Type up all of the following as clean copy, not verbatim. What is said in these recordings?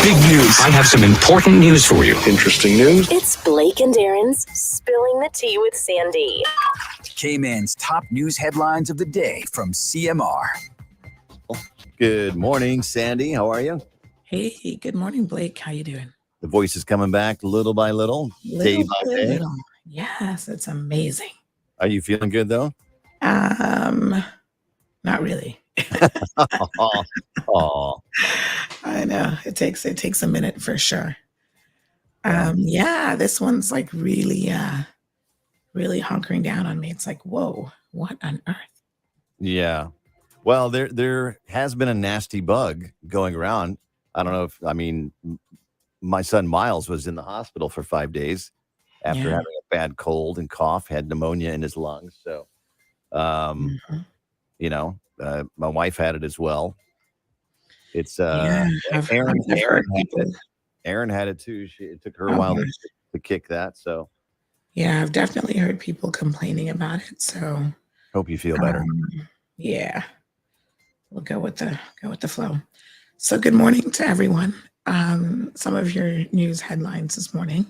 Big news. I have some important news for you. Interesting news. It's Blake and Aaron's Spilling the Tea with Sandy. K-Man's top news headlines of the day from CMR. Good morning, Sandy. How are you? Hey, good morning, Blake. How you doing? The voice is coming back little by little, day by day. Little. Yes, it's amazing. Are you feeling good, though? Not really. Oh, I know it takes a minute for sure. Yeah, this one's like really hunkering down on me. It's like, whoa, what on earth? yeah. Well, there has been a nasty bug going around. I don't know my son Miles was in the hospital for 5 days after having a bad cold and cough, had pneumonia in his lungs. So, my wife had it as well. It's Aaron had it too. It took her a while to kick that. So yeah, I've definitely heard people complaining about it. So hope you feel better. Yeah, we'll go with the flow. So good morning to everyone. Some of your news headlines this morning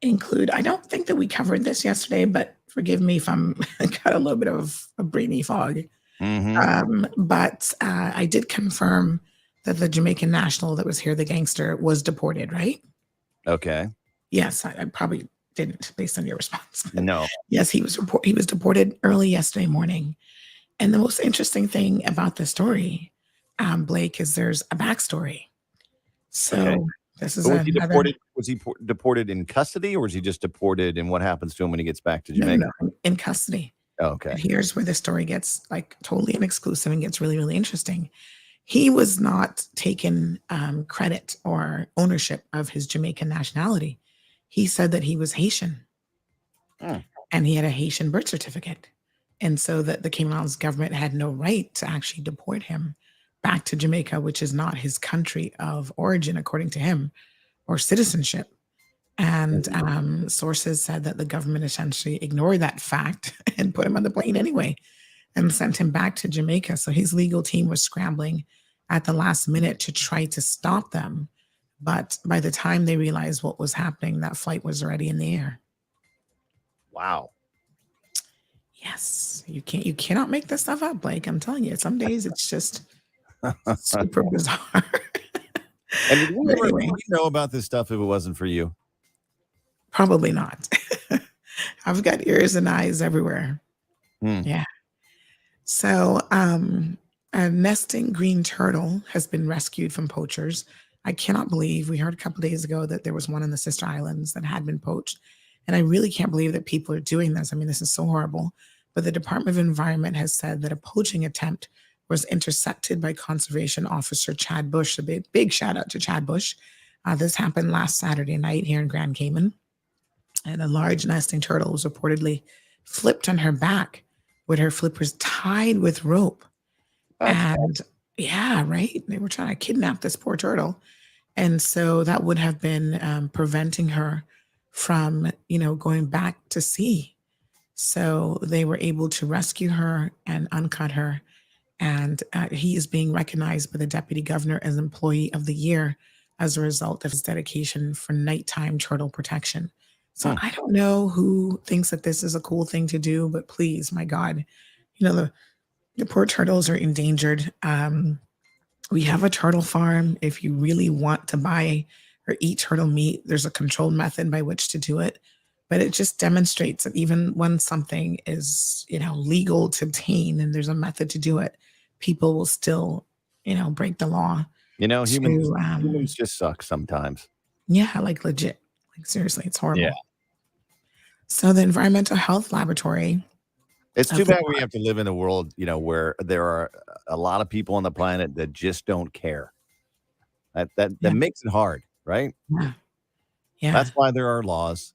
include, I don't think that we covered this yesterday, but forgive me if I'm got a little bit of a brainy fog. But I did confirm that the Jamaican national that was here, the gangster, was deported, right? Okay. Yes, I probably didn't based on your response. No. Yes, he was deported early yesterday morning. And the most interesting thing about the story, Blake, is there's a backstory. So this is was he deported? Was he deported in custody, or was he just deported? And what happens to him when he gets back to Jamaica? No, in custody. Oh, okay. And here's where the story gets like totally an exclusive and gets really, really interesting. He was not taken credit or ownership of his Jamaican nationality. he said that he was Haitian Hmm. and he had a Haitian birth certificate. And so that the Cayman Islands government had no right to actually deport him back to Jamaica, which is not his country of origin, according to him, or citizenship. And sources said that the government essentially ignored that fact and put him on the plane anyway and sent him back to Jamaica. So his legal team was scrambling at the last minute to try to stop them. But by the time they realized what was happening, that flight was already in the air. Wow. Yes, you cannot make this stuff up, Blake. I'm telling you, some days it's just super bizarre. And did we But ever anyway. would we know about this stuff if it wasn't for you? Probably not. I've got ears and eyes everywhere. Hmm. Yeah. So, a nesting green turtle has been rescued from poachers. I cannot believe we heard a couple days ago that there was one in the Sister Islands that had been poached. And I really can't believe that people are doing this. I mean, this is so horrible. But the Department of Environment has said that a poaching attempt was intercepted by Conservation Officer Chad Bush. A big shout out to Chad Bush. This happened last Saturday night here in Grand Cayman. And a large nesting turtle was reportedly flipped on her back with her flippers tied with rope. And yeah, right. They were trying to kidnap this poor turtle. And so that would have been preventing her from, going back to sea. So they were able to rescue her and uncut her. And he is being recognized by the deputy governor as Employee of the Year as a result of his dedication for nighttime turtle protection. So I don't know who thinks that this is a cool thing to do, but please, my God, the poor turtles are endangered. We have a turtle farm. If you really want to buy or eat turtle meat, there's a controlled method by which to do it. But it just demonstrates that even when something is, legal to obtain and there's a method to do it, people will still, break the law. Humans just suck sometimes. Yeah, like legit. Like seriously, it's horrible. Yeah. So the Environmental Health Laboratory. It's too bad we have to live in a world, where there are a lot of people on the planet that just don't care. That makes it hard, right? Yeah. That's why there are laws.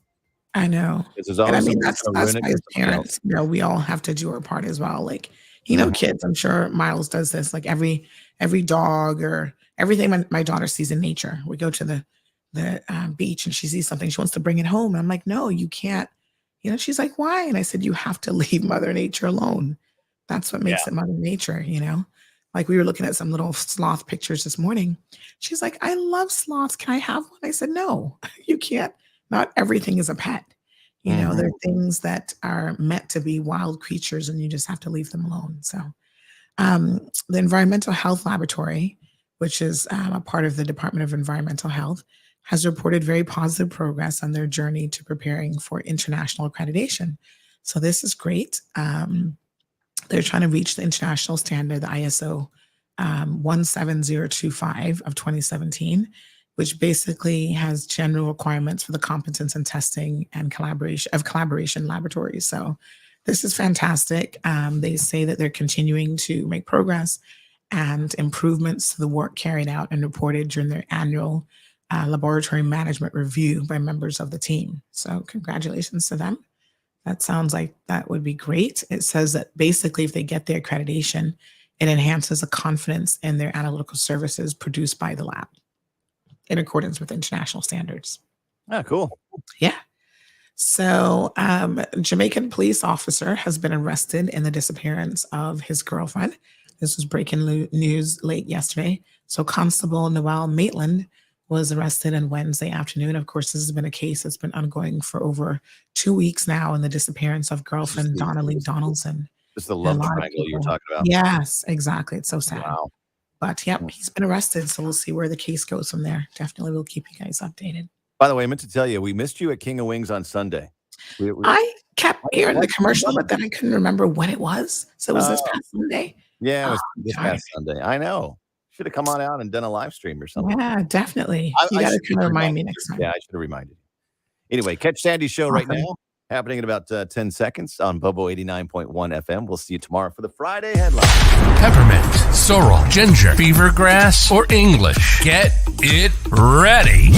I know. There's And I always mean, someone that's trying to us ruin it as for somebody parents, else. we all have to do our part as well. Like, kids, I'm sure Miles does this, like every dog or everything my daughter sees in nature. We go to the beach and she sees something, she wants to bring it home. And I'm like, no, you can't. She's like, why? And I said, you have to leave Mother Nature alone. That's what makes it Mother Nature, Like we were looking at some little sloth pictures this morning. She's like, I love sloths. Can I have one? I said, no, you can't. Not everything is a pet. There are things that are meant to be wild creatures and you just have to leave them alone. So the Environmental Health Laboratory, which is a part of the Department of Environmental Health, has reported very positive progress on their journey to preparing for international accreditation. So this is great. They're trying to reach the international standard, the ISO 17025 of 2017, which basically has general requirements for the competence and testing and collaboration laboratories. So this is fantastic. They say that they're continuing to make progress and improvements to the work carried out and reported during their annual laboratory management review by members of the team. So congratulations to them. That sounds like that would be great. It says that basically if they get their accreditation, it enhances the confidence in their analytical services produced by the lab in accordance with international standards. Ah, cool. Yeah. So Jamaican police officer has been arrested in the disappearance of his girlfriend. This was breaking news late yesterday. So Constable Noel Maitland was arrested on Wednesday afternoon. Of course, this has been a case that's been ongoing for over 2 weeks now in the disappearance of girlfriend Donnelly Donaldson. This is the love triangle you were talking about. Yes, exactly. It's so sad. Wow. But yep, he's been arrested. So we'll see where the case goes from there. Definitely we'll keep you guys updated. By the way, I meant to tell you, we missed you at King of Wings on Sunday. I kept hearing the commercial, but then I couldn't remember when it was. So it was this past Sunday? Yeah, it was this past Sunday. I know. Should have come on out and done a live stream or something. Yeah, definitely. You got to kind of remind me next time. Yeah, I should have reminded you. Anyway, catch Sandy's show right now, happening in about 10 seconds on Bobo 89.1 FM. We'll see you tomorrow for the Friday headline. Peppermint, sorrel, ginger, beaver grass, or English. Get it ready.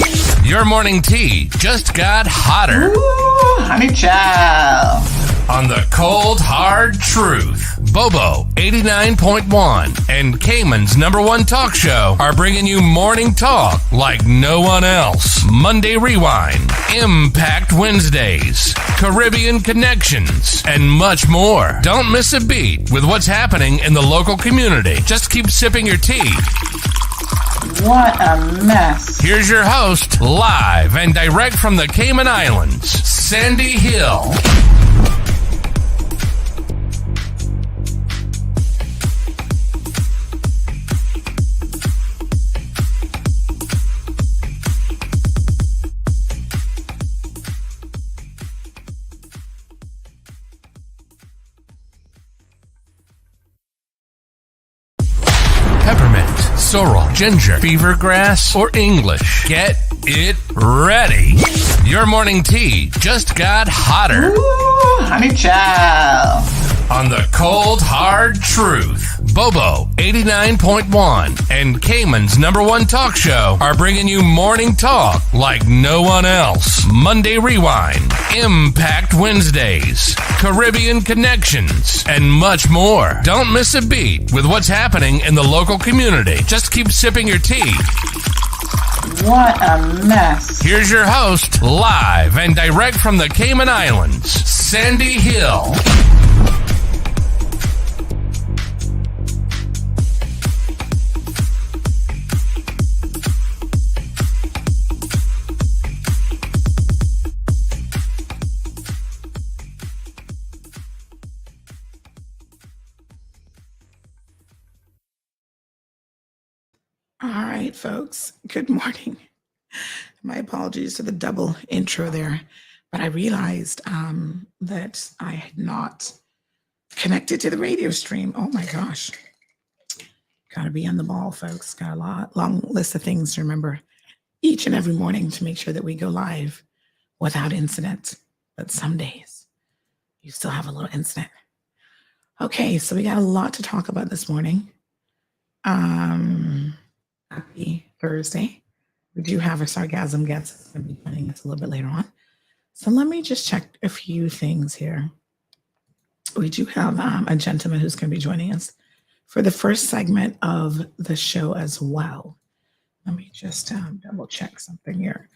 Your morning tea just got hotter. Ooh, honey child. On the cold, hard truth. Bobo 89.1 and Cayman's #1 talk show are bringing you morning talk like no one else. Monday Rewind, Impact Wednesdays, Caribbean Connections, and much more. Don't miss a beat with what's happening in the local community. Just keep sipping your tea. What a mess. Here's your host, live and direct from the Cayman Islands, Sandy Hill. Peppermint, sorrel, ginger, fever grass, or English. Get it ready. Your morning tea just got hotter. Ooh, honey child. On the cold, hard truth. Bobo 89.1 and Cayman's #1 talk show are bringing you morning talk like no one else. Monday Rewind, Impact Wednesdays, Caribbean Connections, and much more. Don't miss a beat with what's happening in the local community. Just keep sipping your tea. What a mess. Here's your host, live and direct from the Cayman Islands, Sandy Hill. All right, folks. Good morning. My apologies to the double intro there, but I realized that I had not connected to the radio stream. Oh my gosh. Got to be on the ball, folks. Got a long list of things to remember each and every morning to make sure that we go live without incident. But some days you still have a little incident. Okay, so we got a lot to talk about this morning. Happy Thursday. We do have a Sargassum guest that's going to be joining us a little bit later on. So let me just check a few things here. We do have a gentleman who's going to be joining us for the first segment of the show as well. Let me just double check something here.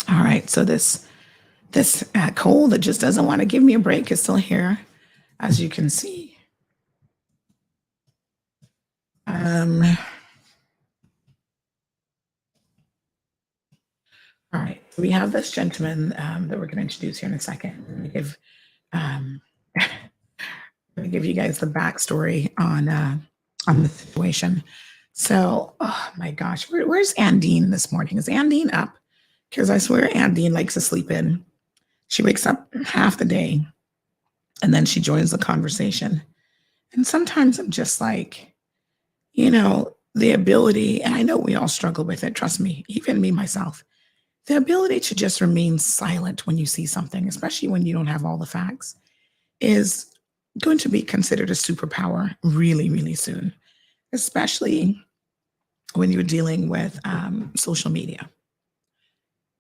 All right, so this cold that just doesn't want to give me a break is still here, as you can see. All right, so we have this gentleman that we're going to introduce here in a second. I'm going to give you guys the backstory on the situation. So, oh my gosh, where's Andine this morning? Is Andine up? Because I swear Andine likes to sleep in. She wakes up half the day and then she joins the conversation. And sometimes I'm just like, the ability, and I know we all struggle with it, trust me, even me myself, the ability to just remain silent when you see something, especially when you don't have all the facts, is going to be considered a superpower really, really soon, especially when you're dealing with social media.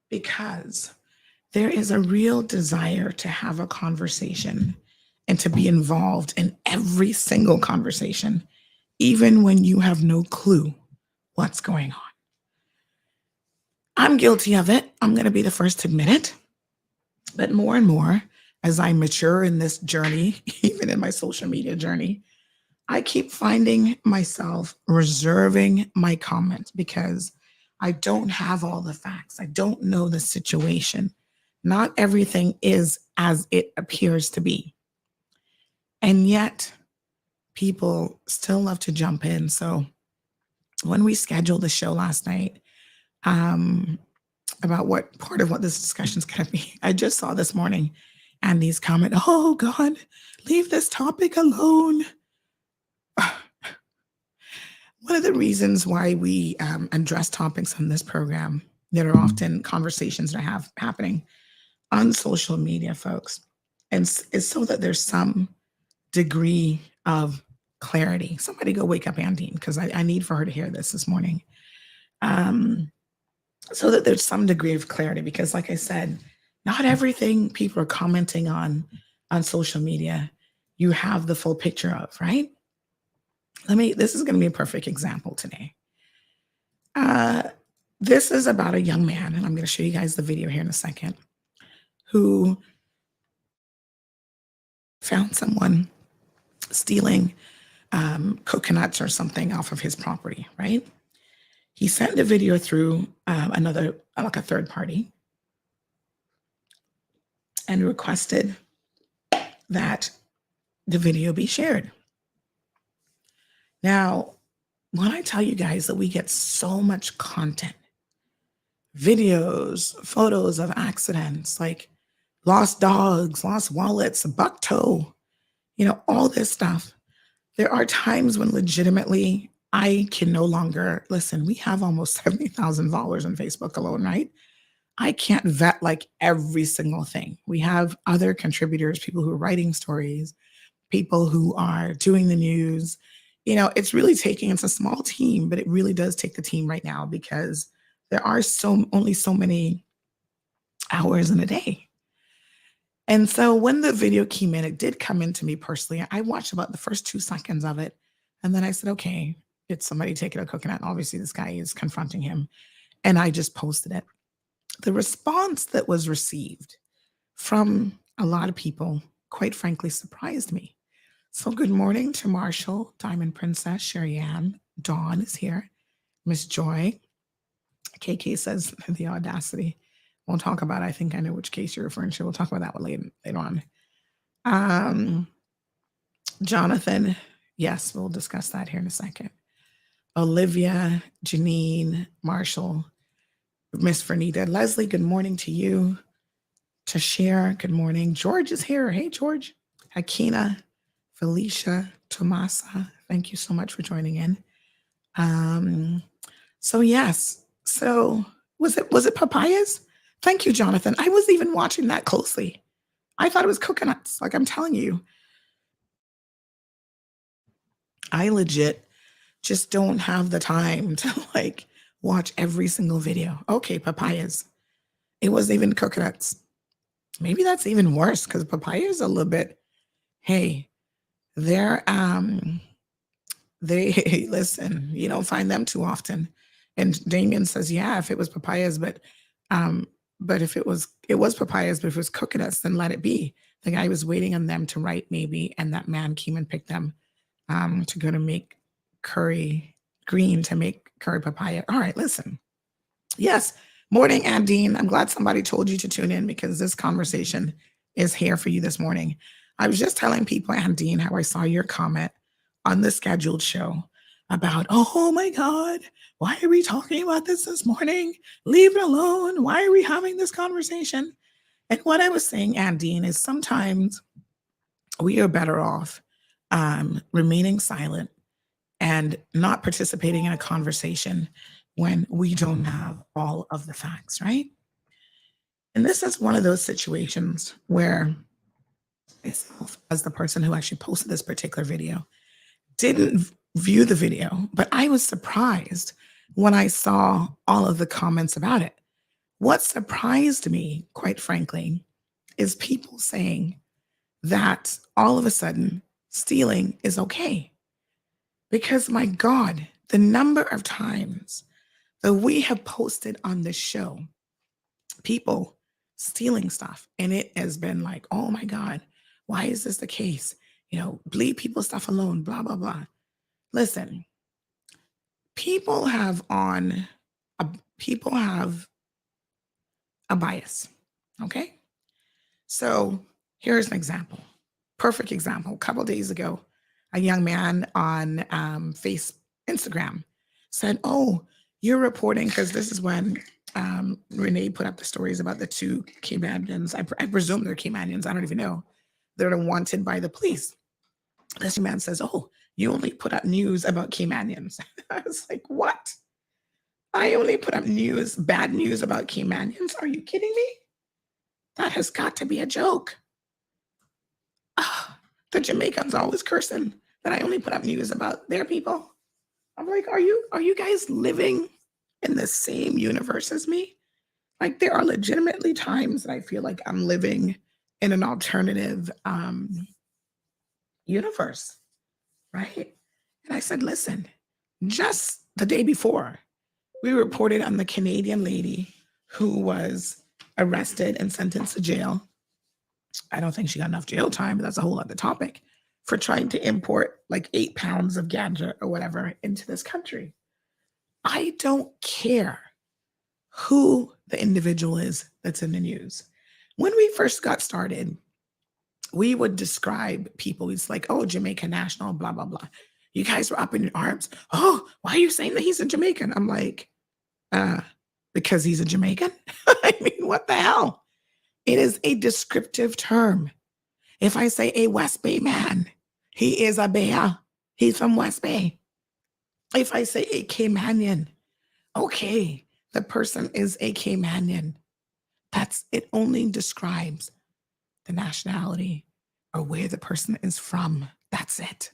Because there is a real desire to have a conversation and to be involved in every single conversation, even when you have no clue what's going on. I'm guilty of it. I'm going to be the first to admit it. But more and more, as I mature in this journey, even in my social media journey, I keep finding myself reserving my comments because I don't have all the facts. I don't know the situation. Not everything is as it appears to be. And yet, people still love to jump in. So when we scheduled the show last night, about what part of what this discussion is going to be, I just saw this morning Andy's comment, "Oh God, leave this topic alone." One of the reasons why we address topics on this program that are often conversations that are happening on social media, folks, and is so that there's some degree of clarity. Somebody go wake up Andine, because I need for her to hear this morning. so that there's some degree of clarity. Because like I said, not everything people are commenting on social media, you have the full picture of, right? This is going to be a perfect example today. This is about a young man, and I'm going to show you guys the video here in a second, who found someone stealing coconuts or something off of his property, right? He sent the video through like a third party, and requested that the video be shared. Now, when I tell you guys that we get so much content, videos, photos of accidents, like lost dogs, lost wallets, a buck toe, all this stuff. There are times when legitimately I can no longer listen. We have almost 70,000 followers on Facebook alone, right? I can't vet like every single thing. We have other contributors, people who are writing stories, people who are doing the news. It's really it's a small team, but it really does take the team right now, because there are only so many hours in a day. And so when the video came in, it did come in to me personally. I watched about the first 2 seconds of it. And then I said, okay, it's somebody taking a coconut. And obviously this guy is confronting him. And I just posted it. The response that was received from a lot of people, quite frankly, surprised me. So good morning to Marshall, Diamond Princess, Sherry Ann, Dawn is here, Miss Joy. KK says the audacity. We'll talk about it. I think I know which case you're referring to. We'll talk about that one later on. Jonathan, yes, we'll discuss that here in a second. Olivia, Janine, Marshall, Miss Fernita, Leslie, good morning to you. Tashir, good morning. George is here. Hey, George. Hakina, Felicia, Tomasa, thank you so much for joining in. So yes, so was it papayas? Thank you, Jonathan. I wasn't even watching that closely. I thought it was coconuts. Like I'm telling you, I legit just don't have the time to like watch every single video. Okay, papayas. It wasn't even coconuts. Maybe that's even worse, because papayas a little bit, hey, they listen, you don't find them too often. And Damien says, yeah, if it was papayas, but if it was papayas, but if it was coconuts, then let it be. The guy was waiting on them to write maybe, and that man came and picked them to go to make curry papaya. All right, listen. Yes, morning, Andine. I'm glad somebody told you to tune in, because this conversation is here for you this morning. I was just telling people, Andine, how I saw your comment on the scheduled show about, oh my God, why are we talking about this morning? Leave it alone. Why are we having this conversation? And what I was saying, Andine, is sometimes we are better off remaining silent and not participating in a conversation when we don't have all of the facts, right? And this is one of those situations where myself, as the person who actually posted this particular video, didn't view the video, but I was surprised when I saw all of the comments about it. What surprised me, quite frankly, is people saying that all of a sudden stealing is okay. Because my God, the number of times that we have posted on this show, people stealing stuff, and it has been like, oh my God, why is this the case? Leave people's stuff alone, blah, blah, blah. Listen, people have a bias, okay? So here's an example, perfect example. A couple of days ago, a young man on Instagram said, oh, you're reporting, because this is when Renee put up the stories about the 2 Caymanians. I presume they're Caymanians. I don't even know. They're wanted by the police. This man says, oh, you only put up news about Caymanians. I was like, what? I only put up bad news about Caymanians? Are you kidding me? That has got to be a joke. The Jamaicans always cursing that I only put up news about their people. I'm like, are you guys living in the same universe as me? Like, there are legitimately times that I feel like I'm living in an alternative universe, right? And I said, listen, just the day before, we reported on the Canadian lady who was arrested and sentenced to jail. I don't think she got enough jail time, but that's a whole other topic, for trying to import like 8 pounds of ganja or whatever into this country. I don't care who the individual is that's in the news. When we first got started, we would describe people. It's like, oh, Jamaica National, blah, blah, blah. You guys were up in your arms. Oh, why are you saying that he's a Jamaican? I'm like, because he's a Jamaican? I mean, what the hell? It is a descriptive term. If I say a West Bay man, he is a Bayer. He's from West Bay. If I say a Caymanian, okay, the person is a Caymanian. It only describes the nationality or where the person is from. That's it.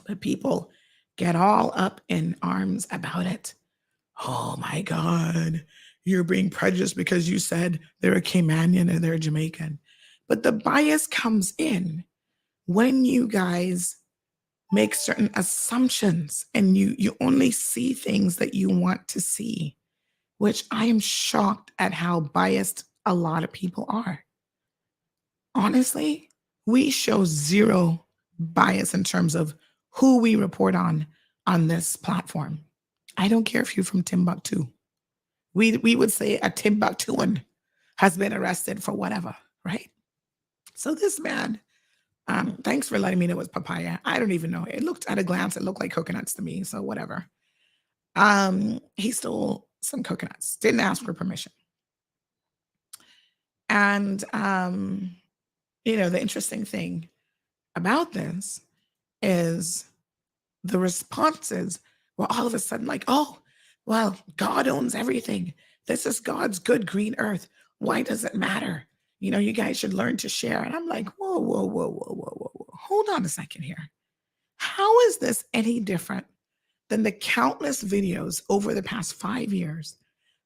But people get all up in arms about it. Oh my God, you're being prejudiced because you said they're a Caymanian and they're a Jamaican. But the bias comes in when you guys make certain assumptions and you only see things that you want to see, which I am shocked at how biased a lot of people are. Honestly, we show zero bias in terms of who we report on this platform. I don't care if you're from Timbuktu. We would say a Timbuktuan has been arrested for whatever, right? So this man, thanks for letting me know it was papaya. I don't even know. It looked, at a glance, it looked like coconuts to me, so whatever. He stole some coconuts, didn't ask for permission. And, the interesting thing about this is the responses were all of a sudden like, oh, well, God owns everything. This is God's good green earth. Why does it matter? You guys should learn to share. And I'm like, whoa, whoa, whoa, whoa, whoa, whoa, whoa. Hold on a second here. How is this any different than the countless videos over the past 5 years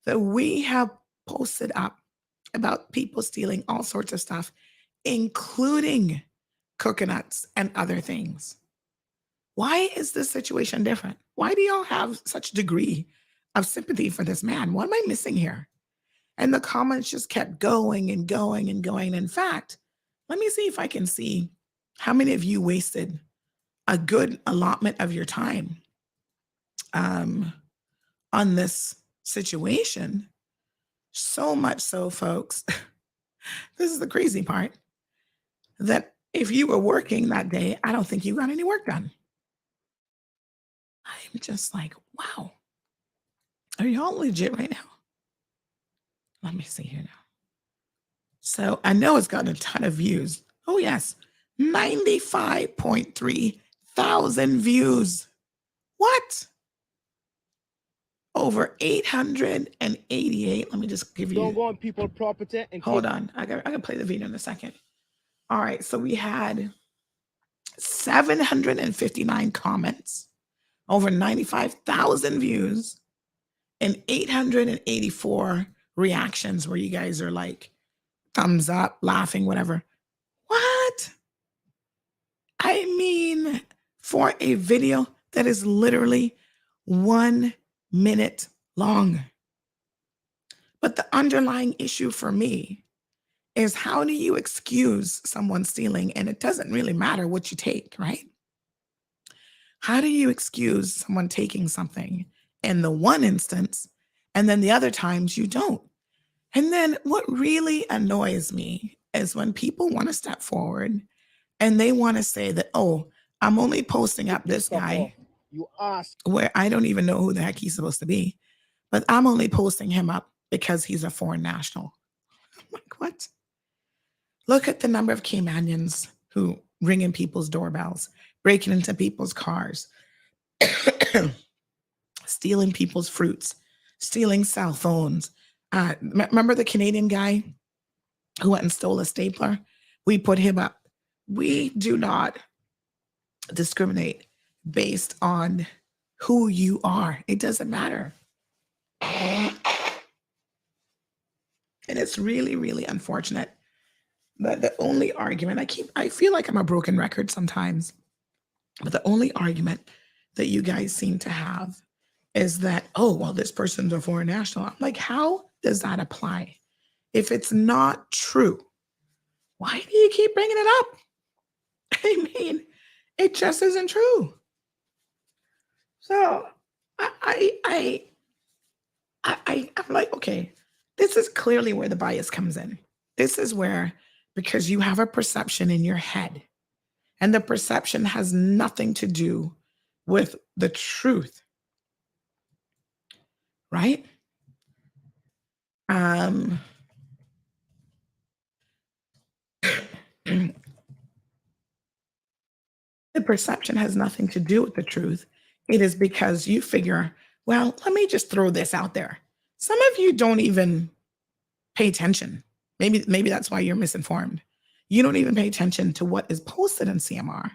that we have posted up about people stealing all sorts of stuff, including coconuts and other things? Why is this situation different? Why do y'all have such degree of sympathy for this man? What am I missing here? And the comments just kept going and going and going. In fact, let me see if I can see how many of you wasted a good allotment of your time on this situation. So much so, folks, this is the crazy part, that if you were working that day, I don't think you got any work done. I'm just like, wow. Are y'all legit right now? Let me see here now. So I know it's gotten a ton of views. Oh, yes. 95.3 thousand views. What? Over 888. Let me just give you. Don't go on people's property. And hold on. I gotta play the video in a second. All right. So we had 759 comments, over 95,000 views, and 884 reactions where you guys are like, thumbs up, laughing, whatever. What? I mean, for a video that is literally 1 minute long. But the underlying issue for me is, how do you excuse someone stealing? And it doesn't really matter what you take, right? How do you excuse someone taking something in the one instance, and then the other times you don't? And then what really annoys me is when people want to step forward and they want to say that, oh, I'm only posting up this guy you ask where I don't even know who the heck he's supposed to be, but I'm only posting him up because he's a foreign national. I'm like, what? Look at the number of Caymanians who ring in people's doorbells, breaking into people's cars, stealing people's fruits, stealing cell phones. Remember the Canadian guy who went and stole a stapler? We put him up. We do not discriminate based on who you are. It doesn't matter. And it's really, really unfortunate that the only argument I feel like I'm a broken record sometimes, but the only argument that you guys seem to have is that, oh, well, this person's a foreign national. I'm like, how does that apply? If it's not true, why do you keep bringing it up? I mean, it just isn't true. So I'm like, okay, this is clearly where the bias comes in. This is where, because you have a perception in your head, and the perception has nothing to do with the truth, right? The perception has nothing to do with the truth. It is because you figure, well, let me just throw this out there. Some of you don't even pay attention. Maybe that's why you're misinformed. You don't even pay attention to what is posted in CMR.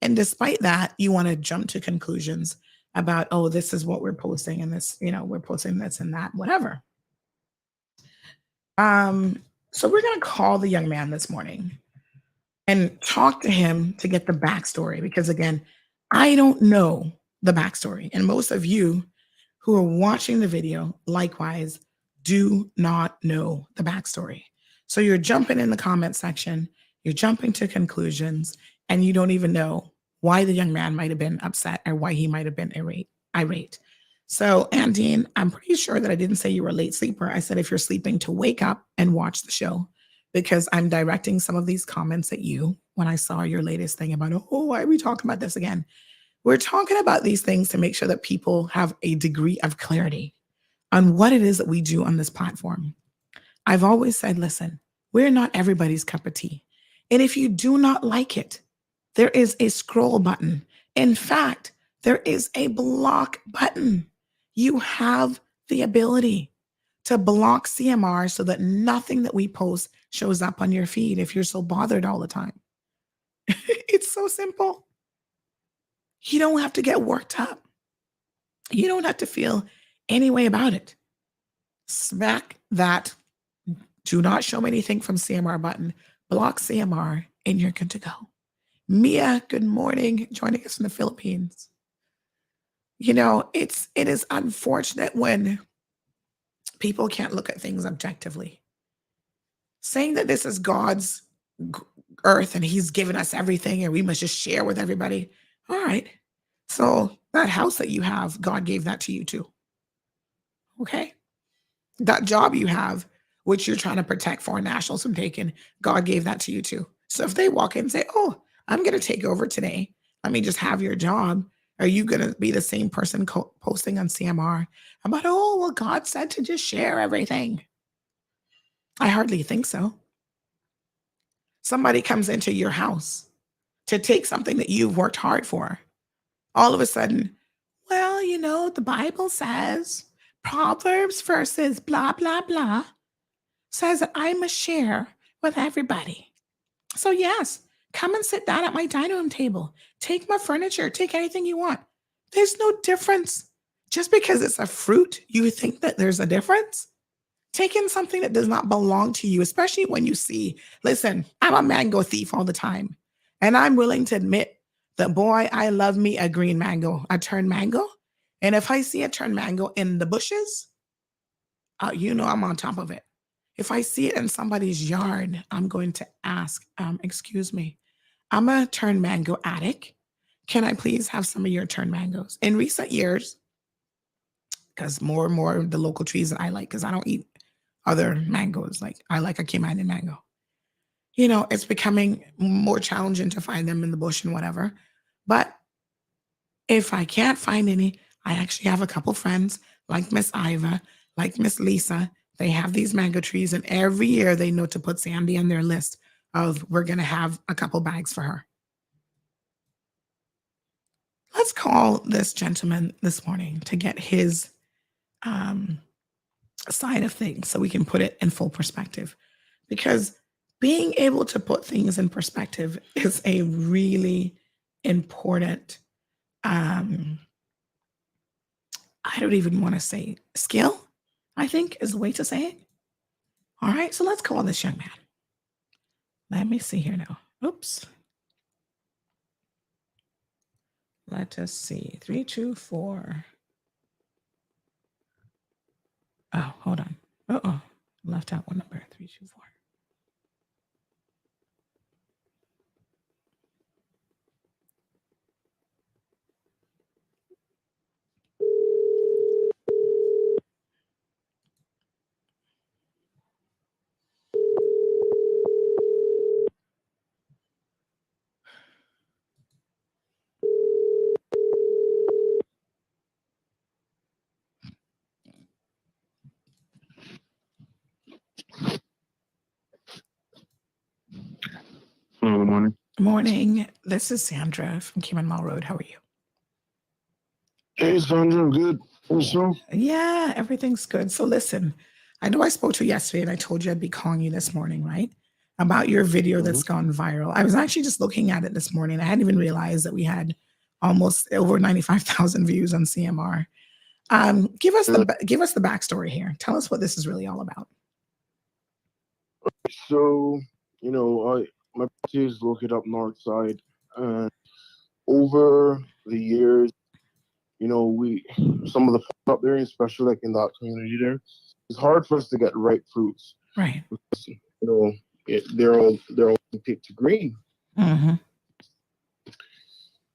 And despite that, you want to jump to conclusions about, oh, this is what we're posting and this, we're posting this and that, whatever. So we're going to call the young man this morning and talk to him to get the backstory, because again, I don't know the backstory. And most of you who are watching the video, likewise, do not know the backstory. So you're jumping in the comment section, you're jumping to conclusions, and you don't even know why the young man might have been upset or why he might have been irate. So, Andine, I'm pretty sure that I didn't say you were a late sleeper. I said if you're sleeping, to wake up and watch the show, because I'm directing some of these comments at you when I saw your latest thing about, oh, why are we talking about this again? We're talking about these things to make sure that people have a degree of clarity on what it is that we do on this platform. I've always said, listen, we're not everybody's cup of tea. And if you do not like it, there is a scroll button. In fact, there is a block button. You have the ability to block CMR so that nothing that we post shows up on your feed if you're so bothered all the time. It's so simple. You don't have to get worked up. You don't have to feel any way about it. Smack that do not show me anything from CMR button, block CMR, and you're good to go. Mia, good morning, joining us from the Philippines. It is unfortunate when people can't look at things objectively. Saying that this is God's earth and he's given us everything and we must just share with everybody. All right. So that house that you have, God gave that to you too. Okay. That job you have, which you're trying to protect foreign nationals from taking, God gave that to you too. So if they walk in and say, oh, I'm going to take over today, let me just have your job. Are you going to be the same person posting on CMR about, oh, well, God said to just share everything? I hardly think so. Somebody comes into your house to take something that you've worked hard for. All of a sudden, well, the Bible says, Proverbs verses blah, blah, blah, says that I must share with everybody. So yes, come and sit down at my dining room table. Take my furniture. Take anything you want. There's no difference. Just because it's a fruit, you think that there's a difference? Taking something that does not belong to you, especially when you see, listen, I'm a mango thief all the time. And I'm willing to admit that, boy, I love me a green mango, a turned mango. And if I see a turned mango in the bushes, I'm on top of it. If I see it in somebody's yard, I'm going to ask, excuse me, I'm a turned mango addict. Can I please have some of your turned mangoes? In recent years, because more and more of the local trees that I like, because I don't eat other mangoes, like I like a Cayman mango. It's becoming more challenging to find them in the bush and whatever. But if I can't find any, I actually have a couple friends like Miss Iva, like Miss Lisa. They have these mango trees, and every year they know to put Sandy on their list of we're going to have a couple bags for her. Let's call this gentleman this morning to get his side of things so we can put it in full perspective. Because being able to put things in perspective is a really important, I don't even want to say skill. I think is the way to say it. All right, so let's call this young man. Let me see here now. Oops. Let us see. 324. Oh, hold on. Uh-oh. Left out one number. 324. Hello, good morning. Morning. This is Sandra from Cayman Mall Road. How are you? Hey, Sandra, I'm good. Also, Yeah, everything's good. So listen, I know I spoke to you yesterday and I told you I'd be calling you this morning, right? About your video that's gone viral. I was actually just looking at it this morning. I hadn't even realized that we had almost over 95,000 views on CMR. Give us the backstory here. Tell us what this is really all about. so my property is located up north side, and over the years, we some of the farms up there, especially like in that community there, it's hard for us to get ripe fruits. Right. They're all picked to green. Mm-hmm.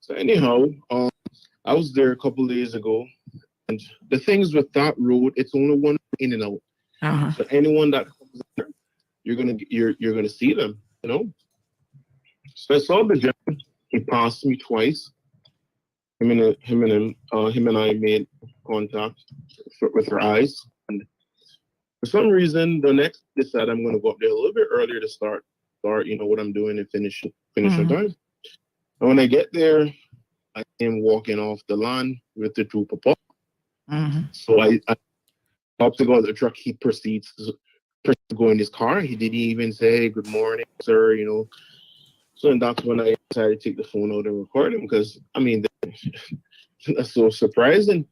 So anyhow, I was there a couple days ago, and the things with that road, it's only one in and out. Uh-huh. So anyone that comes there, you're gonna see them, So I saw the gentleman. He passed me twice. Him and I made contact with our eyes, and for some reason, the next day said I'm gonna go up there a little bit earlier to start, what I'm doing and finish on time. And when I get there, I am walking off the land with the two papa. So I up to go to the truck. He proceeds to go in his car. He didn't even say good morning, sir. So that's when I decided to take the phone out and record him, because that's so surprising.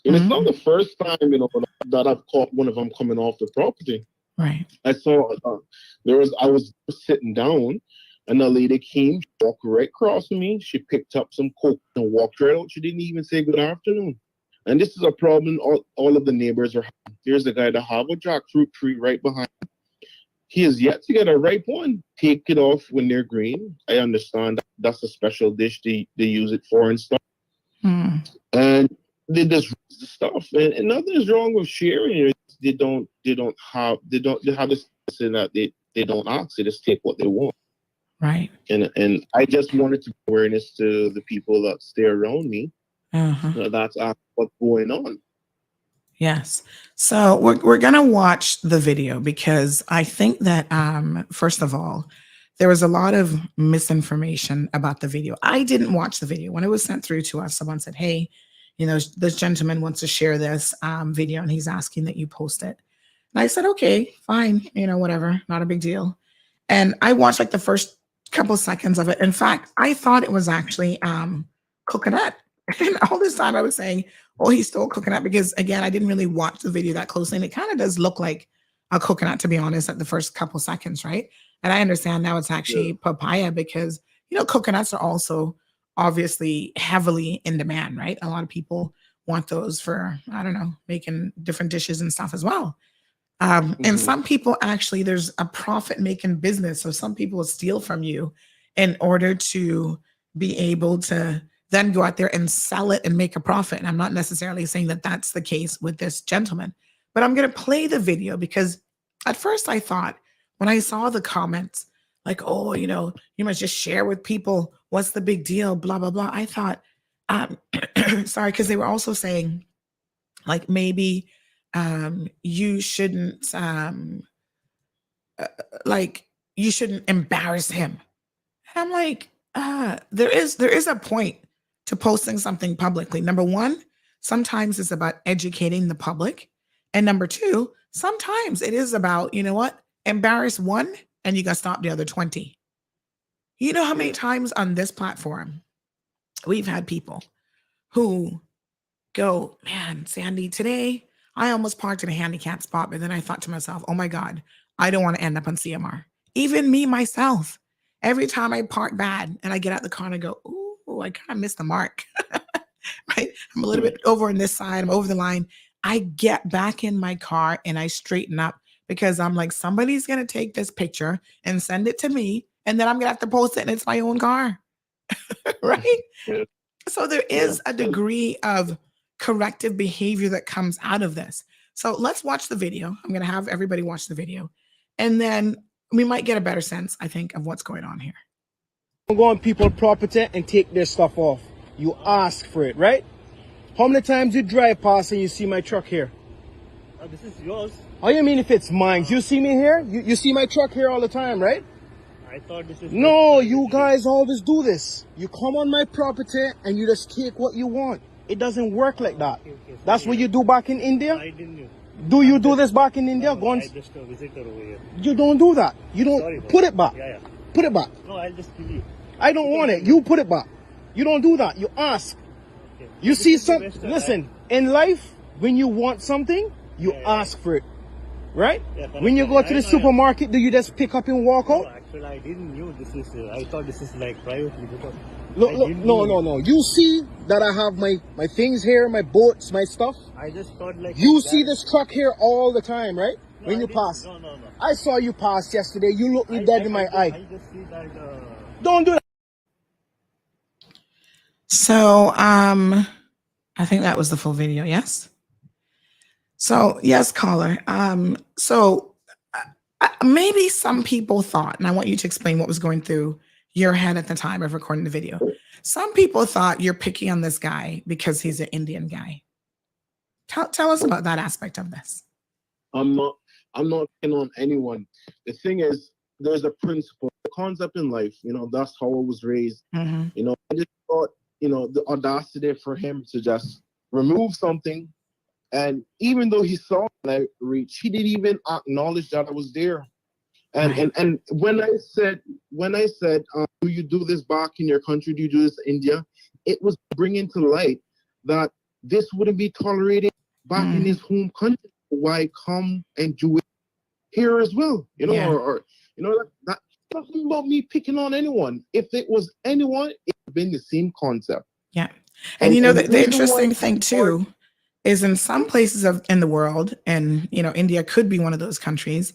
And it's not the first time that I've caught one of them coming off the property. Right. I saw I was sitting down, and a lady came, walked right across from me. She picked up some coke and walked right out. She didn't even say good afternoon. And this is a problem all of the neighbors are having. There's a guy that have a jackfruit tree right behind him. He is yet to get a ripe one. Take it off when they're green. I understand that's a special dish they use it for and stuff. And they just stuff, and nothing is wrong with sharing it. They have this thing that they don't ask. They just take what they want. Right. And I just wanted to bring awareness to the people that stay around me. That's what's going on. Yes. So we're gonna watch the video because I think that first of all, there was a lot of misinformation about the video. I didn't watch the video. When it was sent through to us, someone said, hey, this gentleman wants to share this video and he's asking that you post it. And I said, okay, fine, whatever, not a big deal. And I watched like the first couple seconds of it. In fact, I thought it was actually coconut. And all this time I was saying, oh, he stole coconut, because again, I didn't really watch the video that closely. And it kind of does look like a coconut, to be honest, at the first couple seconds, right? And I understand now it's actually papaya, because, coconuts are also obviously heavily in demand, right? A lot of people want those for, I don't know, making different dishes and stuff as well. And some people actually, there's a profit making business. So some people will steal from you in order to be able to then go out there and sell it and make a profit. And I'm not necessarily saying that that's the case with this gentleman, but I'm going to play the video because at first I thought, when I saw the comments, like, oh, you must just share with people. What's the big deal? Blah, blah, blah. I thought, sorry, because they were also saying, like, maybe you shouldn't, you shouldn't embarrass him. And I'm like, there is a point to posting something publicly. Number one, sometimes it's about educating the public. And number two, sometimes it is about, embarrass one and you got to stop the other 20. You know how many times on this platform we've had people who go, man, Sandy, today I almost parked in a handicapped spot, but then I thought to myself, oh my God, I don't want to end up on CMR. Even me, myself, every time I park bad and I get out the car and I go, ooh, I kind of missed the mark. Right? I'm a little bit over on this side. I'm over the line. I get back in my car and I straighten up because I'm like, somebody's going to take this picture and send it to me. And then I'm going to have to post it and it's my own car. Right? Yeah. So there is a degree of corrective behavior that comes out of this. So let's watch the video. I'm going to have everybody watch the video. And then we might get a better sense, I think, of what's going on here. Don't go on people's property and take their stuff off. You ask for it, right? How many times you drive past and you see my truck here? This is yours. How you mean if it's mine? You see me here? You see my truck here all the time, right? I thought this is... No, you guys always do this. You come on my property and you just take what you want. It doesn't work like that. Okay, That's what you do back in India? I didn't know. Do you do this back in India? No, Go on. I just a visitor over here. You don't do that. You don't Sorry, put it back. Yeah. Put it back. No, I'll just give you. I don't want it. You put it back. You don't do that. You ask. Okay. You This see is the some. best, Listen, in life, when you want something, you ask for it, right? Yeah, When you go to the I know. supermarket, do you just pick up and walk No, out? actually, I didn't know this is... I thought this is like privately because... Look, I look, didn't no, know. no, no. You see that I have my things here, my boats, my stuff. I just thought like... You that- see this truck here all the time, right? No, When I you didn't- pass. No. I saw you pass yesterday. You looked me dead in my eye. I just see that... Don't do that. So I think that was the full video, yes? So yes, caller. So maybe some people thought, and I want you to explain what was going through your head at the time of recording the video. Some people thought you're picking on this guy because he's an Indian guy. Tell us about that aspect of this. I'm not picking on anyone. The thing is, there's a principle, a concept in life. You know, that's how I was raised. Mhm. You know, I just thought, you know, the audacity for him to just remove something, and even though he saw my reach, he didn't even acknowledge that I was there. And Right. and when I said, do you do this back in your country? Do you do this in India? It was bringing to light that this wouldn't be tolerated back in his home country. Why come and do it here as well? You know, Yeah. or you know, that's nothing about me picking on anyone. If it was anyone, it would have been the same concept. Yeah. And you know, the reason interesting why- thing too is in some places in the world, and you know, India could be one of those countries,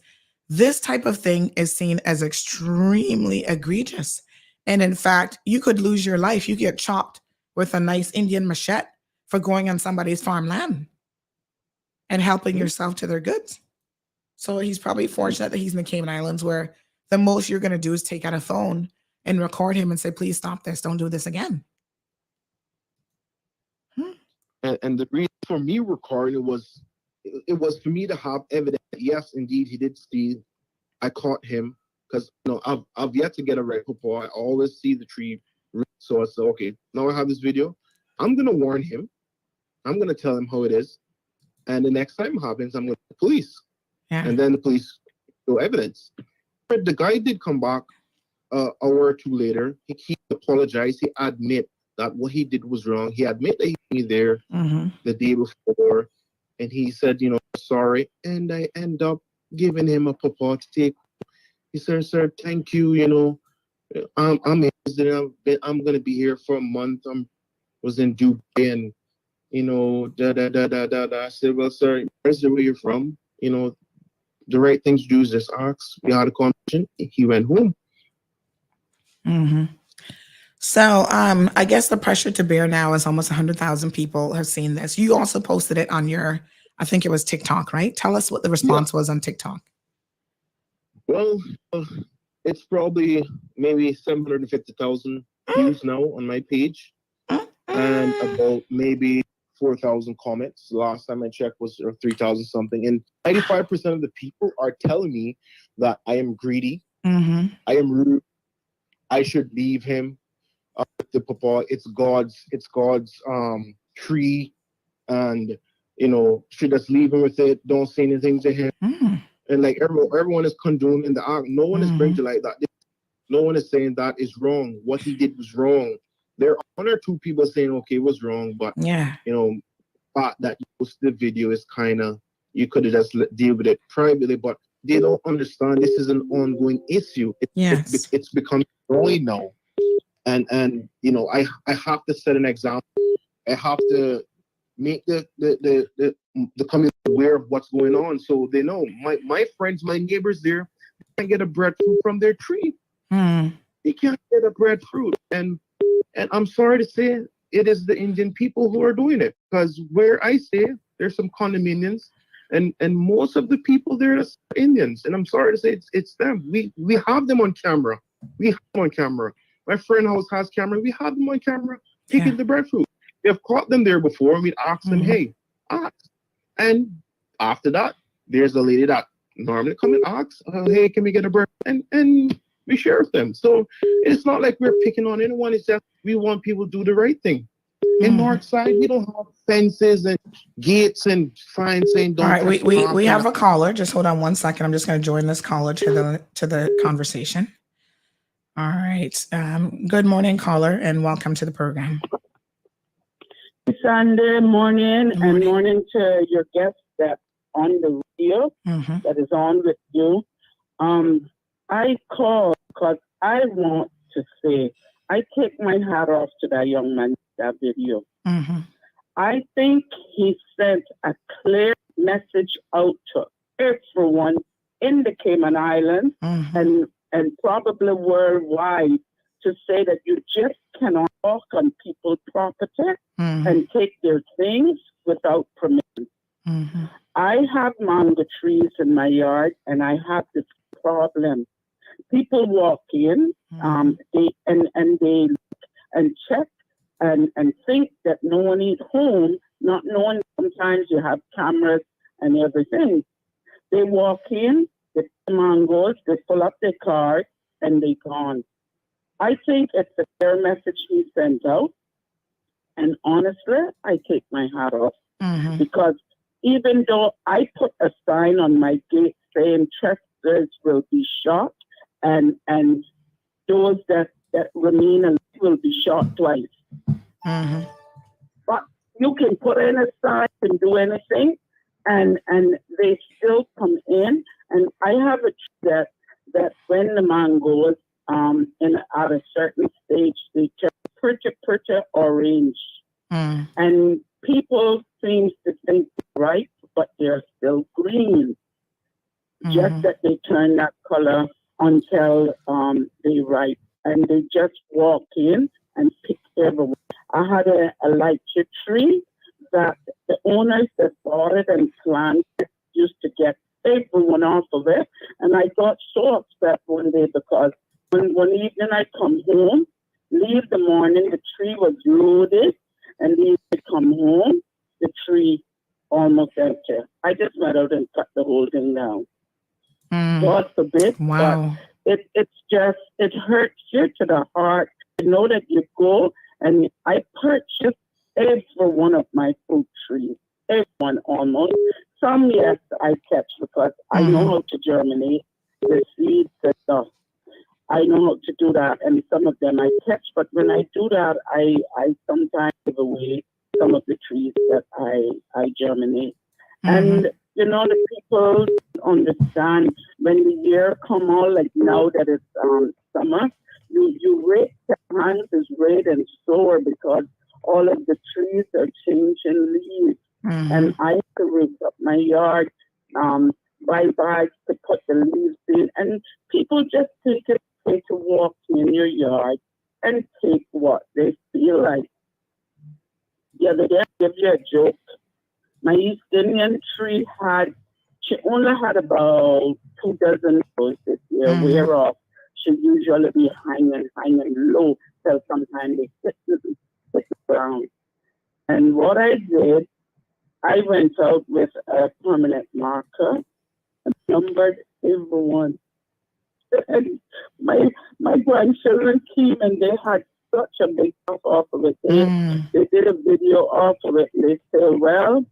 this type of thing is seen as extremely egregious. And in fact, you could lose your life. You get chopped with a nice Indian machete for going on somebody's farmland and helping yourself to their goods. So he's probably fortunate that he's in the Cayman Islands, where the most you're going to do is take out a phone and record him and say, please stop this. Don't do this again. And the reason for me recording it was for me to have evidence that yes, indeed, he did steal. I caught him because I've yet to get a red report. I always see the tree. So I said, okay, now I have this video. I'm gonna warn him. I'm gonna tell him how it is. And the next time it happens, I'm gonna call the police. Yeah. And then the police show evidence. But the guy did come back an hour or two later. He apologized. He admit that what he did was wrong. He admit that he was there the day before, and he said, you know, sorry. And I end up giving him a papa to take. He said, sir, thank you. You know, I'm gonna be here for a month. Was in Dubai, and you know, I said, well, sir, where's the way you're from? You know, the right thing to do is just ask. We had a conversation. He went home. So I guess the pressure to bear now is almost 100,000 people have seen this. You also posted it on your, I think it was TikTok, right? Tell us what the response was on TikTok. Well, it's probably maybe 750,000 views now on my page, and about maybe 4,000 comments. Last time I checked was 3,000 something. And 95% of the people are telling me that I am greedy, I am rude, I should leave him. The papa, it's God's tree, and you know, should just leave him with it. Don't say anything to him. And like everyone is condoning the act. No one is bringing it like that. No one is saying that is wrong. What he did was wrong. There are one or two people saying, okay, it was wrong, but yeah, you know, fact that you post the video is kind of, you could have just deal with it privately, but they don't understand this is an ongoing issue. It's becoming growing now. And you know, I have to set an example. I have to make the community aware of what's going on, so they know. My friends, my neighbors there, they can't get a breadfruit from their tree. They can't get a breadfruit, and I'm sorry to say, it is the Indian people who are doing it. Because where I stay, there's some condominiums, and most of the people there are Indians. And I'm sorry to say, it's them. We have them on camera. My friend house has camera. We have them on camera picking the breadfruit. We have caught them there before, and we'd ask them, hey, ask. And after that, there's a lady that normally come and ask, hey, can we get a breadfruit? And we share with them. So it's not like we're picking on anyone. It's just we want people to do the right thing. In Northside, we don't have fences and gates and signs saying don't. All right, we have a caller. Just hold on one second. I'm just going to join this caller to the conversation. All right. Good morning, caller, and welcome to the program. Sunday morning, and morning to your guest that's on the radio, that is on with you. I call because I want to say I take my hat off to that young man, that video. I think he sent a clear message out to everyone in the Cayman Islands and probably worldwide to say that you just cannot walk on people's property and take their things without permission. I have mango trees in my yard, and I have this problem. People walk in, they look and check and think that no one is home, not knowing sometimes you have cameras and everything. They walk in, they get mangoes, they pull up their cars, and they gone. I think it's a clear message he sent out. And honestly, I take my hat off. Because even though I put a sign on my gate saying trespassers will be shot, and those that remain alive will be shot twice. But you can put in a sign and do anything, and they still come in. And I have a tree that when the mangoes at a certain stage, they turn pretty orange. And people seem to think they're ripe, but they're still green. Just that they turn that color until they ripe. And they just walk in and pick everyone. I had a lychee tree that the owners that bought it and planted used to get everyone off of it. And I got so upset one day because one evening I come home, leave the morning, the tree was loaded, and then I come home, the tree almost empty. I just went out and cut the whole thing down. God forbid. Wow. But it hurts you to the heart to know that you go, and I purchased every one of my fruit trees, everyone almost. Some, yes, I catch because I know how to germinate the seeds and stuff. I know how to do that, and some of them I catch. But when I do that, I sometimes give away some of the trees that I germinate. And, you know, the people understand when the year come on, like now that it's summer, you rake your hands is red and sore because all of the trees are changing leaves. And I have to rake up my yard, buy bags to put the leaves in. And people just take it to walk in your yard and take what they feel like. The other day, I'll give you a joke. My East Indian tree she only had about 2 dozen roses this year, whereof she usually be hanging low till sometimes they hit the ground. And what I did, I went out with a permanent marker and numbered everyone. And my grandchildren came and they had such a big stuff off of it. They did a video off of it and they said, well,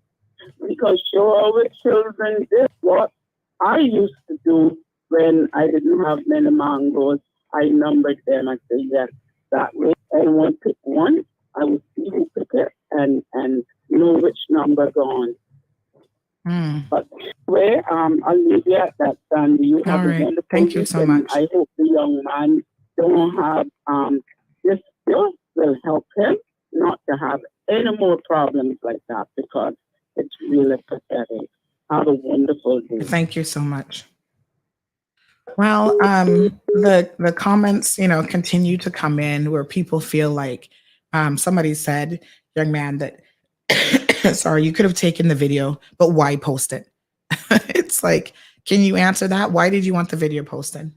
because show our children this what I used to do when I didn't have many mangoes. I numbered them and said, yes, that way anyone pick one, I would see who pick it and know which number gone. Mm. But anyway, I'll leave you at that, Sandy. You have All right. a wonderful Thank you so weekend. much. I hope the young man don't have this skill will help him not to have any more problems like that, because it's really pathetic. Have a wonderful day. Thank you so much. Well, the comments, continue to come in where people feel like somebody said, young man, that sorry, you could have taken the video, but why post it? It's like, can you answer that? Why did you want the video posted?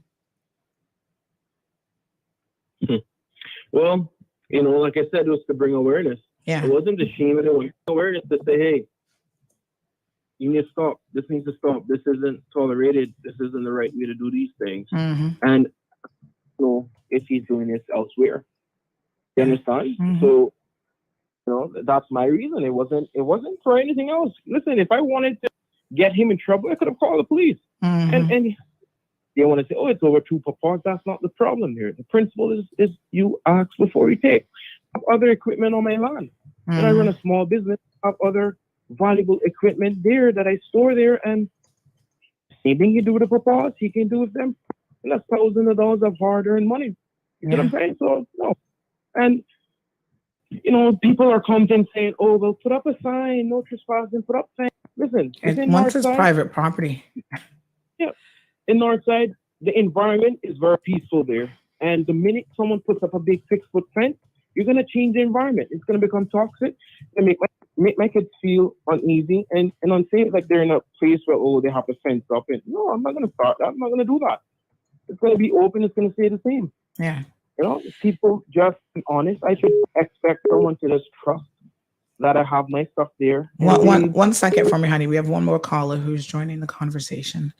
Well, like I said, it was to bring awareness. Yeah. It wasn't to shame it. It was awareness to say, hey, you need to stop. This needs to stop. This isn't tolerated. This isn't the right way to do these things. Mm-hmm. And if he's doing this elsewhere, you understand? Mm-hmm. So, that's my reason. It wasn't for anything else. Listen, if I wanted to get him in trouble, I could have called the police. Mm-hmm. And they want to say, oh, it's over 2 papas. That's not the problem here. The principle is you ask before you take. I have other equipment on my land. Mm-hmm. And I run a small business. I have other valuable equipment there that I store there. And same thing you do with the papas, he can do with them. And that's thousands of dollars of hard-earned money. You know what I'm saying? So, no. And, people are commenting saying, oh, well, put up a sign, no trespassing, put up sign. Listen, And once it's private property. Yeah. In Northside, the environment is very peaceful there. And the minute someone puts up a big 6-foot fence, you're going to change the environment. It's going to become toxic and make my kids feel uneasy and unsafe, like they're in a place where, they have to fence up. And no, I'm not going to start that. I'm not going to do that. It's going to be open. It's going to stay the same. Yeah. People just be honest. I should expect someone to just trust that I have my stuff there. One second for me, honey. We have one more caller who's joining the conversation.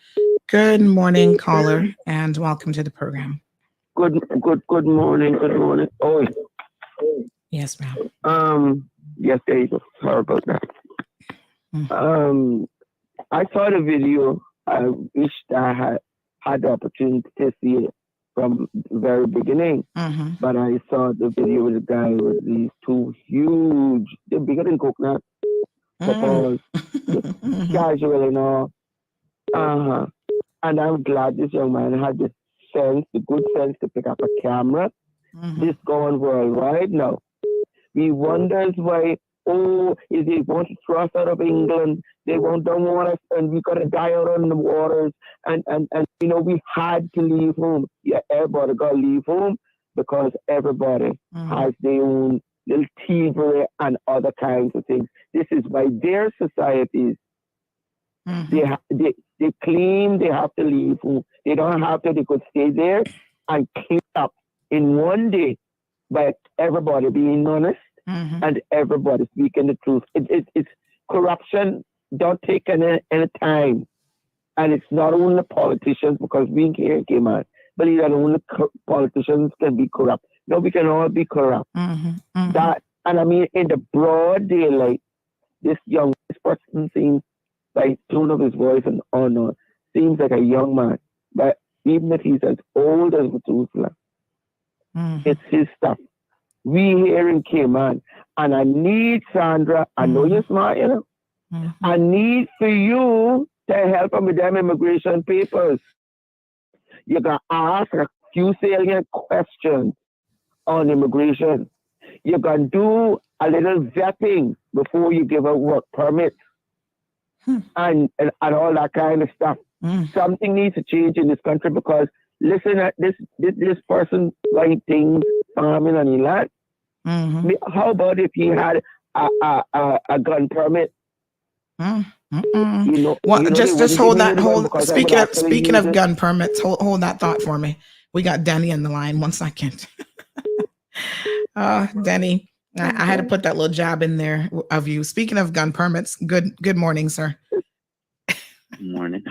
Good morning, caller, and welcome to the program. Good morning. Good morning. Oh, yes, ma'am. Yes, there you go. Sorry about that. I saw the video. I wished I had the opportunity to see it from the very beginning. Mm-hmm. But I saw the video with the guy with these 2 huge, they're bigger than coconut, papas, casual and all. And I'm glad this young man had the good sense to pick up a camera. Mm-hmm. This going worldwide now. We wonders why, is they want to throw us out of England? They don't want us, and we got to die out on the waters. And we had to leave home. Yeah, everybody got to leave home because everybody has their own little thievery and other kinds of things. This is why their societies, they claim they have to leave home. They don't have to. They could stay there and clean up in one day, but everybody being honest and everybody speaking the truth. It's corruption. Don't take any time, and it's not only politicians, because we here came out, but not only politicians can be corrupt. No, we can all be corrupt. That, and I mean, in the broad daylight, this person seems like tone of his voice and honor seems like a young man, but even if he's as old as Methuselah, it's his stuff. We here in Cayman, and I need Sandra. I know you're smart, I need for you to help them with them immigration papers. You can ask a few salient questions on immigration. You can do a little vetting before you give out work permits and all that kind of stuff. Something needs to change in this country, because listen at this person like things farming on his land. How about if he had a gun permit? Just hold that. Speaking of gun permits, hold that thought for me. We got Denny on the line. 1 second. Denny, I had to put that little jab in there of you. Speaking of gun permits, good morning, sir. Good morning.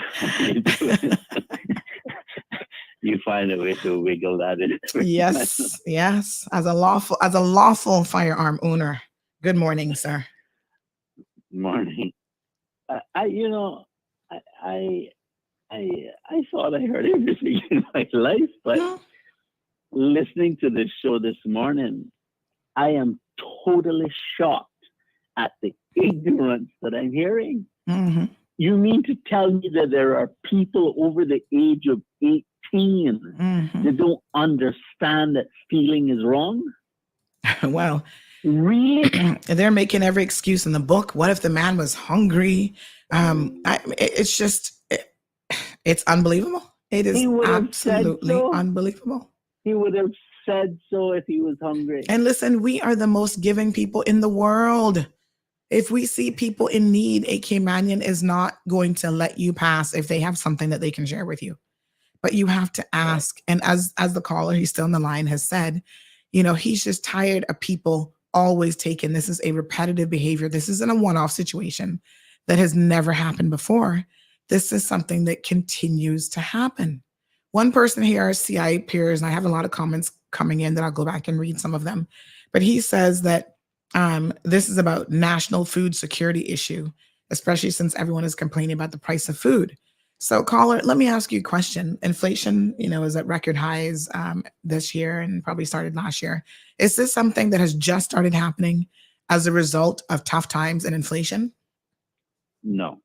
You find a way to wiggle that in. Yes. As a lawful firearm owner. Good morning, sir. Morning. I thought I heard everything in my life, but listening to this show this morning, I am totally shocked at the ignorance that I'm hearing. Mm-hmm. You mean to tell me that there are people over the age of 18 Mm-hmm. that don't understand that stealing is wrong? Well, really? They're making every excuse in the book. What if the man was hungry? It's just, it's unbelievable. It is absolutely unbelievable. He would have said so if he was hungry. And listen, we are the most giving people in the world. If we see people in need, a Caymanian is not going to let you pass if they have something that they can share with you. But you have to ask. And as the caller, he's still on the line, has said, he's just tired of people always taking, this is a repetitive behavior. This isn't a one-off situation that has never happened before. This is something that continues to happen. One person here, our CI peers, and I have a lot of comments coming in that I'll go back and read some of them, but he says that this is about national food security issue, especially since everyone is complaining about the price of food. So caller, let me ask you a question. Inflation, is at record highs this year and probably started last year. Is this something that has just started happening as a result of tough times and inflation? No.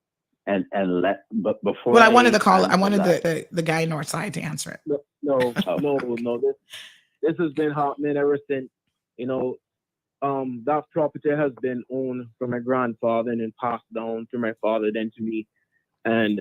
But before I wanted the guy north side to answer it. No. This has been happening ever since, that property has been owned from my grandfather and then passed down to my father, then to me. And,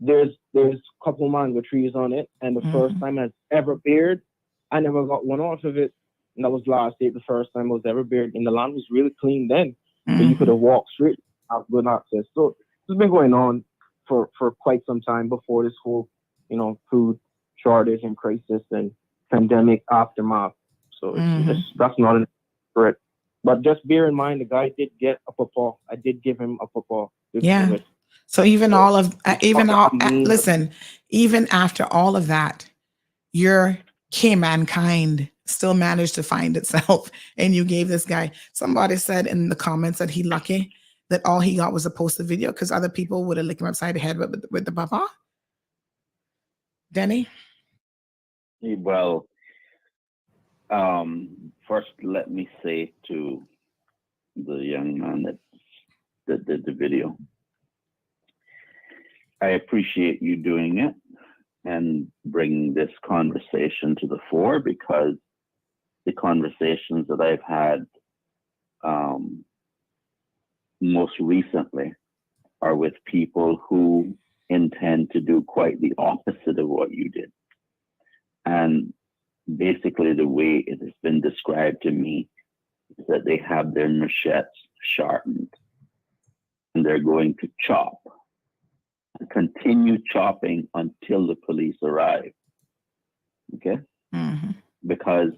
there's a couple mango trees on it. And the first time I've ever bared, I never got one off of it. And that was last year, the first time I was ever bared. And the land was really clean then. So you could have walked straight, have good access. So it's been going on for quite some time before this whole, food shortage and crisis and pandemic aftermath. So that's not an secret. But just bear in mind, the guy did get a pawpaw. I did give him a pawpaw. Yeah. So even after all of that, your Caymankind still managed to find itself, and you gave this guy. Somebody said in the comments that he lucky that all he got was a posted video because other people would have licked him upside the head with the pawpaw. Denny? Well, first let me say to the young man that did the video, I appreciate you doing it and bringing this conversation to the fore, because the conversations that I've had most recently are with people who intend to do quite the opposite of what you did. And basically the way it has been described to me is that they have their machetes sharpened and they're going to chop and continue chopping until the police arrive. Okay? Mm-hmm. Because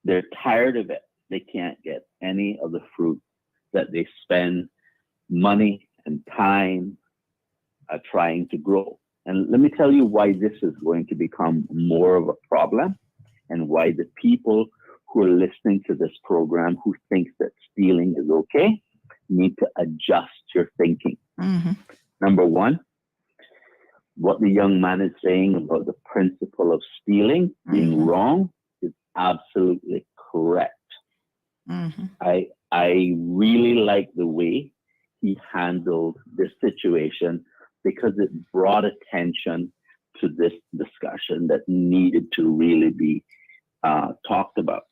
they're tired of it. They can't get any of the fruit that they spend money and time trying to grow. And let me tell you why this is going to become more of a problem, and why the people who are listening to this program who think that stealing is okay need to adjust your thinking. Mm-hmm. Number one, what the young man is saying about the principle of stealing being wrong is absolutely correct. Mm-hmm. I really like the way he handled this situation, because it brought attention to this discussion that needed to really be talked about.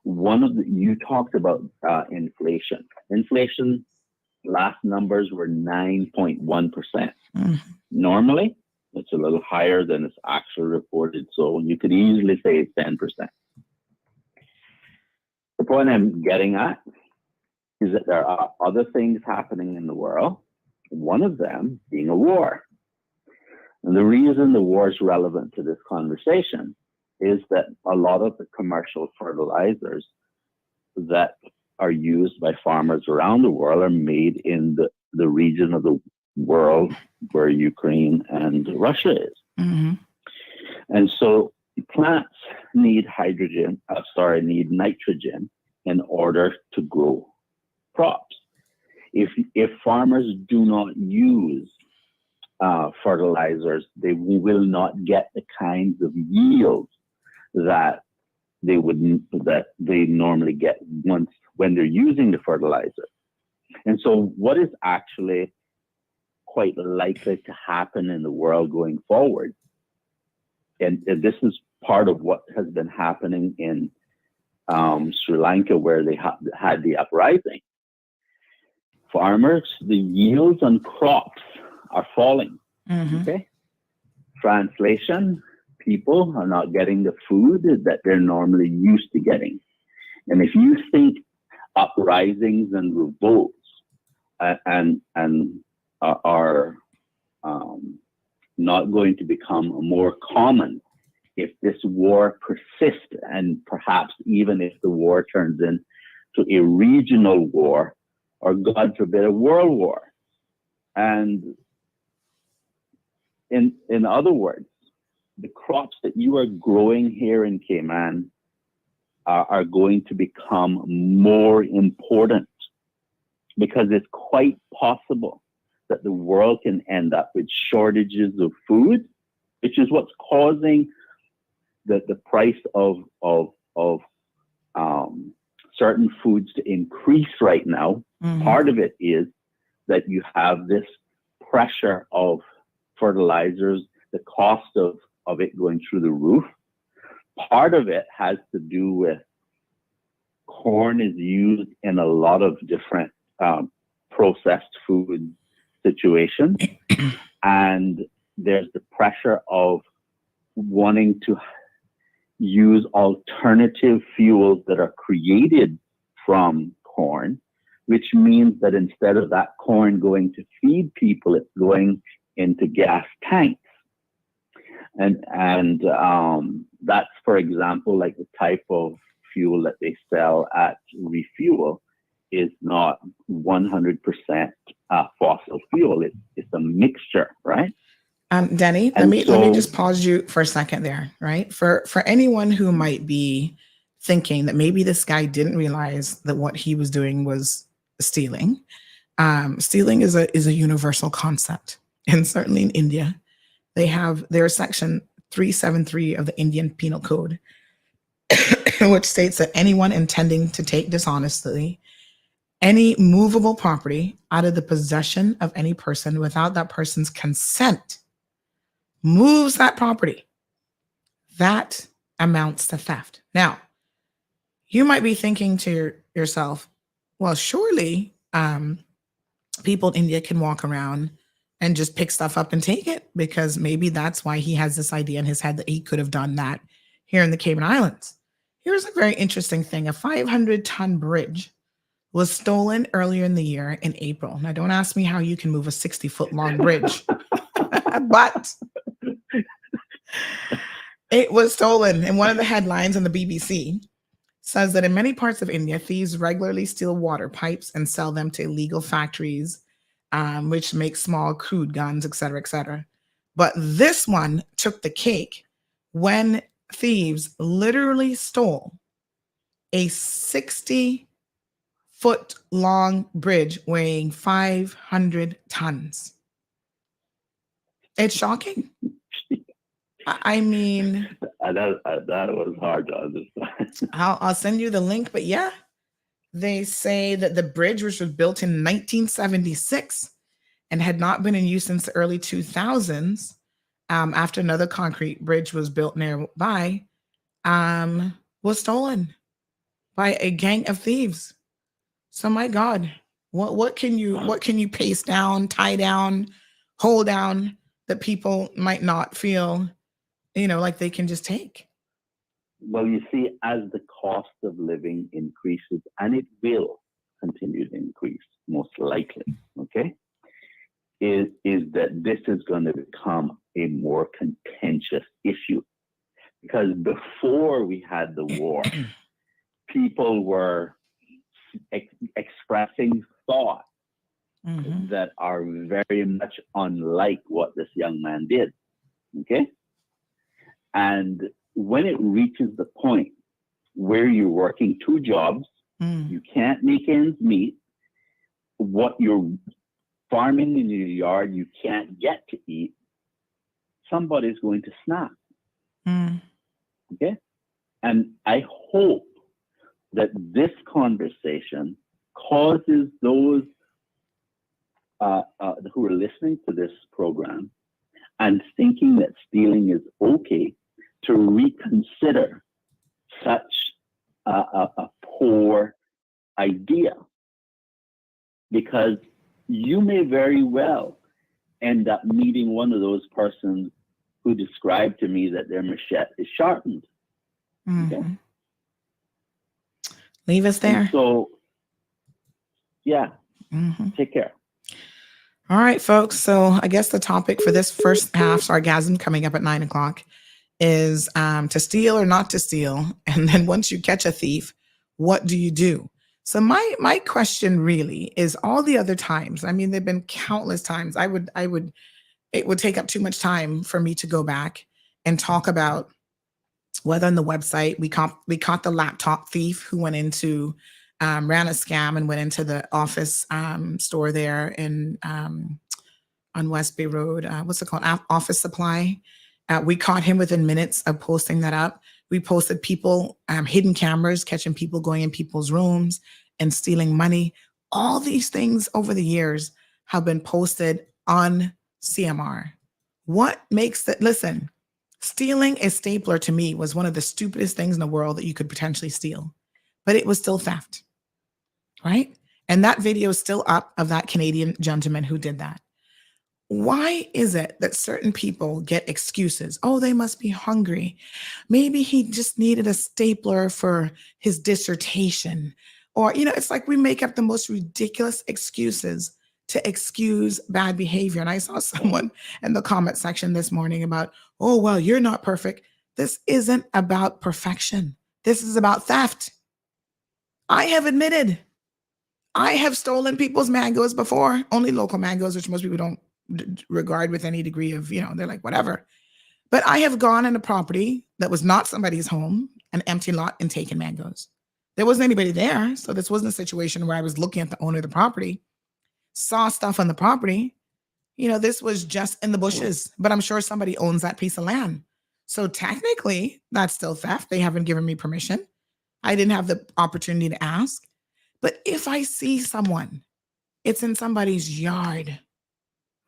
You talked about inflation. Inflation, last numbers were 9.1%. Mm-hmm. Normally, it's a little higher than it's actually reported. So you could easily say it's 10%. The point I'm getting at is that there are other things happening in the world, one of them being a war. And the reason the war is relevant to this conversation is that a lot of the commercial fertilizers that are used by farmers around the world are made in the region of the world where Ukraine and Russia is. Mm-hmm. And so plants need need nitrogen in order to grow crops. If farmers do not use fertilizers, they will not get the kinds of yields that they normally get once when they're using the fertilizer. And so what is actually quite likely to happen in the world going forward, and this is part of what has been happening in Sri Lanka, where they had the uprising. Farmers, the yields on crops are falling. Okay. Translation, people are not getting the food that they're normally used to getting. And if you think uprisings and revolts and are not going to become more common if this war persists, and perhaps even if the war turns into a regional war, or God forbid, a world war. And in other words, the crops that you are growing here in Cayman are going to become more important, because it's quite possible that the world can end up with shortages of food, which is what's causing the price of certain foods to increase right now. Part of it is that you have this pressure of fertilizers, the cost of it going through the roof. Part of it has to do with corn is used in a lot of different processed food situations. And there's the pressure of wanting to use alternative fuels that are created from corn, which means that instead of that corn going to feed people, it's going into gas tanks. And that's, for example, like the type of fuel that they sell at Refuel is not 100% fossil fuel. It's a mixture, right? Denny, let me just pause you for a second there, right? For anyone who might be thinking that maybe this guy didn't realize that what he was doing was stealing. Stealing is a universal concept, and certainly in India, they have their section 373 of the Indian Penal Code, which states that anyone intending to take dishonestly any movable property out of the possession of any person without that person's consent moves that property, that amounts to theft. Now, you might be thinking to yourself, well, surely people in India can walk around and just pick stuff up and take it, because maybe that's why he has this idea in his head that he could have done that here in the Cayman Islands. Here's a very interesting thing. A 500-ton bridge was stolen earlier in the year in April. Now, don't ask me how you can move a 60-foot long bridge, but it was stolen. And one of the headlines on the BBC says that in many parts of India, thieves regularly steal water pipes and sell them to illegal factories, which make small crude guns, et cetera, et cetera. But this one took the cake when thieves literally stole a 60-foot long bridge weighing 500 tons. It's shocking. I mean, that was hard to understand. I'll send you the link, but yeah, they say that the bridge, which was built in 1976 and had not been in use since the early 2000s, after another concrete bridge was built nearby, was stolen by a gang of thieves. So my God, what can you paste down, tie down, hold down that people might not feel, like they can just take? Well, you see, as the cost of living increases, and it will continue to increase, most likely, okay, is that this is going to become a more contentious issue. Because before we had the war, people were expressing thoughts that are very much unlike what this young man did, okay? And when it reaches the point where you're working two jobs, you can't make ends meet, what you're farming in your yard you can't get to eat, somebody's going to snap. Okay? And I hope that this conversation causes those who are listening to this program and thinking that stealing is okay to reconsider such a poor idea, because you may very well end up meeting one of those persons who described to me that their machete is sharpened. Okay? Leave us there. And so, yeah, take care. All right, folks. So I guess the topic for this first half, Sargassum, coming up at 9 o'clock, is to steal or not to steal. And then once you catch a thief, what do you do? So my question really is, all the other times, I mean, there've been countless times. It would take up too much time for me to go back and talk about whether on the website we caught the laptop thief who went into ran a scam and went into the office store there in on West Bay Road. What's it called? Office Supply. We caught him within minutes of posting that up. We posted people, hidden cameras, catching people going in people's rooms and stealing money. All these things over the years have been posted on CMR. What makes that? Listen, stealing a stapler to me was one of the stupidest things in the world that you could potentially steal, but it was still theft, right? And that video is still up of that Canadian gentleman who did that. Why is it that certain people get excuses? Oh, they must be hungry. Maybe he just needed a stapler for his dissertation. Or, it's like we make up the most ridiculous excuses to excuse bad behavior. And I saw someone in the comment section this morning about, oh, well, you're not perfect. This isn't about perfection. This is about theft. I have admitted I have stolen people's mangoes before, only local mangoes, which most people don't regard with any degree of, they're like, whatever. But I have gone in a property that was not somebody's home, an empty lot, and taken mangoes. There wasn't anybody there. So this wasn't a situation where I was looking at the owner of the property, saw stuff on the property. This was just in the bushes, but I'm sure somebody owns that piece of land. So technically, that's still theft. They haven't given me permission. I didn't have the opportunity to ask. But if I see someone, it's in somebody's yard,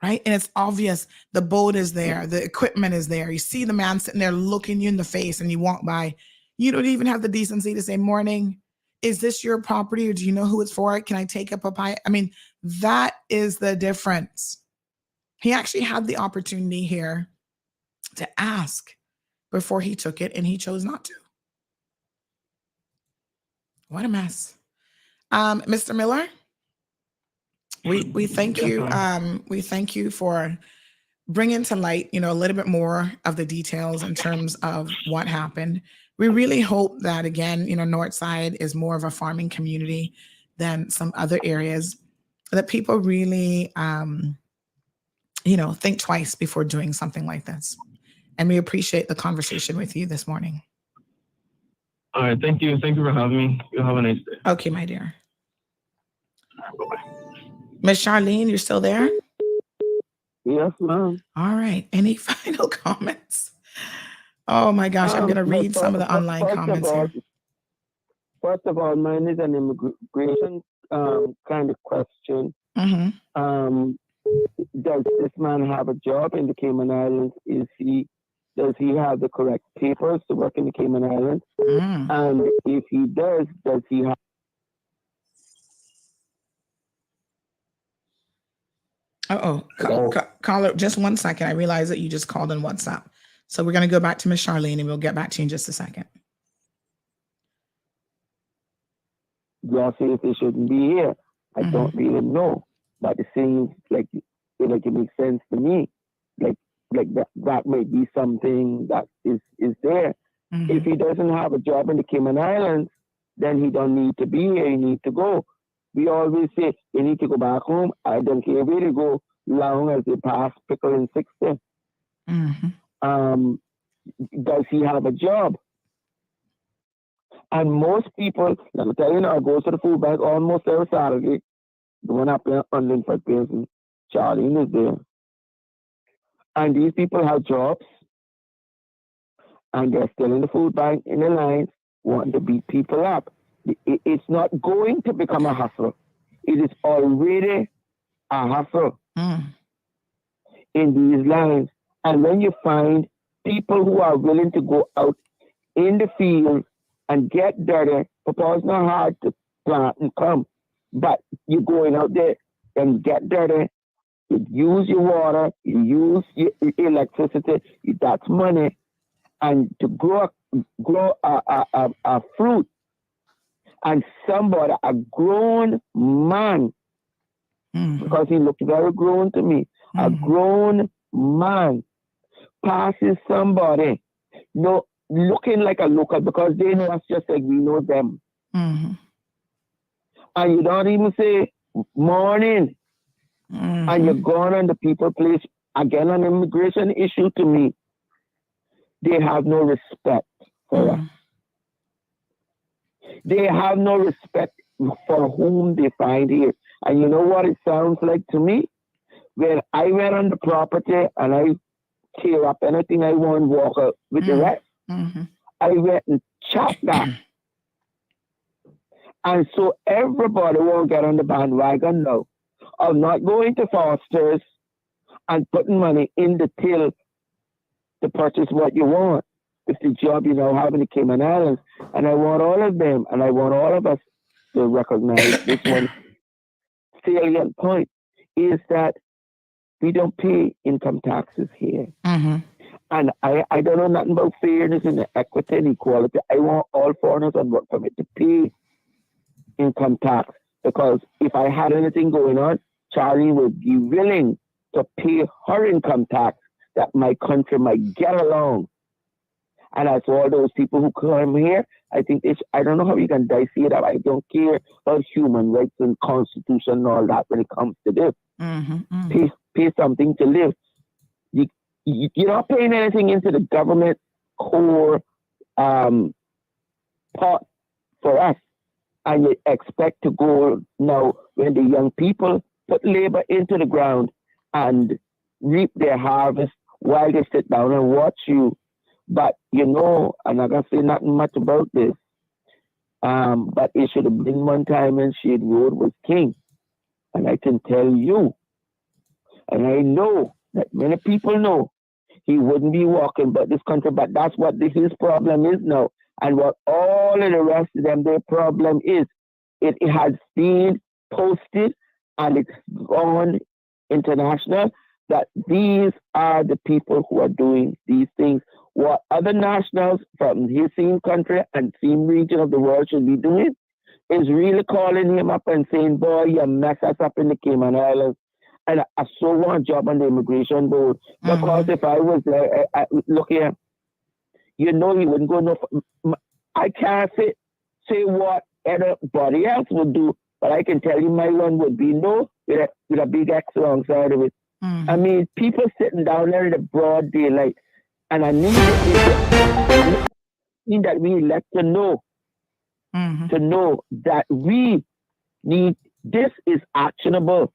right? And it's obvious the boat is there, the equipment is there. You see the man sitting there looking you in the face and you walk by. You don't even have the decency to say, morning, is this your property or do you know who it's for? Can I take a papaya? I mean, that is the difference. He actually had the opportunity here to ask before he took it and he chose not to. What a mess. Mr. Miller, we thank you. We thank you for bringing to light, a little bit more of the details in terms of what happened. We really hope that, again, Northside is more of a farming community than some other areas, that people really, think twice before doing something like this. And we appreciate the conversation with you this morning. All right. Thank you. Thank you for having me. You have a nice day. Okay, my dear. Miss Charlene, you're still there? Yes, ma'am. All right. Any final comments? Oh my gosh, I'm going to read some of the online comments here. First of all, mine is an immigration kind of question. Mm-hmm. Does this man have a job in the Cayman Islands? Does he have the correct papers to work in the Cayman Islands? And if he does he have? Caller, just 1 second. I realize that you just called on WhatsApp. So we're going to go back to Miss Charlene and we'll get back to you in just a second. Y'all say if they shouldn't be here. I don't really know. But it seems like it makes sense to me. Like that might be something that is there. If he doesn't have a job in the Cayman Islands, then he don't need to be here. He need to go. We always say they need to go back home. I don't care where they go, long as they pass pickle and 60. Does he have a job? And most people, let me tell you now, I go to the food bank almost every Saturday. The one up there on Linford Pearson, Charlene is there. And these people have jobs, and they're still in the food bank in the lines, wanting to beat people up. It's not going to become a hustle. It is already a hustle in these lives. And when you find people who are willing to go out in the field and get dirty, because it's not hard to plant and come, but you're going out there and get dirty, you use your water, you use your electricity, that's money, and to grow a fruit, and somebody, a grown man, because he looked very grown to me, a grown man passes somebody, no, looking like a local, because they know us just like we know them. And you don't even say morning, and you're gone on the people place. Again, an immigration issue to me. They have no respect for us. They have no respect for whom they find here. And you know what it sounds like to me? When I went on the property and I tear up anything I want, walk out with the rest, I went and chopped that. And so everybody won't get on the bandwagon now of not going to Foster's and putting money in the till to purchase what you want. It's the job you now have in the Cayman Islands. And I want all of them, and I want all of us to recognize this one salient point is that we don't pay income taxes here. And I don't know nothing about fairness and equity and equality. I want all foreigners on work permit to pay income tax, because if I had anything going on, Charlie would be willing to pay her income tax that my country might get along. And as for all those people who come here, I think I don't know how you can dicey it up. I don't care about human rights and constitution and all that when it comes to this. Pay something to live. You're not paying anything into the government core pot for us. And you expect to go now when the young people put labor into the ground and reap their harvest while they sit down and watch you. But you know, I'm not gonna say nothing much about this. But it should have been one time when Shade Road was king. And I can tell you, and I know that many people know, he wouldn't be walking but this country, but that's what his problem is now. And what all of the rest of them, their problem is, it has been posted and it's gone international that these are the people who are doing these things. What other nationals from his same country and same region of the world should be doing is really calling him up and saying, boy, you mess us up in the Cayman Islands. And I so want a job on the immigration board. Because if I was there, look here, you know he wouldn't go no. I can't say what anybody else would do, but I can tell you my one would be no with a big X alongside of it. I mean, people sitting down there in the broad daylight, and I need that we let to know that we need this is actionable.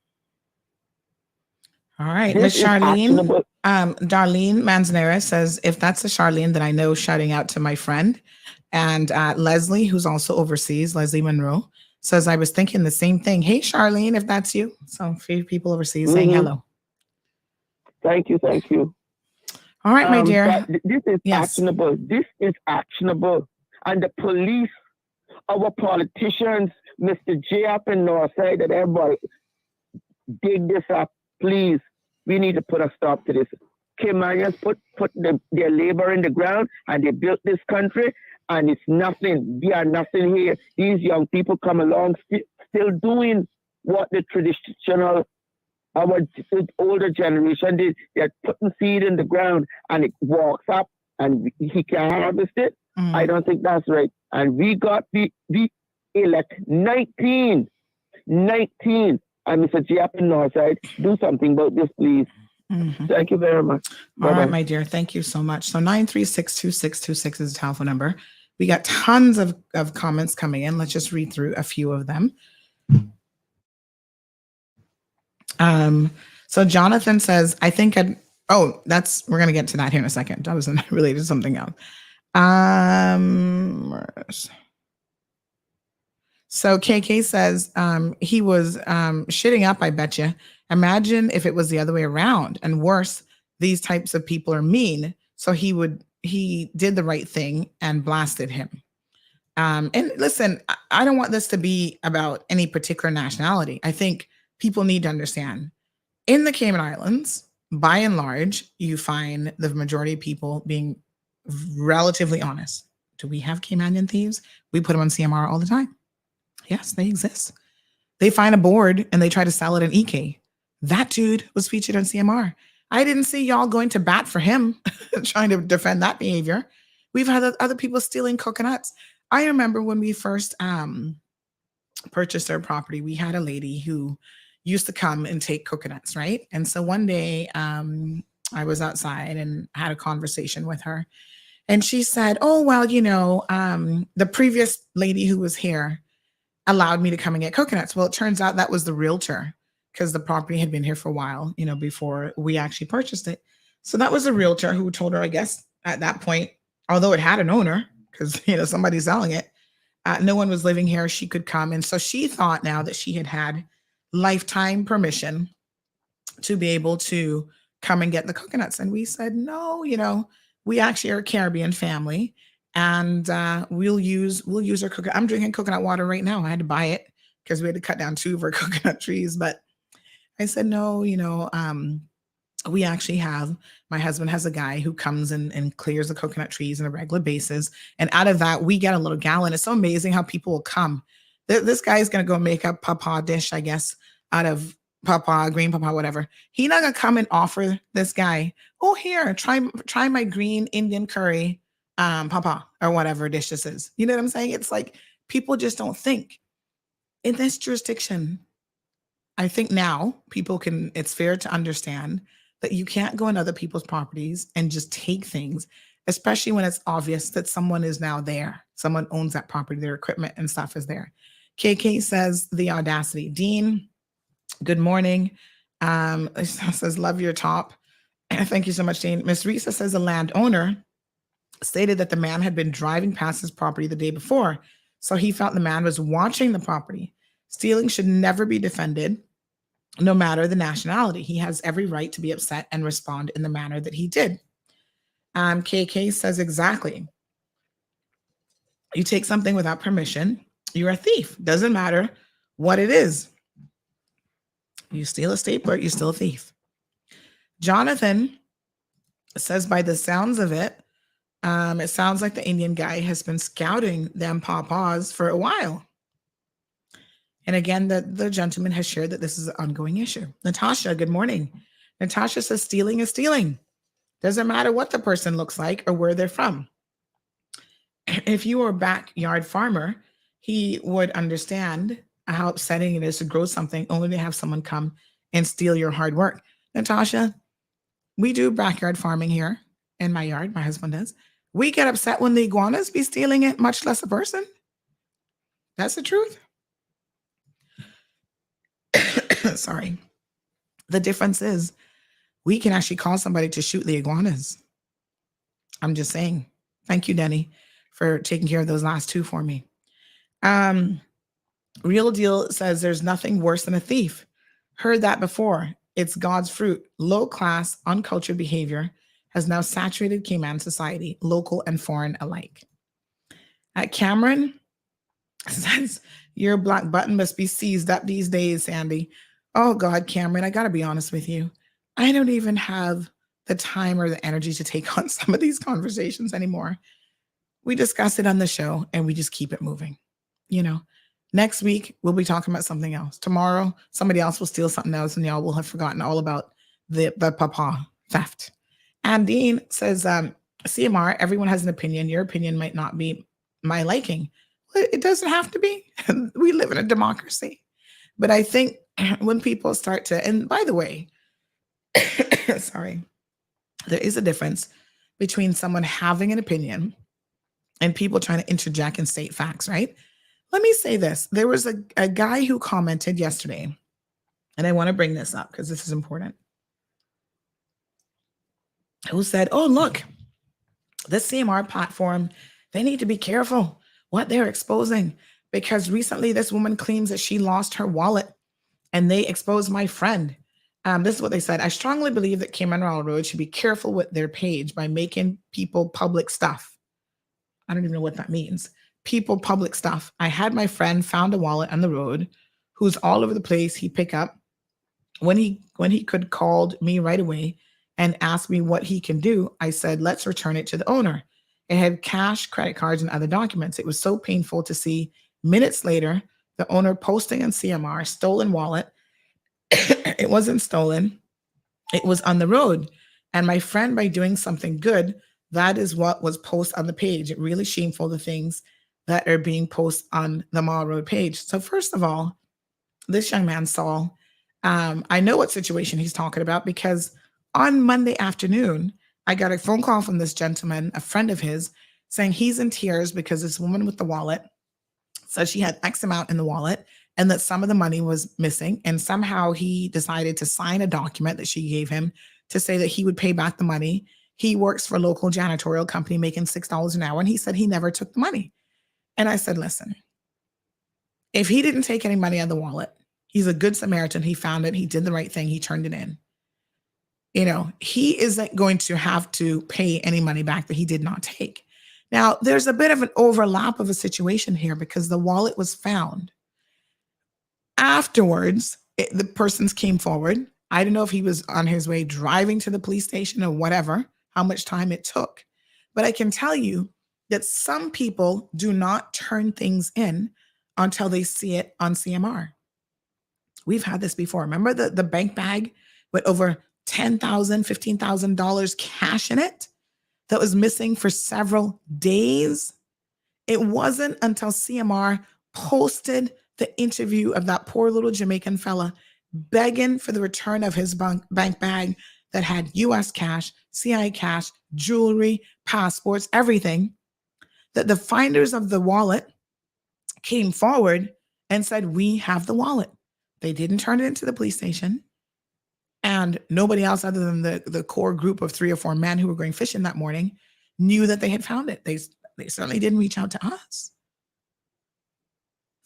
All right, Miss Charlene. Darlene Manzanera says, if that's a Charlene, then I know, shouting out to my friend. And Leslie, who's also overseas, Leslie Monroe, says, I was thinking the same thing. Hey, Charlene, if that's you. So a few people overseas saying hello. Thank you. All right, my dear. This is actionable. This is actionable. And the police, our politicians, Mr. J up in Northside, and everybody, dig this up, please. We need to put a stop to this. Caymanians put their labor in the ground and they built this country, and it's nothing. We are nothing here. These young people come along still doing what the traditional, our older generation did. They're putting seed in the ground and it walks up and he can harvest it. I don't think that's right. And we elect 19. And Mr. J up in Northside, do something about this, please. Thank you very much. All right, my dear. Thank you so much. So 936-2626 is the telephone number. We got tons of comments coming in. Let's just read through a few of them. So Jonathan says, I think we're going to get to that here in a second. That was related to something else. So KK says he was shitting up, I bet you. Imagine if it was the other way around. And worse, these types of people are mean. So he did the right thing and blasted him. And listen, I don't want this to be about any particular nationality. I think people need to understand in the Cayman Islands, by and large, you find the majority of people being relatively honest. Do we have Caymanian thieves? We put them on CMR all the time. Yes, they exist. They find a board and they try to sell it in EK. That dude was featured on CMR. I didn't see y'all going to bat for him, trying to defend that behavior. We've had other people stealing coconuts. I remember when we first purchased our property, we had a lady who used to come and take coconuts, right? And so one day I was outside and had a conversation with her. And she said, oh, well, the previous lady who was here allowed me to come and get coconuts. Well, it turns out that was the realtor because the property had been here for a while, before we actually purchased it. So that was the realtor who told her, I guess, at that point, although it had an owner, because, somebody's selling it, no one was living here, she could come. And so she thought now that she had lifetime permission to be able to come and get the coconuts. And we said, no, we actually are a Caribbean family. And we'll use our coconut. I'm drinking coconut water right now. I had to buy it because we had to cut down 2 of our coconut trees. But I said, no, we actually have, my husband has a guy who comes and clears the coconut trees on a regular basis. And out of that, we get a little gallon. It's so amazing how people will come. This guy is going to go make a papa dish, I guess, out of papa, green papa, whatever. He's not going to come and offer this guy, oh, here, try my green Indian curry, papa, or whatever dish this is. You know what I'm saying? It's like people just don't think. In this jurisdiction, I think now it's fair to understand that you can't go on other people's properties and just take things, especially when it's obvious that someone is now there. Someone owns that property, their equipment and stuff is there. KK says the audacity. Dean, good morning. Says, love your top. Thank you so much, Dean. Miss Risa says the landowner stated that the man had been driving past his property the day before. So he felt the man was watching the property. Stealing should never be defended, no matter the nationality. He has every right to be upset and respond in the manner that he did. KK says exactly. You take something without permission, you're a thief. Doesn't matter what it is. You steal a stapler, you're still a thief. Jonathan says, by the sounds of it, it sounds like the Indian guy has been scouting them pawpaws for a while. And again, the gentleman has shared that this is an ongoing issue. Natasha, good morning. Natasha says stealing is stealing. Doesn't matter what the person looks like or where they're from. If you were a backyard farmer, he would understand how upsetting it is to grow something only to have someone come and steal your hard work. Natasha, we do backyard farming here in my yard. My husband does. We get upset when the iguanas be stealing it, much less a person. That's the truth. Sorry. The difference is we can actually call somebody to shoot the iguanas. I'm just saying. Thank you, Denny, for taking care of those last 2 for me. Real Deal says there's nothing worse than a thief. Heard that before. It's God's fruit. Low class, uncultured behavior has now saturated Cayman society, local and foreign alike. Cameron says your black button must be seized up these days, Sandy. Oh God, Cameron, I gotta be honest with you. I don't even have the time or the energy to take on some of these conversations anymore. We discuss it on the show and we just keep it moving. Next week, we'll be talking about something else. Tomorrow, somebody else will steal something else and y'all will have forgotten all about the papa theft. And Dean says, CMR, everyone has an opinion. Your opinion might not be my liking. It doesn't have to be. We live in a democracy. But I think when people start to, and by the way, sorry, there is a difference between someone having an opinion and people trying to interject and state facts, right? Let me say this. There was a guy who commented yesterday, and I want to bring this up because this is important, who said, oh, look, this CMR platform, they need to be careful what they're exposing. because recently this woman claims that she lost her wallet and they exposed my friend. This is what they said. I strongly believe that Cayman Railroad should be careful with their page by making people public stuff. I don't even know what that means. People public stuff. I had my friend found a wallet on the road who's all over the place. He pick up when he could called me right away and asked me what he can do. I said, let's return it to the owner. It had cash, credit cards, and other documents. It was so painful to see minutes later the owner posting on CMR, stolen wallet. It wasn't stolen. It was on the road. And my friend, by doing something good, that is what was posted on the page. It really shameful, the things that are being posted on the Mall Road page. So first of all, this young man, Saul, I know what situation he's talking about because on Monday afternoon, I got a phone call from this gentleman, a friend of his, saying he's in tears because this woman with the wallet said she had X amount in the wallet and that some of the money was missing. And somehow he decided to sign a document that she gave him to say that he would pay back the money. He works for a local janitorial company making $6 an hour. And he said he never took the money. And I said, listen, if he didn't take any money out of the wallet, he's a good Samaritan. He found it. He did the right thing. He turned it in. He isn't going to have to pay any money back that he did not take. Now, there's a bit of an overlap of a situation here because the wallet was found. Afterwards, the persons came forward. I don't know if he was on his way driving to the police station or whatever, how much time it took. But I can tell you that some people do not turn things in until they see it on CMR. We've had this before. Remember the bank bag with over $10,000, $15,000 cash in it that was missing for several days? It wasn't until CMR posted the interview of that poor little Jamaican fella begging for the return of his bank bag that had US cash, CIA cash, jewelry, passports, everything, that the finders of the wallet came forward and said, we have the wallet. They didn't turn it into the police station. And nobody else other than the core group of 3 or 4 men who were going fishing that morning knew that they had found it. They certainly didn't reach out to us.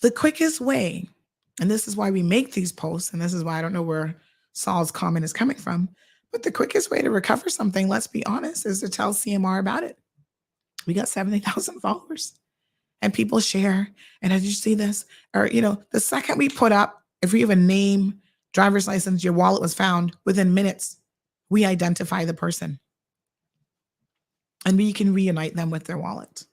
The quickest way, and this is why we make these posts, and this is why I don't know where Saul's comment is coming from, but the quickest way to recover something, let's be honest, is to tell CMR about it. We got 70,000 followers and people share. And did you see this? Or, the second we put up, if we have a name, driver's license, your wallet was found, within minutes, we identify the person. And we can reunite them with their wallet.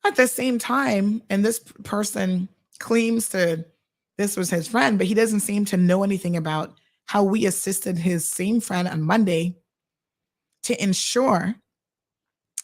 At the same time, and this person claims this was his friend, but he doesn't seem to know anything about how we assisted his same friend on Monday to ensure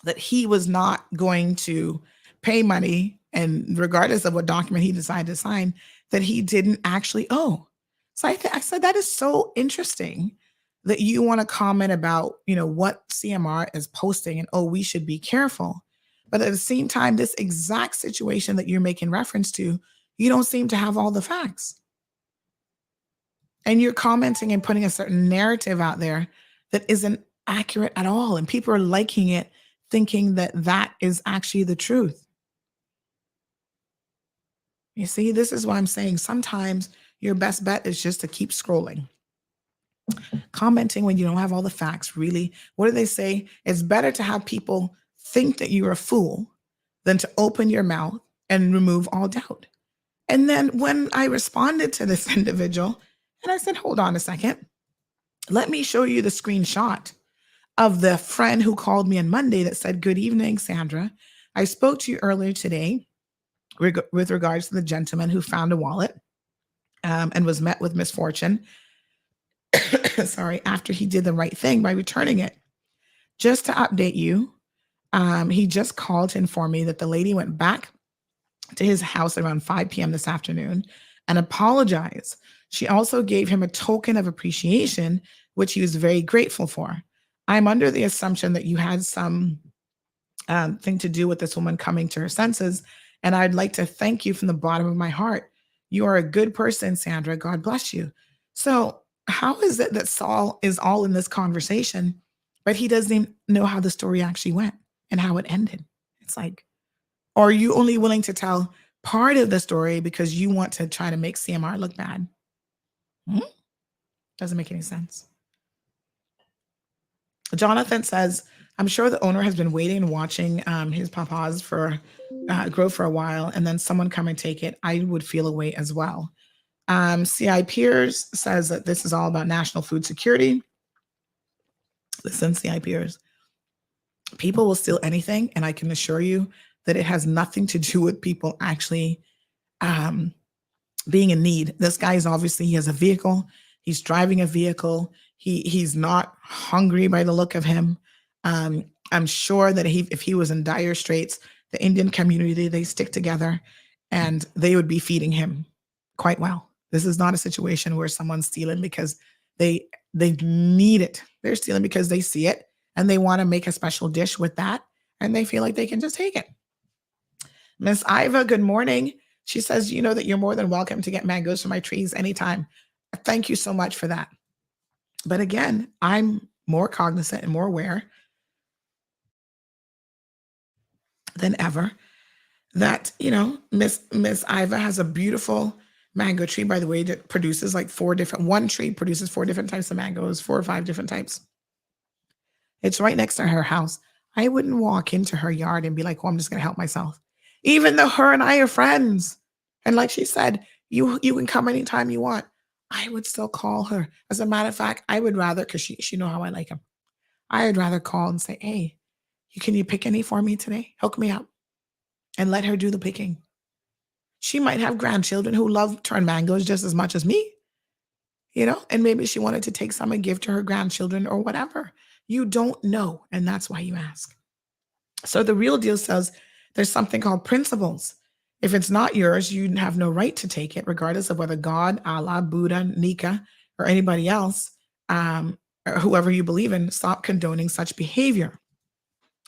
that he was not going to pay money, and regardless of what document he decided to sign, that he didn't actually owe. So I said, that is so interesting that you want to comment about, what CMR is posting and, we should be careful. But at the same time, this exact situation that you're making reference to, you don't seem to have all the facts. And you're commenting and putting a certain narrative out there that isn't accurate at all. And people are liking it, thinking that that is actually the truth. You see, this is why I'm saying sometimes your best bet is just to keep scrolling. Commenting when you don't have all the facts, really. What do they say? It's better to have people think that you're a fool than to open your mouth and remove all doubt. And then when I responded to this individual, and I said, hold on a second, let me show you the screenshot of the friend who called me on Monday that said, good evening, Sandra. I spoke to you earlier today with regards to the gentleman who found a wallet and was met with misfortune. Sorry, after he did the right thing by returning it. Just to update you, he just called to inform me that the lady went back to his house around 5 p.m. this afternoon and apologized. She also gave him a token of appreciation, which he was very grateful for. I'm under the assumption that you had some thing to do with this woman coming to her senses, and I'd like to thank you from the bottom of my heart. You are a good person, Sandra. God bless you. So how is it that Saul is all in this conversation, but he doesn't even know how the story actually went and how it ended? It's like, Or are you only willing to tell part of the story because you want to try to make CMR look bad? Doesn't make any sense. Jonathan says, I'm sure the owner has been waiting and watching his papas grow for a while, and then someone come and take it. I would feel away as well. CI Piers says that this is all about national food security. Listen, CI Piers, people will steal anything, and I can assure you that it has nothing to do with people actually being in need. This guy is obviously, he has a vehicle. He's driving a vehicle. He's not hungry by the look of him. I'm sure that if he was in dire straits, the Indian community, they stick together and they would be feeding him quite well. This is not a situation where someone's stealing because they need it. They're stealing because they see it and they want to make a special dish with that, and they feel like they can just take it. Miss Iva, good morning. She says, you know that you're more than welcome to get mangoes from my trees anytime. Thank you so much for that. But again, I'm more cognizant and more aware than ever that, Miss Iva has a beautiful mango tree, by the way, that produces like one tree produces 4 different types of mangoes, 4 or 5 different types. It's right next to her house. I wouldn't walk into her yard and be like, I'm just going to help myself. Even though her and I are friends. And like she said, you can come anytime you want. I would still call her. As a matter of fact, I would rather, because she know how I like him. I would rather call and say, hey, can you pick any for me today? Hook me up. And let her do the picking. She might have grandchildren who love turned mangoes just as much as me. And maybe she wanted to take some and give to her grandchildren or whatever. You don't know. And that's why you ask. So the real deal says there's something called principles. If it's not yours, you have no right to take it, regardless of whether God, Allah, Buddha, Nika, or anybody else, or whoever you believe in, stop condoning such behavior.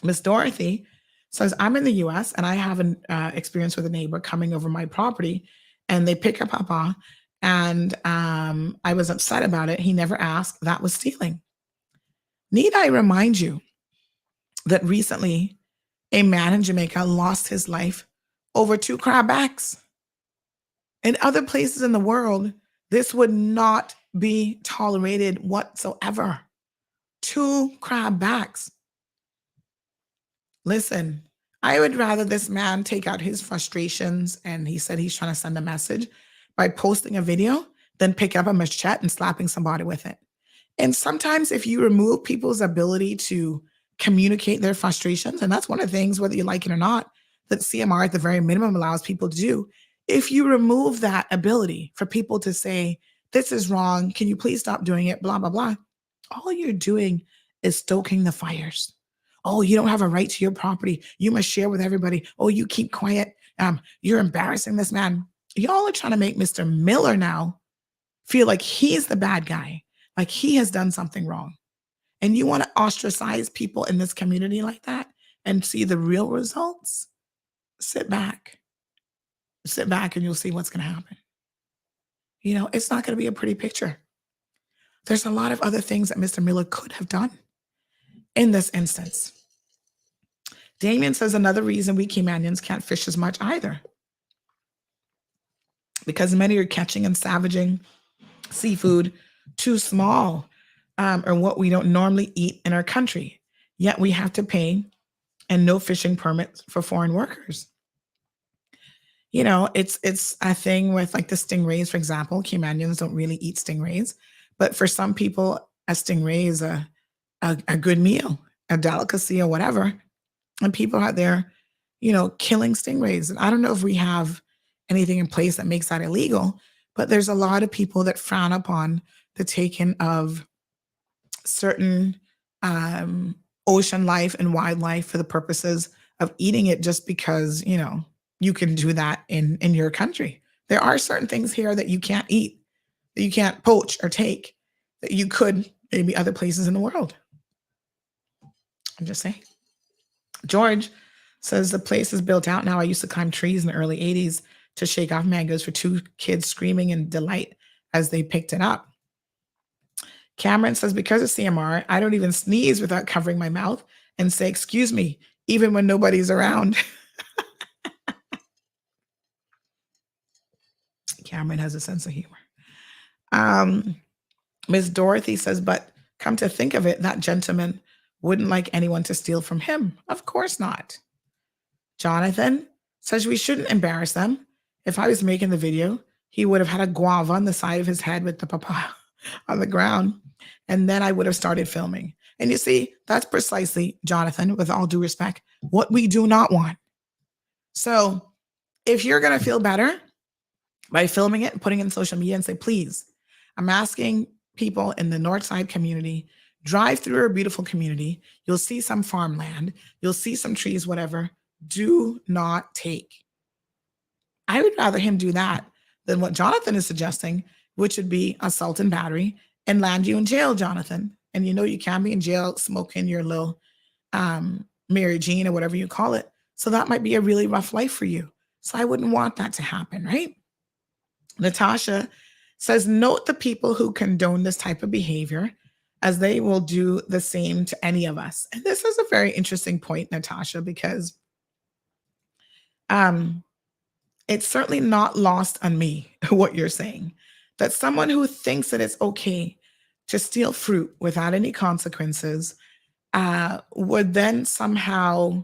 Miss Dorothy says, I'm in the U.S. and I have an experience with a neighbor coming over my property, and they pick up Papa, and I was upset about it. He never asked. That was stealing. Need I remind you that recently a man in Jamaica lost his life over 2 crabbacks? In other places in the world, this would not be tolerated whatsoever. 2 crabbacks. Listen, I would rather this man take out his frustrations, and he said he's trying to send a message by posting a video, than pick up a machete and slapping somebody with it. And sometimes if you remove people's ability to communicate their frustrations, and that's one of the things, whether you like it or not, that CMR at the very minimum allows people to do. If you remove that ability for people to say, this is wrong, can you please stop doing it, blah, blah, blah, all you're doing is stoking the fires. Oh, you don't have a right to your property. You must share with everybody. Oh, you keep quiet. You're embarrassing this man. Y'all are trying to make Mr. Miller now feel like he's the bad guy, like he has done something wrong. And you want to ostracize people in this community like that and see the real results? Sit back and you'll see what's going to happen. It's not going to be a pretty picture. There's a lot of other things that Mr. Miller could have done in this instance. Damien says another reason we Caymanians can't fish as much either, because many are catching and savaging seafood too small, or what we don't normally eat in our country. Yet we have to pay and no fishing permits for foreign workers. It's a thing with like the stingrays, for example. Caymanians don't really eat stingrays, but for some people, a stingray is a good meal, a delicacy or whatever. And people out there, killing stingrays. And I don't know if we have anything in place that makes that illegal, but there's a lot of people that frown upon the taking of certain ocean life and wildlife for the purposes of eating it, just because, you can do that in your country. There are certain things here that you can't eat, that you can't poach or take, that you could maybe other places in the world. I'm just saying. George says the place is built out now. I used to climb trees in the early 80s to shake off mangoes for 2 kids screaming in delight as they picked it up. Cameron says, because of CMR, I don't even sneeze without covering my mouth and say, excuse me, even when nobody's around. Cameron has a sense of humor. Miss Dorothy says, but come to think of it, that gentleman wouldn't like anyone to steal from him. Of course not. Jonathan says we shouldn't embarrass them. If I was making the video, he would have had a guava on the side of his head with the papaya on the ground, and then I would have started filming. And you see, that's precisely, Jonathan, with all due respect, what we do not want. So if you're going to feel better by filming it and putting it in social media and say, please, I'm asking people in the Northside community, drive through a beautiful community. You'll see some farmland. You'll see some trees, whatever. Do not take. I would rather him do that than what Jonathan is suggesting, which would be assault and battery and land you in jail, Jonathan. And you know you can be in jail smoking your little Mary Jean or whatever you call it. So that might be a really rough life for you. So I wouldn't want that to happen, right? Natasha says, note the people who condone this type of behavior, as they will do the same to any of us. And this is a very interesting point, Natasha, because it's certainly not lost on me what you're saying, that someone who thinks that it's okay to steal fruit without any consequences would then somehow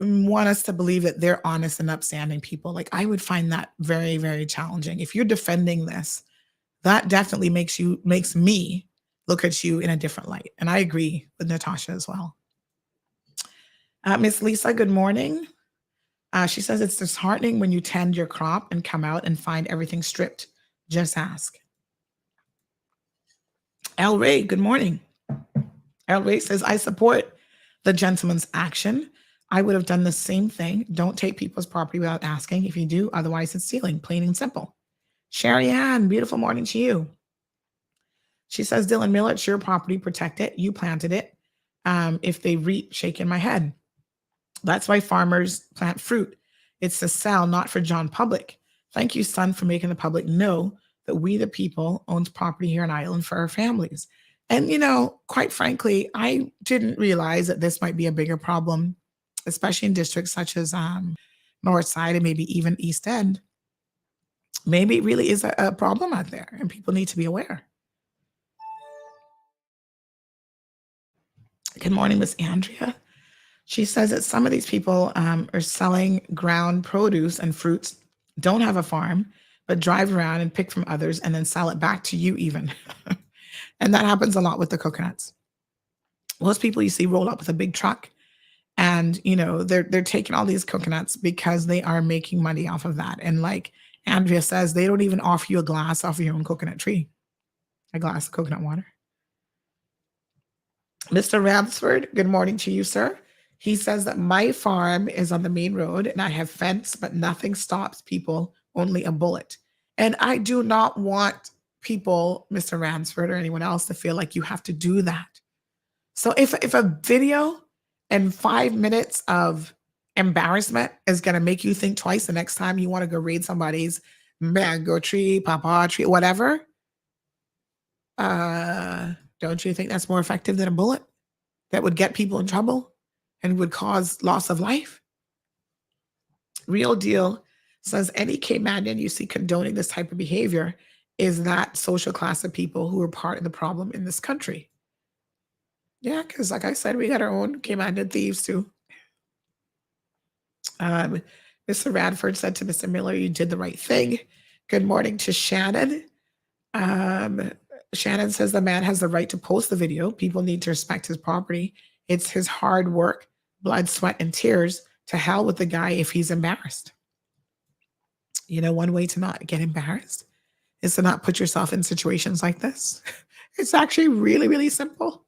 want us to believe that they're honest and upstanding people. Like, I would find that very, very challenging. If you're defending this, that definitely makes me look at you in a different light. And I agree with Natasha as well. Miss Lisa, good morning. She says it's disheartening when you tend your crop and come out and find everything stripped. Just ask. El Ray, good morning. El Ray says, I support the gentleman's action. I would have done the same thing. Don't take people's property without asking. If you do, otherwise it's stealing, plain and simple. Sherry Ann, beautiful morning to you. She says, Dylan Miller, it's your property, protect it. You planted it. If they reap, shaking my head. That's why farmers plant fruit. It's to sell, not for John Public. Thank you, son, for making the public know that we, the people, owns property here in Ireland for our families. And, you know, quite frankly, I didn't realize that this might be a bigger problem, especially in districts such as Northside and maybe even East End. Maybe it really is a problem out there and people need to be aware. Good morning, Miss Andrea. She says that some of these people are selling ground produce and fruits, don't have a farm, but drive around and pick from others and then sell it back to you even. And that happens a lot with the coconuts. Most people you see roll up with a big truck and, you know, they're taking all these coconuts because they are making money off of that. And like Andrea says, they don't even offer you a glass off of your own coconut tree, a glass of coconut water. Mr. Ramsford, good morning to you, sir. He says that my farm is on the main road and I have fence, but nothing stops people, only a bullet. And I do not want people, Mr. Ramsford or anyone else, to feel like you have to do that. So if a video and 5 minutes of embarrassment is going to make you think twice the next time you want to go raid somebody's mango tree, pawpaw tree, whatever, don't you think that's more effective than a bullet that would get people in trouble and would cause loss of life? Real Deal says any Caymanian you see condoning this type of behavior is that social class of people who are part of the problem in this country. Yeah, because like I said, we got our own Caymanian thieves too. Mr. Radford said to Mr. Miller, you did the right thing. Good morning to Shannon. Shannon says the man has the right to post the video. People need to respect his property. It's his hard work, blood, sweat, and tears. To hell with the guy if he's embarrassed. You know, one way to not get embarrassed is to not put yourself in situations like this. It's actually really, really simple.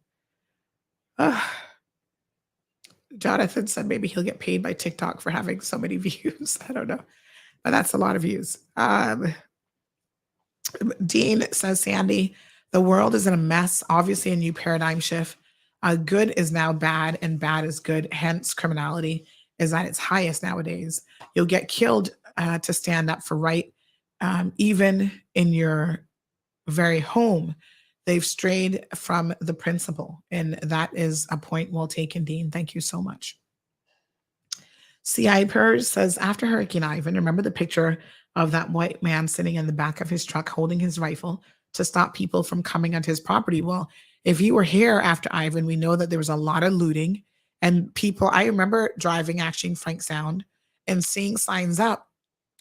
Jonathan said maybe he'll get paid by TikTok for having so many views. I don't know, but that's a lot of views. Dean says, Sandy, the world is in a mess. Obviously a new paradigm shift. Good is now bad and bad is good. Hence criminality is at its highest nowadays. You'll get killed to stand up for right. Even in your very home, they've strayed from the principle. And that is a point well taken, Dean. Thank you so much. CI Pers says, after Hurricane Ivan, remember the picture of that white man sitting in the back of his truck holding his rifle to stop people from coming onto his property. Well, if you were here after Ivan, we know that there was a lot of looting and people. I remember driving actually in Frank Sound and seeing signs up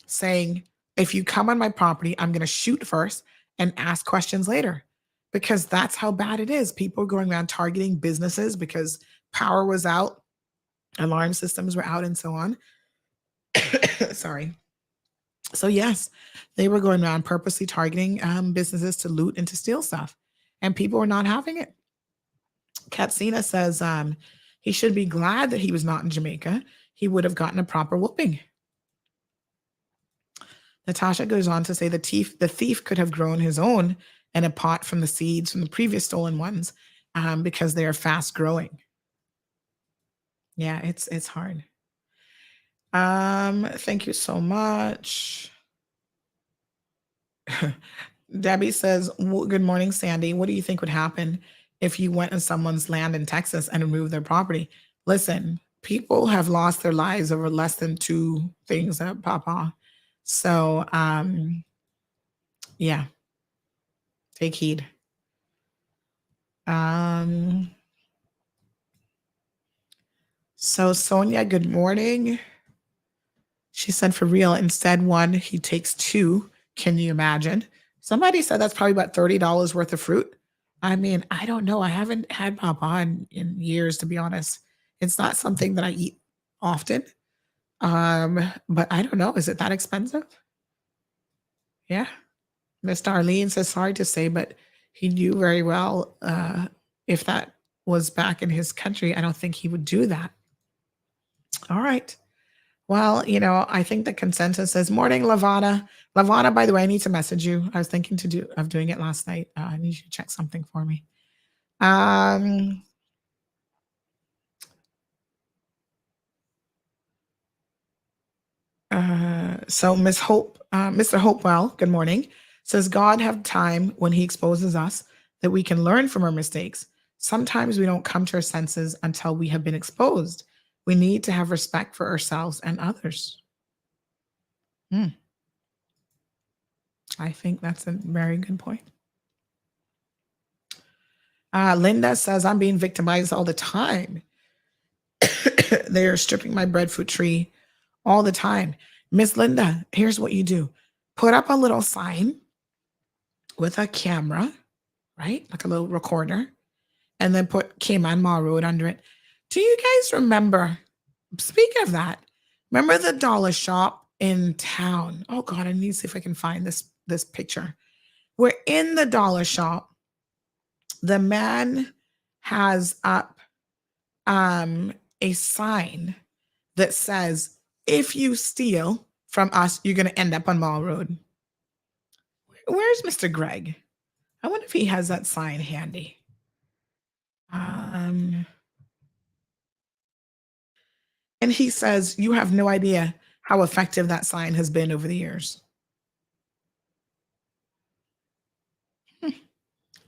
saying, if you come on my property, I'm going to shoot first and ask questions later, because that's how bad it is. People are going around targeting businesses because power was out, alarm systems were out, and so on. Sorry. So yes, they were going around purposely targeting businesses to loot and to steal stuff, and people were not having it. Katsina says he should be glad that he was not in Jamaica. He would have gotten a proper whooping. Natasha goes on to say the thief could have grown his own in a pot from the seeds from the previous stolen ones because they are fast growing. Yeah, it's hard. Thank you so much. Debbie says, good morning, Sandy. What do you think would happen if you went on someone's land in Texas and removed their property? Listen, people have lost their lives over less than two things, Papa. So, yeah, take heed. So Sonia, good morning. She said, for real, instead one, he takes two. Can you imagine? Somebody said that's probably about $30 worth of fruit. I mean, I don't know. I haven't had papa in years, to be honest. It's not something that I eat often. But I don't know. Is it that expensive? Yeah. Miss Darlene says, sorry to say, but he knew very well if that was back in his country, I don't think he would do that. All right. Well, I think the consensus says, morning, Lavana. Lavana, by the way, I need to message you. I was thinking of doing it last night. I need you to check something for me. So Miss Hope, Mr. Hopewell, good morning, says God have time when he exposes us that we can learn from our mistakes. Sometimes we don't come to our senses until we have been exposed. We need to have respect for ourselves and others. I think that's a very good point. Linda says, I'm being victimized all the time. They are stripping my breadfruit tree all the time. Miss Linda, here's what you do. Put up a little sign with a camera, right? Like a little recorder. And then put Cayman Mall Road under it. Do you guys remember, speaking of that, remember the dollar shop in town? Oh God, I need to see if I can find this picture. We're in the dollar shop. The man has up a sign that says, if you steal from us, you're going to end up on Mall Road. Where's Mr. Greg? I wonder if he has that sign handy. And he says, you have no idea how effective that sign has been over the years.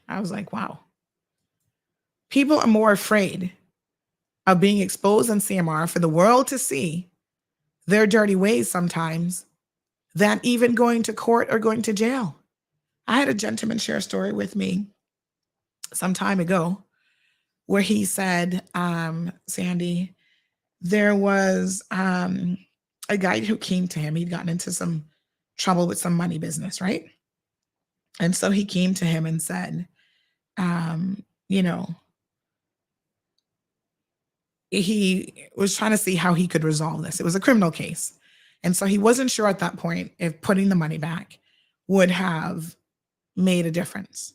I was like, wow. People are more afraid of being exposed on CMR for the world to see their dirty ways sometimes than even going to court or going to jail. I had a gentleman share a story with me some time ago where he said, Sandy, there was a guy who came to him. He'd gotten into some trouble with some money business, right? And so he came to him and said, he was trying to see how he could resolve this. It was a criminal case. And so he wasn't sure at that point if putting the money back would have made a difference.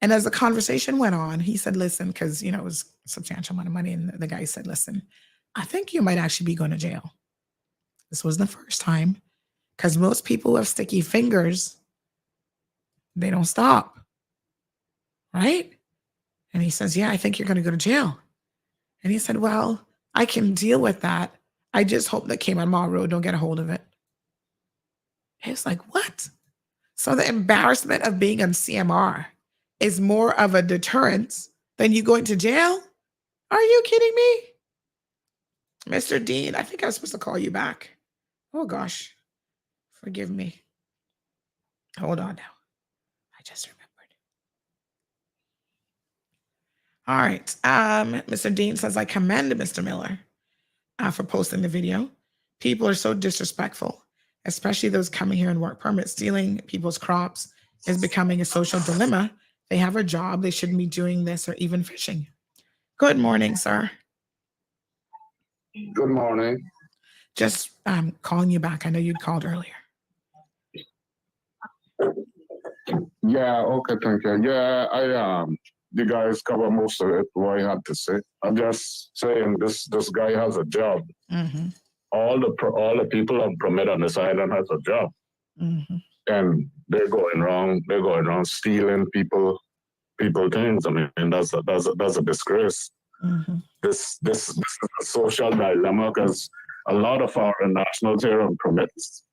And as the conversation went on, he said, listen, because, it was a substantial amount of money. And the guy said, listen, I think you might actually be going to jail. This was the first time, because most people who have sticky fingers, they don't stop. Right? And he says, yeah, I think you're going to go to jail. And he said, well, I can deal with that. I just hope that Cayman Mall Road don't get a hold of it. He was like, what? So the embarrassment of being on CMR is more of a deterrence than you going to jail? Are you kidding me? Mr. Dean, I think I was supposed to call you back. Oh, gosh. Forgive me. Hold on now. I just remembered. All right. Mr. Dean says, I commend Mr. Miller for posting the video. People are so disrespectful, especially those coming here in work permit. Stealing people's crops is becoming a social dilemma. They have a job. They shouldn't be doing this or even fishing. Good morning, sir. Good morning. Just calling you back. I know you'd called earlier. Yeah, okay, thank you. Yeah, the guys cover most of it, what I had to say. I'm just saying this guy has a job. Mm-hmm. All the people on permit on this island has a job. Mm-hmm. And they're going around stealing people things. I mean, that's a disgrace. Mm-hmm. This is a social dilemma because a lot of our nationals here on permits,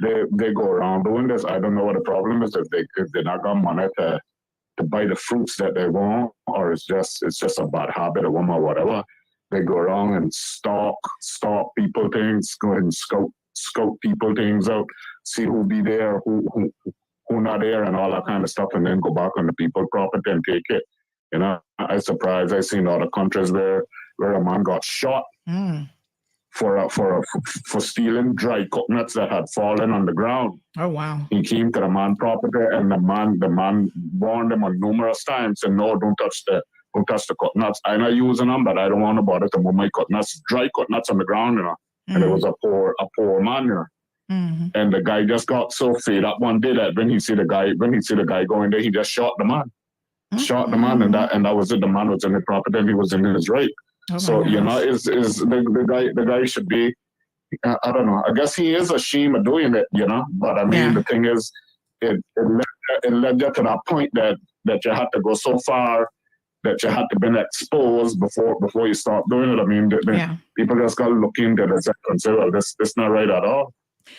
they go around doing this. I don't know what the problem is, if they're not got money to buy the fruits that they want, or it's just a bad habit of them or whatever. They go around and stalk people things, go and scout people things out, see who be there, who not there, and all that kind of stuff, and then go back on the people property and take it. You know, I surprised. I seen other countries where a man got shot for stealing dry coconuts that had fallen on the ground. Oh wow! He came to the man property, and the man warned him on numerous times, and no, don't touch the coconuts. I'm not using them, but I don't want to bother to move my coconuts, dry coconuts on the ground, you know. And it was a poor man, you know. Mm-hmm. And the guy just got so fed up one day that when he see the guy going there, he just shot the man. Shot the man, and that was it. The man was in the property, and he was in his right. Oh so you know, is the guy should be. I don't know. I guess he is ashamed of doing it, you know. But I mean, the thing is, it led you to that point that you had to go so far that you had to been exposed before you start doing it. I mean, people just got to look into this and say, well, this not right at all.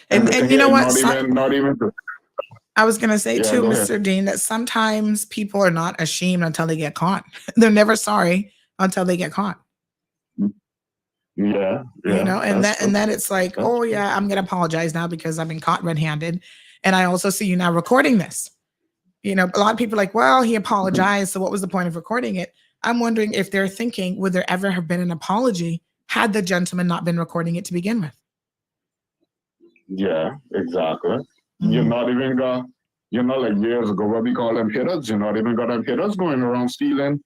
And you know what? Not even. I was going to say too, Mr. Dean, that sometimes people are not ashamed until they get caught. They're never sorry until they get caught. Yeah. You know, and then it's like, oh yeah, I'm going to apologize now because I've been caught red-handed. And I also see you now recording this. You know, a lot of people are like, well, he apologized. So what was the point of recording it? I'm wondering if they're thinking, would there ever have been an apology had the gentleman not been recording it to begin with? Yeah, exactly. You're not even got, you know, like years ago, what we call them hitters, you're not even got them hitters going around stealing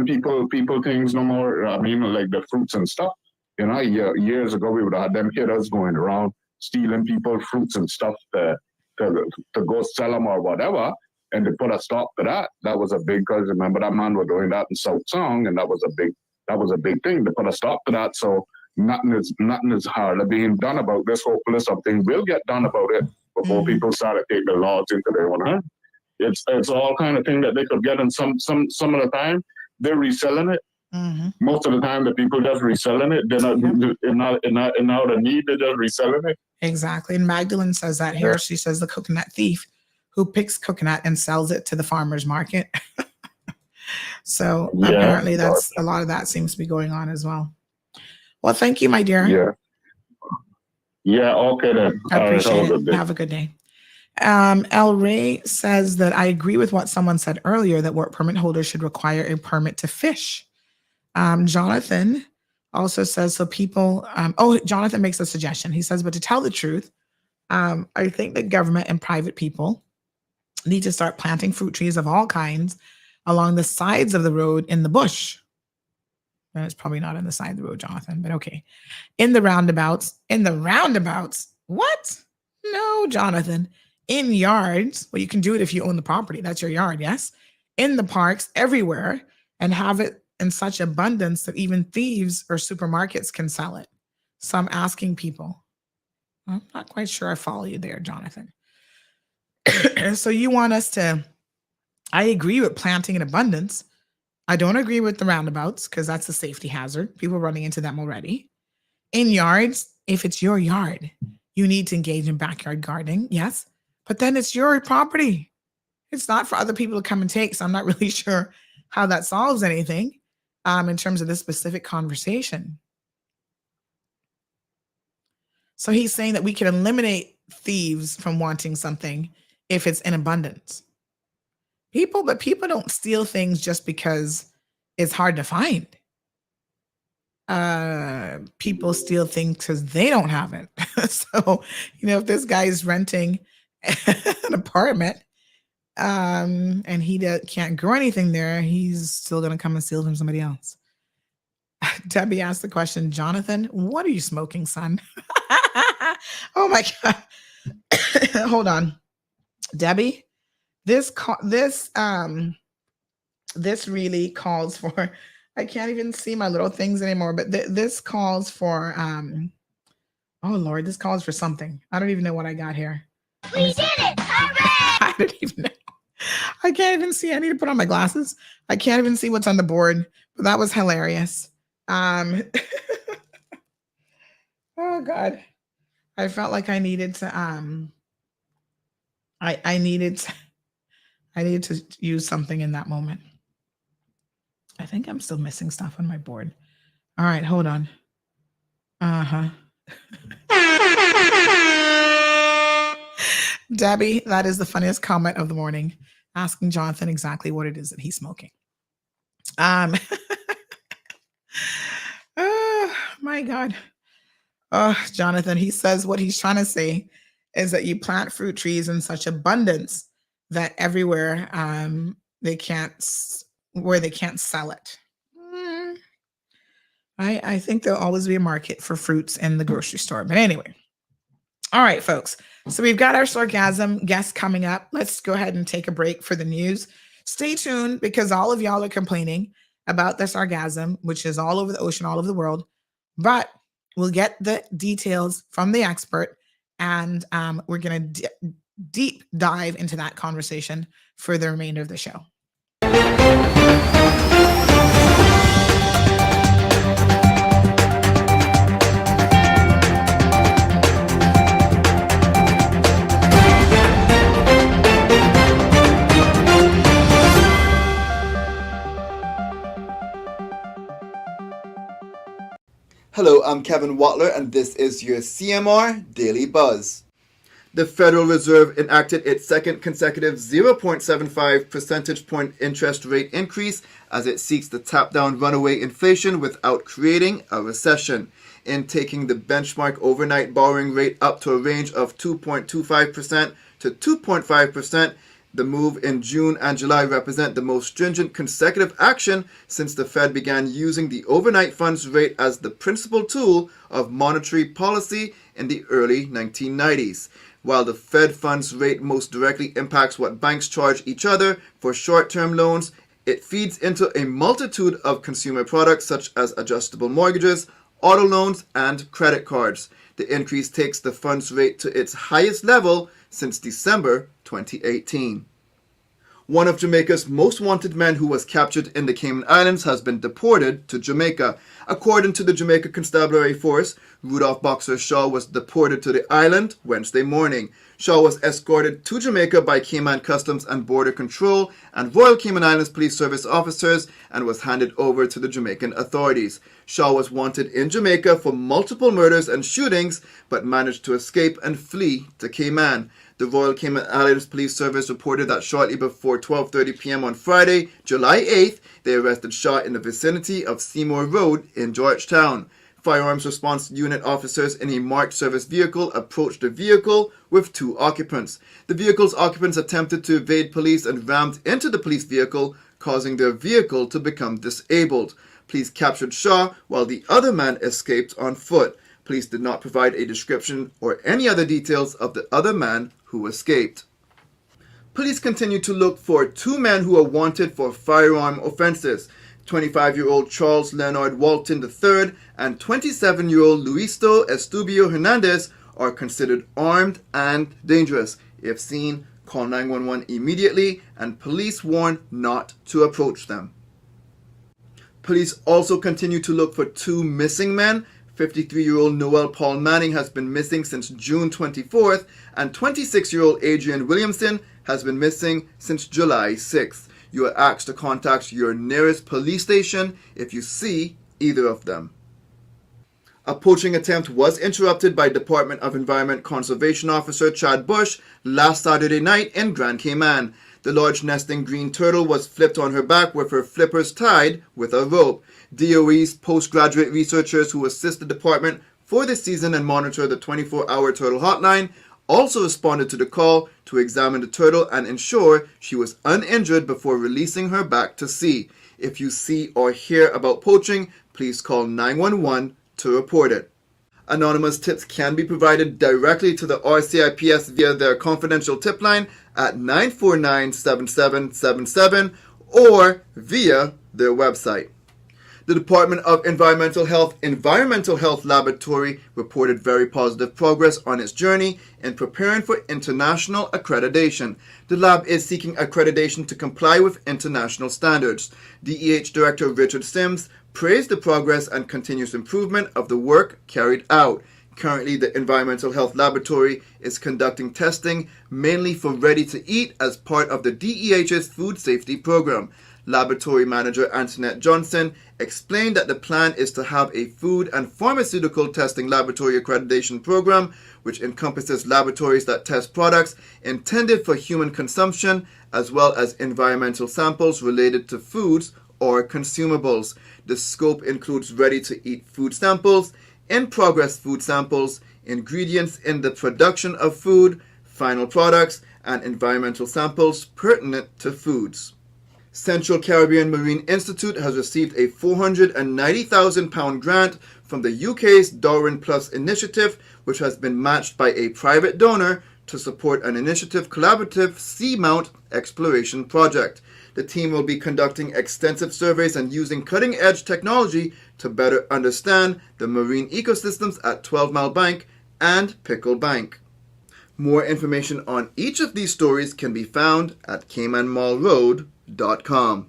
people things no more. I mean, like the fruits and stuff. You know, years ago, we would have had them hitters going around stealing people fruits and stuff to go sell them or whatever. And they put a stop to that. That was a big, because remember that man was doing that in South Song, and that was a big thing. They put a stop to that. So nothing is hardly being done about this. Hopefully something will get done about it before people start to take the laws into their own hands. It's all kind of thing that they could get, and some of the time they're reselling it. Mm-hmm. Most of the time the people just reselling it. They're not in out of need. They're just reselling it. Exactly. And Magdalene says that here. She says the coconut thief who picks coconut and sells it to the farmer's market. So apparently that's a lot of that seems to be going on as well. Well, thank you, my dear. Yeah. Okay then. I appreciate it. Have a good day. El Ray says that I agree with what someone said earlier, that work permit holders should require a permit to fish. Jonathan also says, so people, Jonathan makes a suggestion. He says, but to tell the truth, I think that government and private people need to start planting fruit trees of all kinds along the sides of the road in the bush. And it's probably not on the side of the road, Jonathan, but okay. In the roundabouts. What? No, Jonathan. In yards. Well, you can do it if you own the property. That's your yard, yes? In the parks, everywhere, and have it in such abundance that even thieves or supermarkets can sell it. So I'm asking people. I'm not quite sure I follow you there, Jonathan. So you want us to, I agree with planting in abundance. I don't agree with the roundabouts because that's a safety hazard. People running into them already. In yards, if it's your yard, you need to engage in backyard gardening, yes, but then it's your property. It's not for other people to come and take. So I'm not really sure how that solves anything in terms of this specific conversation. So he's saying that we can eliminate thieves from wanting something if it's in abundance. People don't steal things just because it's hard to find. People steal things because they don't have it. So, if this guy is renting an apartment, and he can't grow anything there, he's still going to come and steal from somebody else. Debbie asked the question, Jonathan, what are you smoking, son? Oh my God. Hold on. Debbie, this really calls for, I can't even see my little things anymore, but this calls for, oh Lord, this calls for something. I don't even know what I got here. We did it! Hooray! I don't even know. I can't even see. I need to put on my glasses. I can't even see what's on the board, but that was hilarious. Oh God. I felt like I needed to, I needed to use something in that moment. I think I'm still missing stuff on my board. All right, hold on. Debbie, that is the funniest comment of the morning, asking Jonathan exactly what it is that he's smoking. Oh my God. Oh, Jonathan, he says what he's trying to say is that you plant fruit trees in such abundance that everywhere they can't sell it. I think there'll always be a market for fruits in the grocery store. But anyway. All right, folks. So we've got our sargassum guest coming up. Let's go ahead and take a break for the news. Stay tuned because all of y'all are complaining about the sargassum, which is all over the ocean, all over the world. But we'll get the details from the expert, and we're going to deep dive into that conversation for the remainder of the show. Hello, I'm Kevin Watler, and this is your CMR Daily Buzz. The Federal Reserve enacted its second consecutive 0.75 percentage point interest rate increase as it seeks to tap down runaway inflation without creating a recession. In taking the benchmark overnight borrowing rate up to a range of 2.25% to 2.5%, the move in June and July represent the most stringent consecutive action since the Fed began using the overnight funds rate as the principal tool of monetary policy in the early 1990s. While the Fed funds rate most directly impacts what banks charge each other for short-term loans, it feeds into a multitude of consumer products such as adjustable mortgages, auto loans, and credit cards. The increase takes the funds rate to its highest level since December 2018. One of Jamaica's most wanted men who was captured in the Cayman Islands has been deported to Jamaica. According to the Jamaica Constabulary Force, Rudolph Boxer Shaw was deported to the island Wednesday morning. Shaw was escorted to Jamaica by Cayman Customs and Border Control and Royal Cayman Islands Police Service officers and was handed over to the Jamaican authorities. Shaw was wanted in Jamaica for multiple murders and shootings, but managed to escape and flee to Cayman. The Royal Cayman Islands Police Service reported that shortly before 12:30 p.m. on Friday, July 8th, they arrested Shaw in the vicinity of Seymour Road in Georgetown. Firearms Response Unit officers in a marked service vehicle approached the vehicle with two occupants. The vehicle's occupants attempted to evade police and rammed into the police vehicle, causing their vehicle to become disabled. Police captured Shaw while the other man escaped on foot. Police did not provide a description or any other details of the other man who escaped. Police continue to look for two men who are wanted for firearm offenses. 25-year-old Charles Leonard Walton III and 27-year-old Luisto Estubio Hernandez are considered armed and dangerous. If seen, call 911 immediately, and police warn not to approach them. Police also continue to look for two missing men. 53-year-old Noel Paul Manning has been missing since June 24th, and 26-year-old Adrian Williamson has been missing since July 6th. You are asked to contact your nearest police station if you see either of them. A poaching attempt was interrupted by Department of Environment Conservation Officer Chad Bush last Saturday night in Grand Cayman. The large nesting green turtle was flipped on her back with her flippers tied with a rope. DOE's postgraduate researchers who assist the department for this season and monitor the 24-hour turtle hotline also responded to the call to examine the turtle and ensure she was uninjured before releasing her back to sea. If you see or hear about poaching, please call 911 to report it. Anonymous tips can be provided directly to the RCIPS via their confidential tip line at 949-7777 or via their website. The Department of Environmental Health Laboratory reported very positive progress on its journey in preparing for international accreditation. The lab is seeking accreditation to comply with international standards. DEH Director Richard Sims praised the progress and continuous improvement of the work carried out. Currently, the Environmental Health Laboratory is conducting testing mainly for ready-to-eat as part of the DEH's food safety program. Laboratory Manager Antoinette Johnson explained that the plan is to have a food and pharmaceutical testing laboratory accreditation program, which encompasses laboratories that test products intended for human consumption, as well as environmental samples related to foods or consumables. The scope includes ready-to-eat food samples, in-progress food samples, ingredients in the production of food, final products, and environmental samples pertinent to foods. Central Caribbean Marine Institute has received a £490,000 grant from the UK's Darwin Plus initiative, which has been matched by a private donor to support an initiative collaborative seamount exploration project. The team will be conducting extensive surveys and using cutting-edge technology to better understand the marine ecosystems at 12 Mile Bank and Pickle Bank. More information on each of these stories can be found at CaymanMallRoad.com.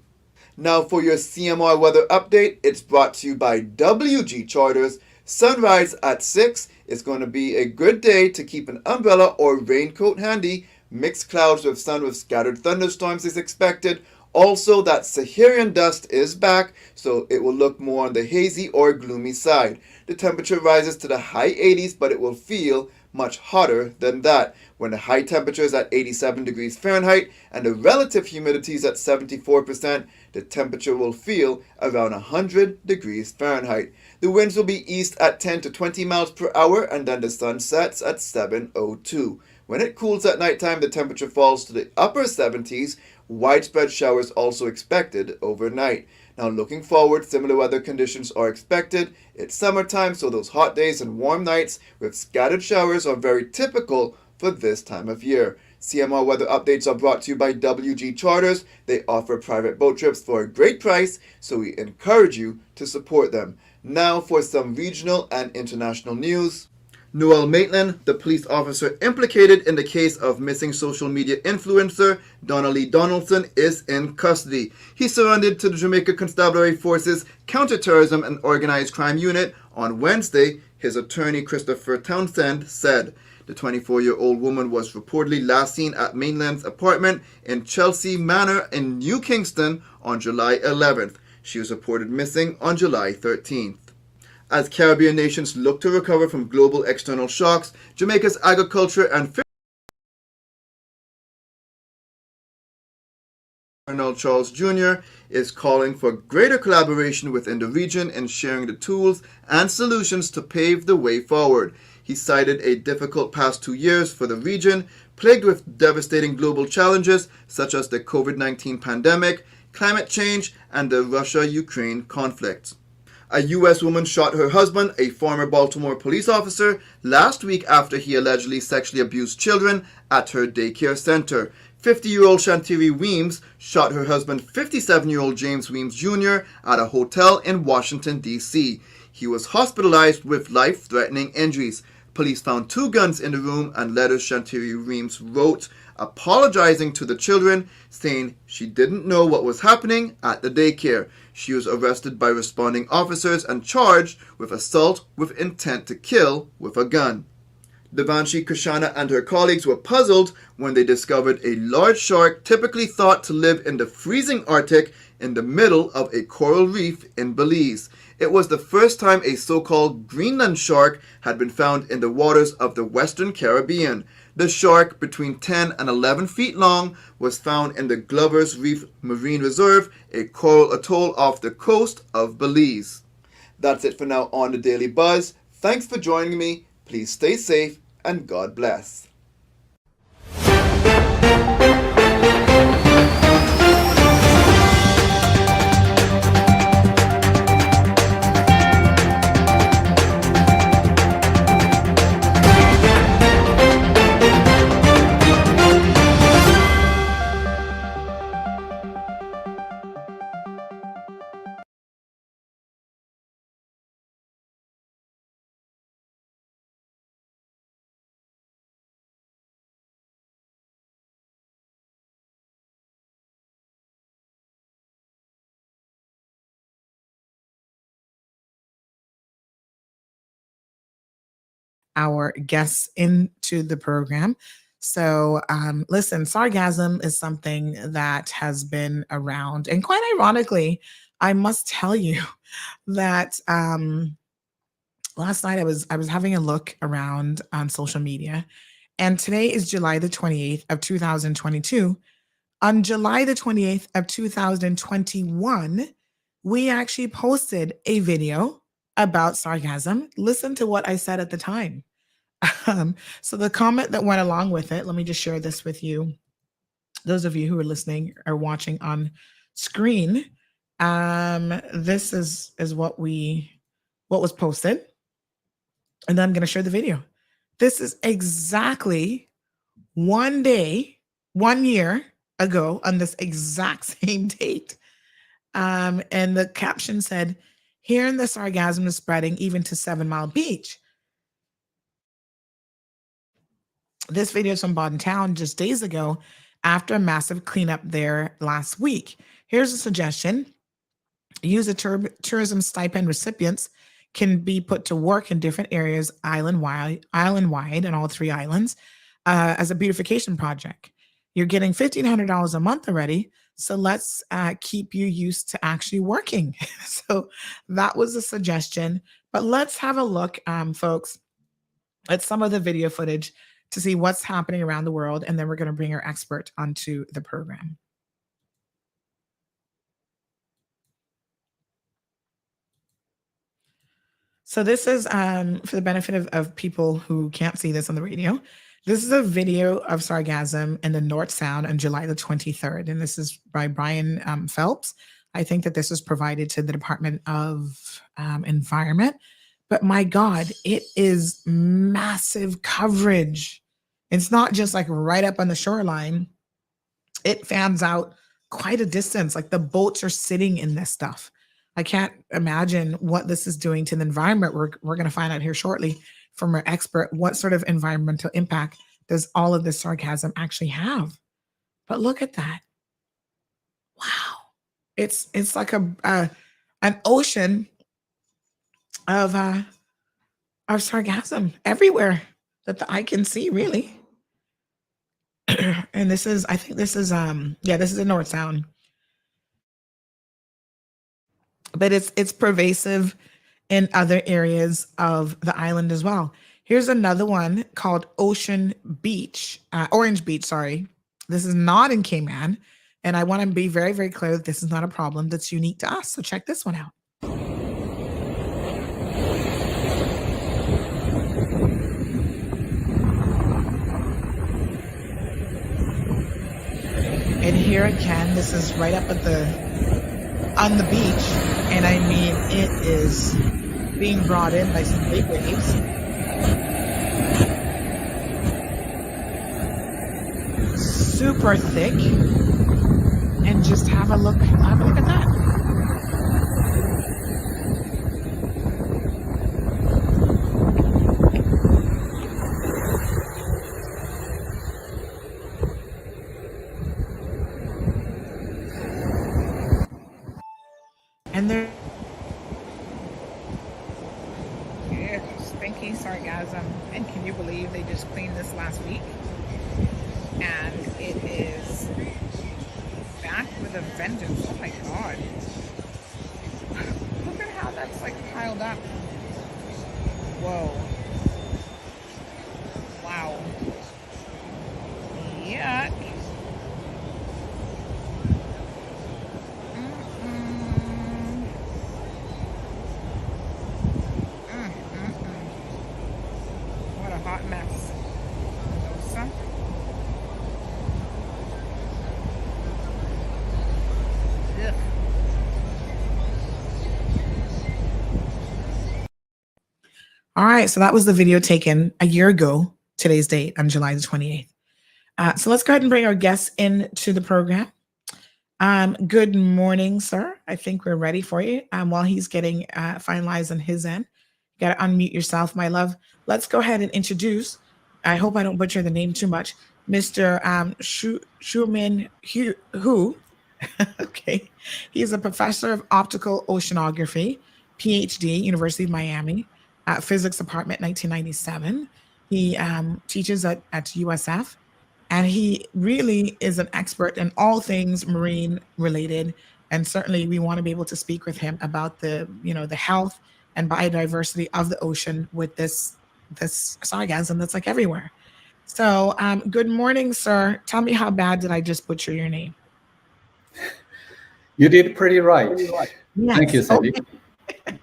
Now for your CMR weather update, it's brought to you by WG Charters. Sunrise at 6 is going to be a good day to keep an umbrella or raincoat handy. Mixed clouds with sun with scattered thunderstorms is expected. Also, that Saharan dust is back, so it will look more on the hazy or gloomy side. The temperature rises to the high 80s, but it will feel much hotter than that. When the high temperature is at 87 degrees Fahrenheit and the relative humidity is at 74%, the temperature will feel around 100 degrees Fahrenheit. The winds will be east at 10 to 20 miles per hour, and then the sun sets at 7:02. When it cools at nighttime, the temperature falls to the upper 70s. Widespread showers also expected overnight. Now looking forward, similar weather conditions are expected. It's summertime, so those hot days and warm nights with scattered showers are very typical for this time of year. CMR weather updates are brought to you by WG Charters. They offer private boat trips for a great price, so we encourage you to support them. Now for some regional and international news. Noel Maitland, the police officer implicated in the case of missing social media influencer Donnelly Donaldson, is in custody. He surrendered to the Jamaica Constabulary Force's Counterterrorism and Organized Crime Unit on Wednesday, his attorney Christopher Townsend said. The 24-year-old woman was reportedly last seen at Mainland's apartment in Chelsea Manor in New Kingston on July 11th. She was reported missing on July 13th. As Caribbean nations look to recover from global external shocks, Jamaica's agriculture and Colonel Charles Jr. is calling for greater collaboration within the region in sharing the tools and solutions to pave the way forward. He cited a difficult past 2 years for the region, plagued with devastating global challenges such as the COVID-19 pandemic, climate change, and the Russia-Ukraine conflict. A U.S. woman shot her husband, a former Baltimore police officer, last week after he allegedly sexually abused children at her daycare center. 50-year-old Shantiri Weems shot her husband, 57-year-old James Weems Jr., at a hotel in Washington, D.C. He was hospitalized with life-threatening injuries. Police found 2 guns in the room and letters Shantiri Weems wrote apologizing to the children, saying she didn't know what was happening at the daycare. She was arrested by responding officers and charged with assault with intent to kill with a gun. Devanshi Krishna and her colleagues were puzzled when they discovered a large shark typically thought to live in the freezing Arctic in the middle of a coral reef in Belize. It was the first time a so-called Greenland shark had been found in the waters of the Western Caribbean. The shark, between 10 and 11 feet long, was found in the Glover's Reef Marine Reserve, a coral atoll off the coast of Belize. That's it for now on the Daily Buzz. Thanks for joining me. Please stay safe and God bless. Our guests into the program. So, listen, sargassum is something that has been around, and quite ironically, I must tell you that last night I was having a look around on social media, and today is July the 28th of 2022. On July the 28th of 2021, we actually posted a video about sargassum. Listen to what I said at the time. So the comment that went along with it, let me just share this with you. Those of you who are listening or watching on screen, this is what was posted. And then I'm going to share the video. This is exactly 1 day, 1 year ago on this exact same date. And the caption said, "Here in the sargassum is spreading even to 7 Mile Beach." This video is from Bodden Town just days ago after a massive cleanup there last week. Here's a suggestion. Use a tourism stipend recipients can be put to work in different areas island-wide and all 3 islands as a beautification project. You're getting $1,500 a month already, so let's keep you used to actually working. So that was a suggestion. But let's have a look, folks, at some of the video footage to see what's happening around the world, and then we're going to bring our expert onto the program. So this is, for the benefit of people who can't see this on the radio, this is a video of sargassum in the North Sound on July the 23rd, and this is by Brian Phelps. I think that this was provided to the Department of Environment. But my God, it is massive coverage. It's not just like right up on the shoreline. It fans out quite a distance. Like the boats are sitting in this stuff. I can't imagine what this is doing to the environment. We're going to find out here shortly from our expert what sort of environmental impact does all of this sargassum actually have. But look at that. Wow. It's like an ocean of sargassum everywhere that the eye can see, really. And this is, I think this is this is the North Sound. But it's pervasive in other areas of the island as well. Here's another one called Orange Beach, sorry. This is not in Cayman. And I want to be very, very clear that this is not a problem that's unique to us. So check this one out. And here again, this is right up at on the beach. And I mean, it is being brought in by some big waves. Super thick. And just have a look at that. And there's stinky sargassum. And can you believe they just cleaned this last week? And it is back with a vengeance. Oh my God. Look at how that that's like piled up. Whoa. Wow. Yuck. What a hot mess. Some. Ugh. All right, so that was the video taken a year ago, today's date, on July the 28th. So let's go ahead and bring our guests into the program. Good morning, sir. I think we're ready for you. While he's getting finalized on his end, you got to unmute yourself, my love. Let's go ahead and introduce, I hope I don't butcher the name too much, Mr. Schumann Hu. Okay. He's a professor of optical oceanography, PhD, University of Miami, physics department, 1997. He teaches at USF. And he really is an expert in all things marine related. And certainly we want to be able to speak with him about the health and biodiversity of the ocean with this sargassum that's like everywhere. So good morning, sir. Tell me, how bad did I just butcher your name? You did pretty right. Yes. Thank you, Sandy. Okay.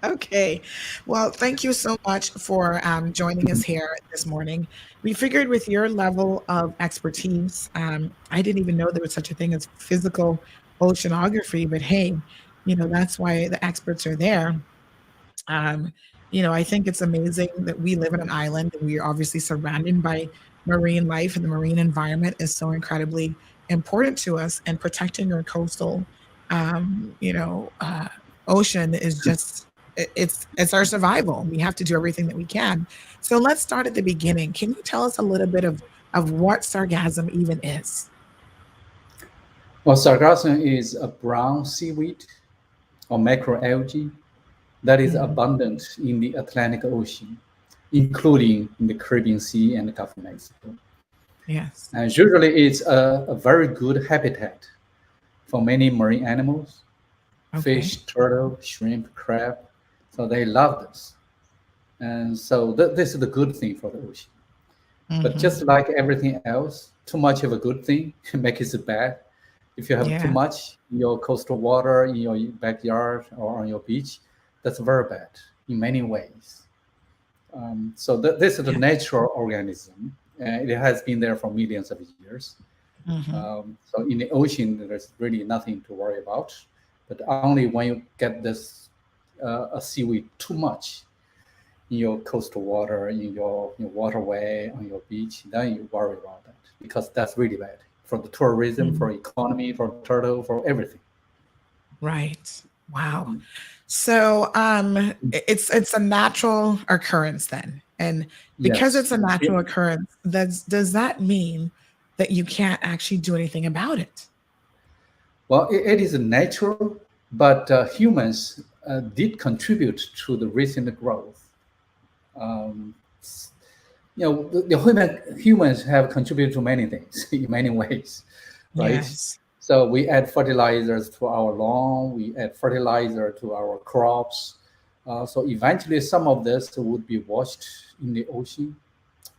Okay. Well, thank you so much for joining us here this morning. We figured with your level of expertise, I didn't even know there was such a thing as physical oceanography, but hey, that's why the experts are there. I think it's amazing that we live in an island and we are obviously surrounded by marine life, and the marine environment is so incredibly important to us, and protecting our coastal ocean is just, it's our survival. We have to do everything that we can. So let's start at the beginning. Can you tell us a little bit of what sargassum even is? Well, sargassum is a brown seaweed or macroalgae that is abundant in the Atlantic Ocean, including in the Caribbean Sea and the Gulf of Mexico. Yes. And usually it's a very good habitat for many marine animals, fish, turtle, shrimp, crab. So they love this. And so this is the good thing for the ocean. But just like everything else, too much of a good thing makes it bad. If you have too much in your coastal water, in your backyard or on your beach, that's very bad in many ways. So this is a natural organism. It has been there for millions of years. So in the ocean, there's really nothing to worry about. But only when you get this a seaweed too much in your coastal water, in your waterway, on your beach, then you worry about that, because that's really bad for the tourism, for economy, for turtle, for everything. Right. Wow. So it's a natural occurrence then, and because it's a natural occurrence, does that mean that you can't actually do anything about it? Well, it is natural, but humans did contribute to the recent growth. Humans have contributed to many things in many ways, right? Yes. So we add fertilizers to our lawn, we add fertilizer to our crops. So eventually some of this would be washed in the ocean,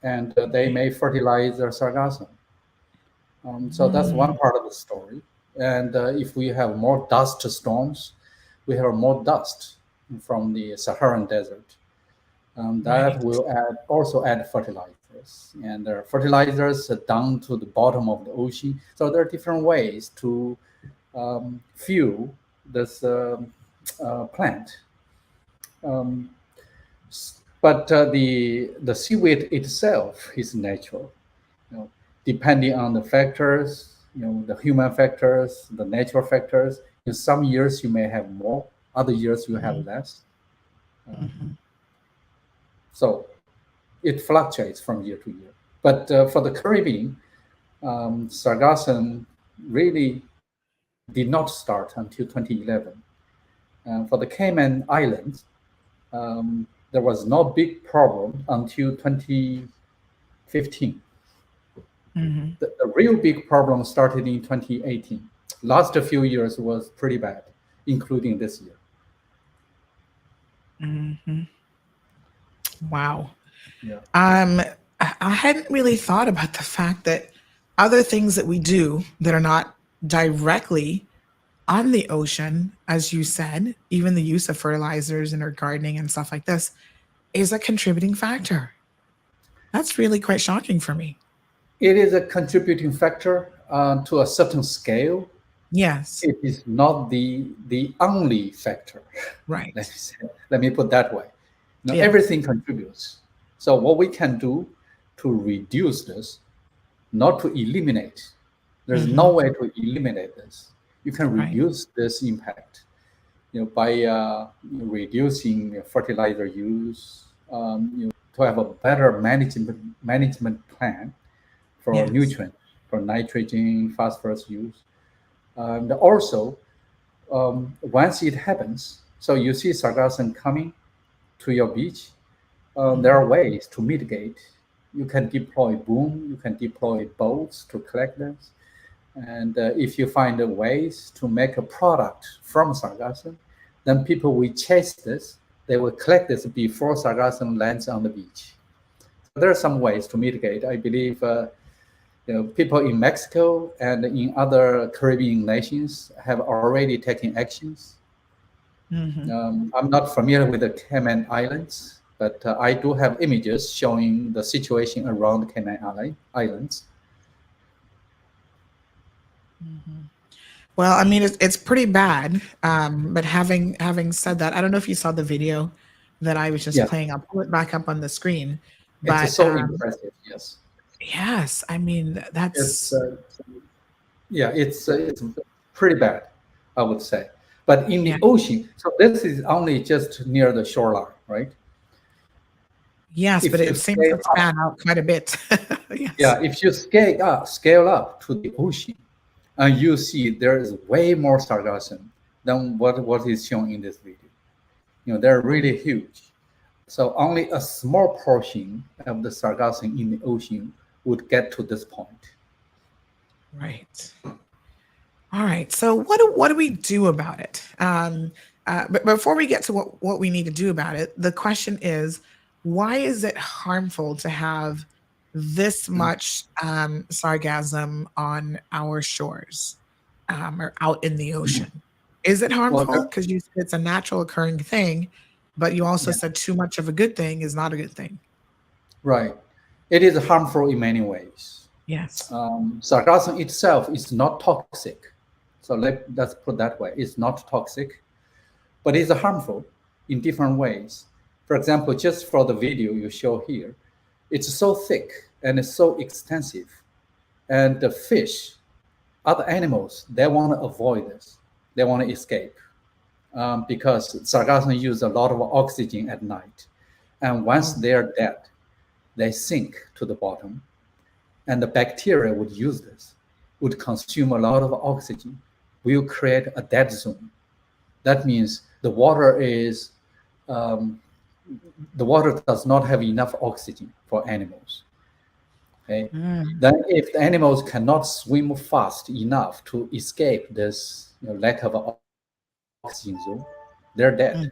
and they may fertilize our sargassum. So that's one part of the story. And if we have more dust storms, we have more dust from the Saharan desert. That will also add fertilizers, and there are fertilizers down to the bottom of the ocean. So there are different ways to fuel this plant. But the seaweed itself is natural. Depending on the factors, the human factors, the natural factors. In some years you may have more, other years you have less. So it fluctuates from year to year. But for the Caribbean, sargassum really did not start until 2011. For the Cayman Islands, there was no big problem until 2015. The real big problem started in 2018. Last few years was pretty bad, including this year. Hmm. Wow. Yeah. I hadn't really thought about the fact that other things that we do that are not directly on the ocean, as you said, even the use of fertilizers in our gardening and stuff like this, is a contributing factor. That's really quite shocking for me. It is a contributing factor to a certain scale. Yes. It is not the only factor. Right. Let me put that way. Now, Yeah. everything contributes. So what we can do to reduce this, not to eliminate. There's no way to eliminate this. You can Right. reduce this impact, by reducing fertilizer use, to have a better management plan for Yes. nutrient, for nitrogen, phosphorus use, and also once it happens, so you see sargassum coming to your beach, there are ways to mitigate. You can deploy boom, you can deploy boats to collect them. And if you find ways to make a product from sargassum, then people will chase this. They will collect this before sargassum lands on the beach. So there are some ways to mitigate. I believe people in Mexico and in other Caribbean nations have already taken actions. I'm not familiar with the Cayman Islands, but I do have images showing the situation around the Cayman Islands. Well, I mean, it's pretty bad. But having said that, I don't know if you saw the video that I was just Yeah. playing. I'll pull it back up on the screen. But It's so impressive, yes. yes, I mean that's It's pretty bad, I would say. But in the ocean, so this is only just near the shoreline, right? yes, If but you it seems scale to span out quite a bit. Yes. Yeah, if you scale up to the ocean, and you see there is way more sargassum than what is shown in this video. They're really huge. So only a small portion of the sargassum in the ocean would get to this point. Right. All right. So what do we do about it? But before we get to what we need to do about it, the question is, why is it harmful to have this much sargassum on our shores or out in the ocean? Is it harmful? Because you said it's a natural occurring thing, but you also said too much of a good thing is not a good thing. Right. It is harmful in many ways. Yes. Sargassum itself is not toxic. So let's put that way. It's not toxic, but it's harmful in different ways. For example, just for the video you show here, it's so thick and it's so extensive. And the fish, other animals, they want to avoid this. They want to escape because sargassum use a lot of oxygen at night. And once they're dead, they sink to the bottom. And the bacteria would use this, would consume a lot of oxygen, will create a dead zone. That means the water does not have enough oxygen for animals. Okay. Then if the animals cannot swim fast enough to escape this lack of oxygen zone, they're dead.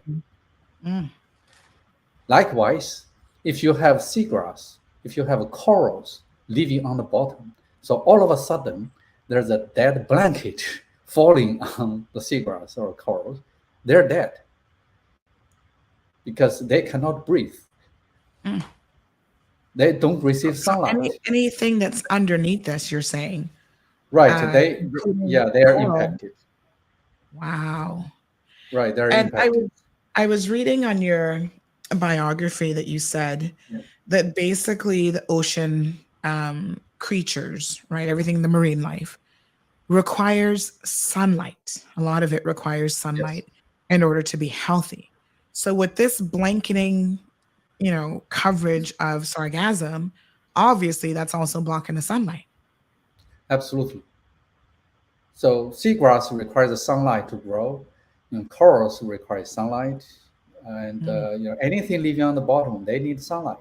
Likewise, if you have seagrass, if you have corals living on the bottom, so all of a sudden there's a dead blanket falling on the seagrass or corals, they're dead because they cannot breathe. They don't receive sunlight. Anything that's underneath this, you're saying? Right. They are impacted. Wow. Right. They're And impacted. I was reading on your biography that you said that basically the ocean creatures, right, everything in the marine life requires sunlight. A lot of it requires sunlight in order to be healthy. So with this blanketing, coverage of sargassum, obviously that's also blocking the sunlight. Absolutely. So seagrass requires the sunlight to grow, and corals require sunlight, and anything living on the bottom, they need sunlight.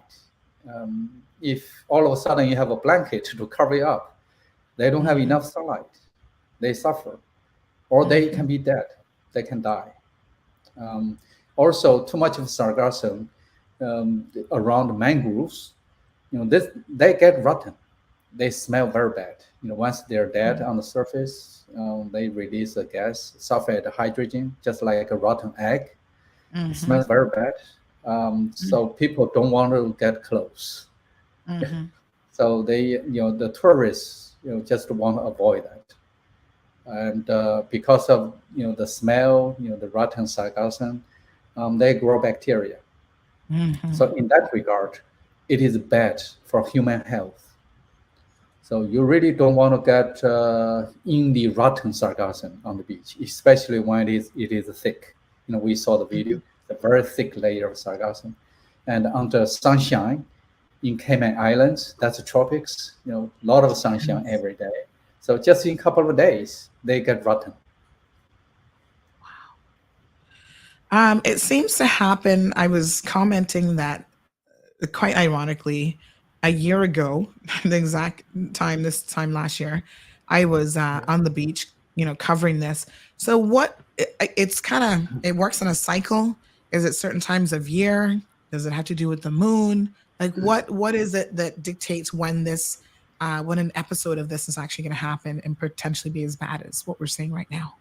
If all of a sudden you have a blanket to cover it up, they don't have enough sunlight, they suffer, or they can be dead, they can die. Also, too much of sargassum around mangroves, they get rotten. They smell very bad. Once they're dead on the surface, they release a gas, sulfate hydrogen, just like a rotten egg. It smells very bad. So people don't want to get close. So they, the tourists, just want to avoid that. And because of the smell, the rotten sargassum, they grow bacteria. So in that regard, it is bad for human health. So you really don't want to get in the rotten sargassum on the beach, especially when it is thick. We saw the video, a very thick layer of sargassum, and under sunshine in Cayman Islands, that's the tropics. A lot of sunshine every day. So just in a couple of days, they get rotten. It seems to happen. I was commenting that, quite ironically, a year ago, the exact time, this time last year, I was on the beach, covering this. So it works in a cycle. Is it certain times of year? Does it have to do with the moon? Like what is it that dictates when an episode of this is actually going to happen and potentially be as bad as what we're seeing right now?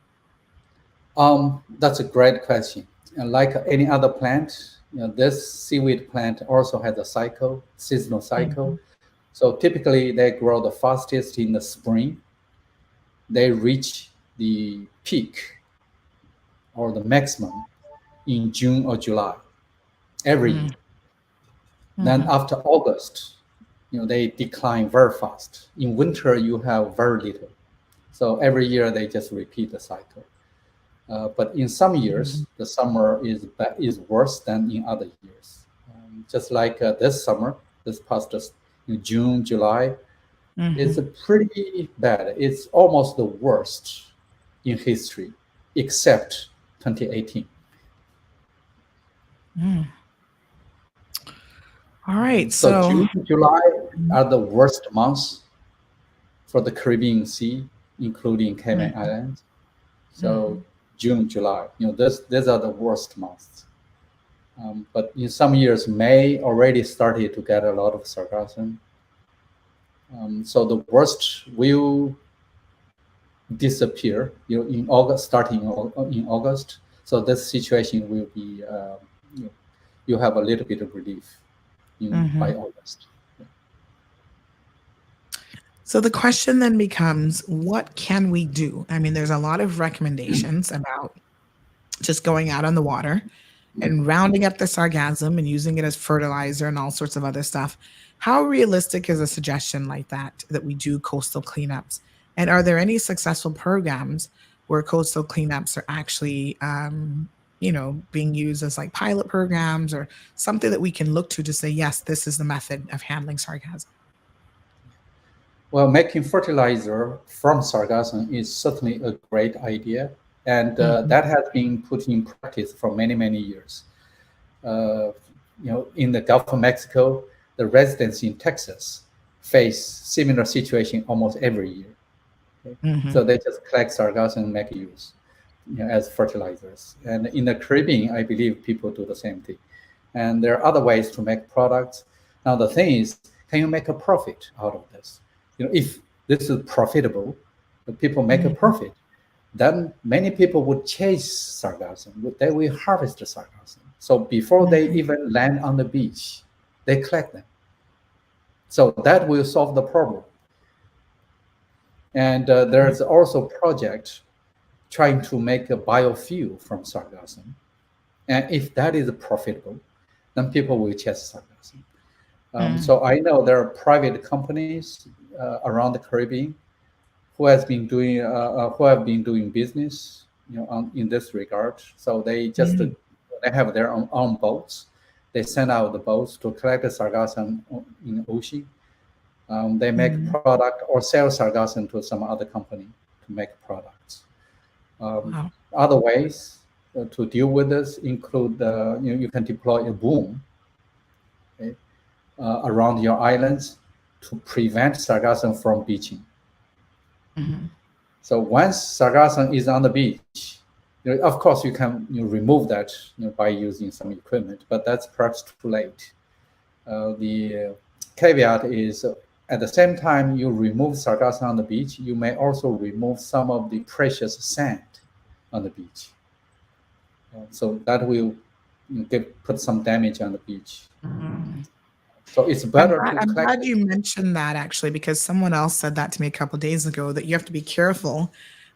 That's a great question. And like any other plant, this seaweed plant also has a seasonal cycle. So typically they grow the fastest in the spring. They reach the peak or the maximum in June or July every year. Then after August, they decline very fast. In winter, you have very little. So every year they just repeat the cycle. But in some years, the summer is worse than in other years. Just like this summer, this past June, July, is pretty bad. It's almost the worst in history, except 2018. All right. So June, July are the worst months for the Caribbean Sea, including Cayman Islands. So June, July, these are the worst months. But in some years, May already started to get a lot of sargassum. So the worst will disappear, in August, starting in August. So this situation will be, you have a little bit of relief by August. So the question then becomes, what can we do? I mean, there's a lot of recommendations about just going out on the water and rounding up the sargassum and using it as fertilizer and all sorts of other stuff. How realistic is a suggestion like that we do coastal cleanups? And are there any successful programs where coastal cleanups are actually, being used as like pilot programs or something that we can look to say, yes, this is the method of handling sargassum? Well, making fertilizer from sargassum is certainly a great idea. And that has been put in practice for many, many years. In the Gulf of Mexico, the residents in Texas face similar situation almost every year. Okay? So they just collect sargassum and make use as fertilizers. And in the Caribbean, I believe people do the same thing. And there are other ways to make products. Now, the thing is, can you make a profit out of this? If this is profitable, people make a profit, then many people would chase sargassum. They will harvest the sargassum. So before they even land on the beach, they collect them. So that will solve the problem. And there's also a project trying to make a biofuel from sargassum. And if that is profitable, then people will chase sargassum. So I know there are private companies around the Caribbean who have been doing business, in this regard. So they just they have their own boats. They send out the boats to collect the sargassum in the ocean. They make product or sell sargassum to some other company to make products. Other ways to deal with this include you can deploy a boom around your islands to prevent sargassum from beaching. So once sargassum is on the beach, Of course, you can remove that by using some equipment, but that's perhaps too late. The caveat is at the same time you remove sargassum on the beach, you may also remove some of the precious sand on the beach. So that will put some damage on the beach. So it's better to I'm collect. glad you mentioned that actually, because someone else said that to me a couple of days ago, that you have to be careful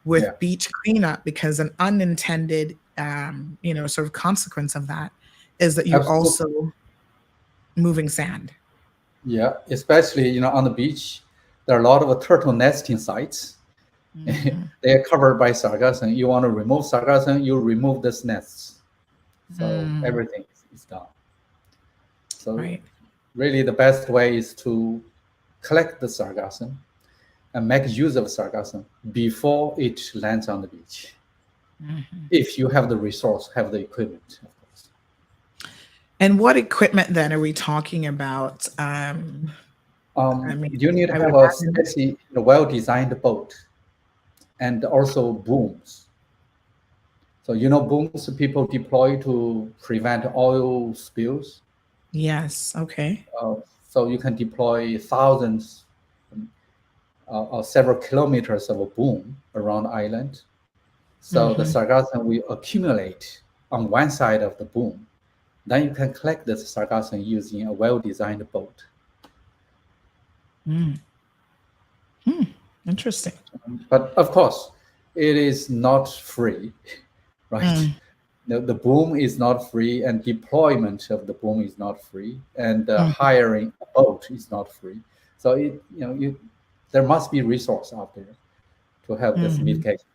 with beach cleanup, because an unintended, sort of consequence of that is that you're also moving sand. Yeah, especially on the beach, there are a lot of turtle nesting sites. They are covered by sargassum. You want to remove sargassum, you remove these nests. So everything is done. So really the best way is to collect the sargassum and make use of sargassum before it lands on the beach. If you have the resource, have the equipment, of course. And what equipment then are we talking about? You need to have a specially well-designed boat and also booms. So booms people deploy to prevent oil spills. Yes. Okay. So you can deploy thousands or several kilometers of a boom around the island. So the sargassum will accumulate on one side of the boom. Then you can collect the sargassum using a well-designed boat. Interesting. But of course, it is not free, right? The boom is not free, and deployment of the boom is not free, and hiring a boat is not free. So there must be resource out there to have this mitigation.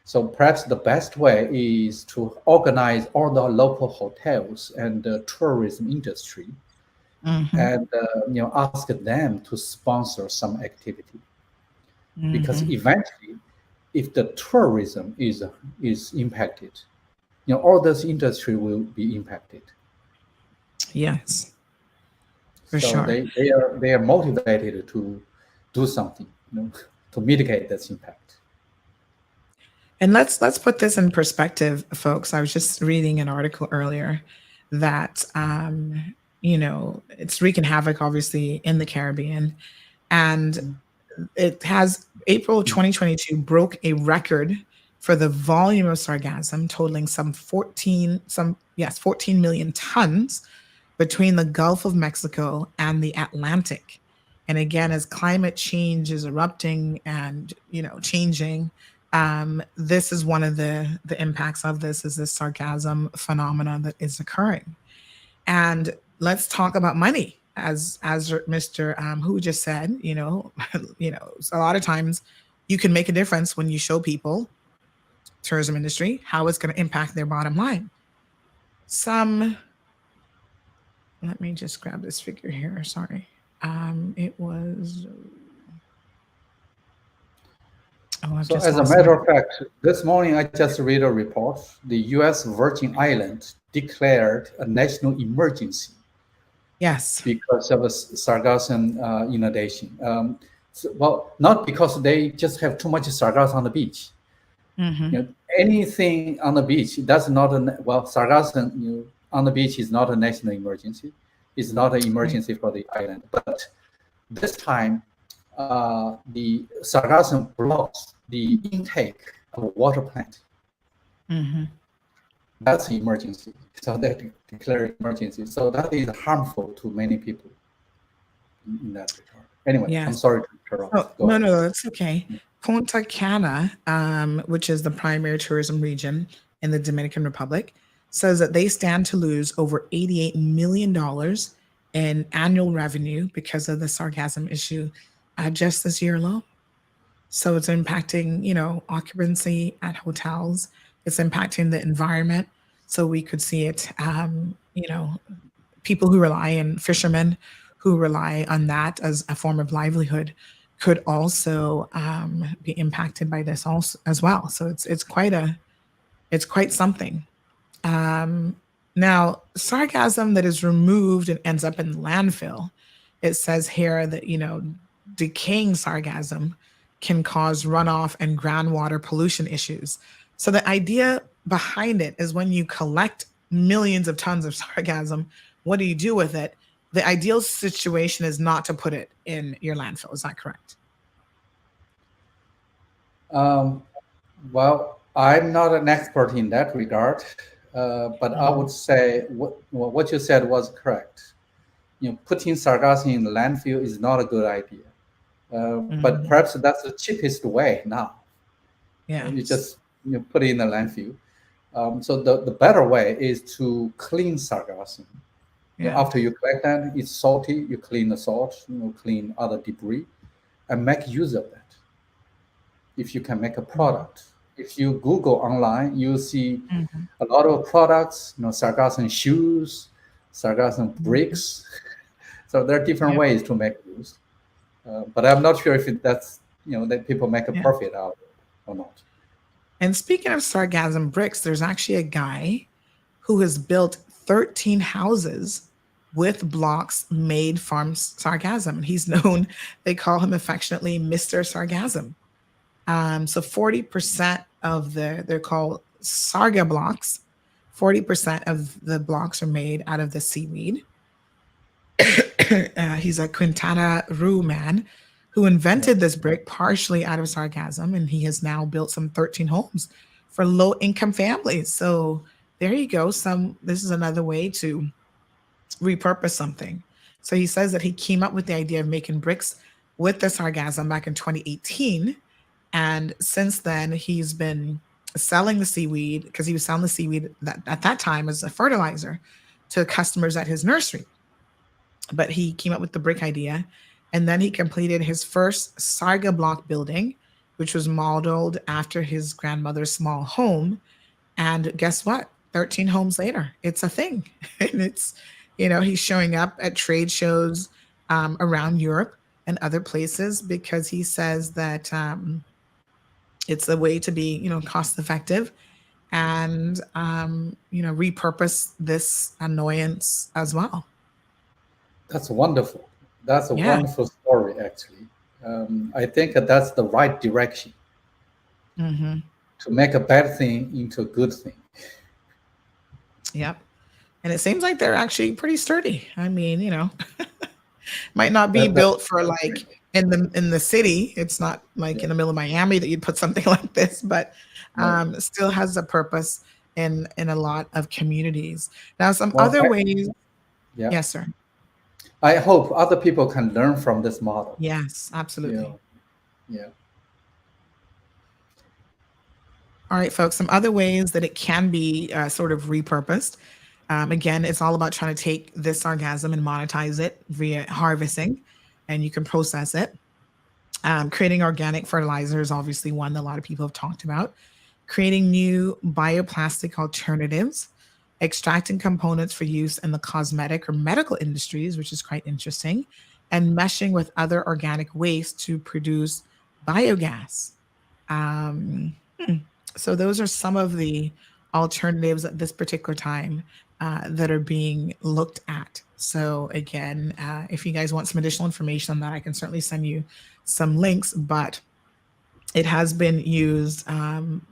So perhaps the best way is to organize all the local hotels and the tourism industry, and ask them to sponsor some activity, because eventually, if the tourism is impacted, all this industry will be impacted. Yes, for sure. They are motivated to do something, to mitigate this impact. And let's put this in perspective, folks. I was just reading an article earlier that it's wreaking havoc, obviously, in the Caribbean, and it has April 2022 broke a record for the volume of sargassum, totaling 14 million tons between the Gulf of Mexico and the Atlantic. And again, as climate change is erupting and changing, this is one of the impacts of this, is this sargassum phenomena that is occurring. And let's talk about money, as Mr. Who just said. A lot of times you can make a difference when you show people, tourism industry, how it's going to impact their bottom line. Let me just grab this figure here. Sorry. It was. So as a matter of fact, this morning I just read a report. The U.S. Virgin Islands declared a national emergency. Yes. Because of a sargassum inundation. Not because they just have too much sargassum on the beach. Anything on the beach, that's not sargassum on the beach is not a national emergency. It's not an emergency for the island. But this time, the sargassum blocks the intake of a water plant. That's an emergency. So they declare emergency. So that is harmful to many people in that regard. Anyway, I'm sorry to interrupt. No, that's okay. Punta Cana, which is the primary tourism region in the Dominican Republic, says that they stand to lose over $88 million in annual revenue because of the sargassum issue just this year alone. So it's impacting, occupancy at hotels. It's impacting the environment. So we could see it, people who rely on fishermen who rely on that as a form of livelihood could also be impacted by this also as well. So it's quite something. Now, sargassum that is removed and ends up in the landfill, it says here that, decaying sargassum can cause runoff and groundwater pollution issues. So the idea behind it is when you collect millions of tons of sargassum, what do you do with it? The ideal situation is not to put it in your landfill. Is that correct? Well, I'm not an expert in that regard, but I would say what you said was correct. Putting sargassum in the landfill is not a good idea. But perhaps that's the cheapest way now. Yeah, you just put it in the landfill. So the better way is to clean sargassum. Yeah. After you collect that, it's salty. You clean the salt. Clean other debris, and make use of that. If you can make a product, if you Google online, you see a lot of products. Sargassum shoes, sargassum bricks. So there are different ways to make use. But I'm not sure if that's that people make a profit out of it or not. And speaking of sargassum bricks, there's actually a guy who has built 13 houses with blocks made from sargassum. He's known, they call him affectionately Mr. Sargassum. So 40% of they're called sarga blocks. 40% of the blocks are made out of the seaweed. He's a Quintana Roo man who invented this brick partially out of sargassum, and he has now built some 13 homes for low-income families. So there you go. This is another way to repurpose something. So he says that he came up with the idea of making bricks with the sargassum back in 2018. And since then, he's been selling the seaweed because he was selling the seaweed at that time as a fertilizer to customers at his nursery. But he came up with the brick idea, and then he completed his first sarga block building, which was modeled after his grandmother's small home. And guess what? 13 homes later, it's a thing. And it's, he's showing up at trade shows around Europe and other places because he says that it's a way to be, cost effective and, repurpose this annoyance as well. That's wonderful. That's a wonderful story, actually. I think that's the right direction to make a bad thing into a good thing. Yep. And it seems like they're actually pretty sturdy. I mean, might not be built for like in the city. It's not like in the middle of Miami that you'd put something like this, but still has a purpose in a lot of communities. Now, some other ways. Yes, sir. I hope other people can learn from this model. Yes, absolutely. Yeah. All right, folks, some other ways that it can be sort of repurposed. Again, it's all about trying to take this sargassum and monetize it via harvesting, and you can process it. Creating organic fertilizer is obviously one that a lot of people have talked about. Creating new bioplastic alternatives, extracting components for use in the cosmetic or medical industries, which is quite interesting, and meshing with other organic waste to produce biogas. So those are some of the alternatives at this particular time that are being looked at. So again, if you guys want some additional information on that, I can certainly send you some links, but it has been used.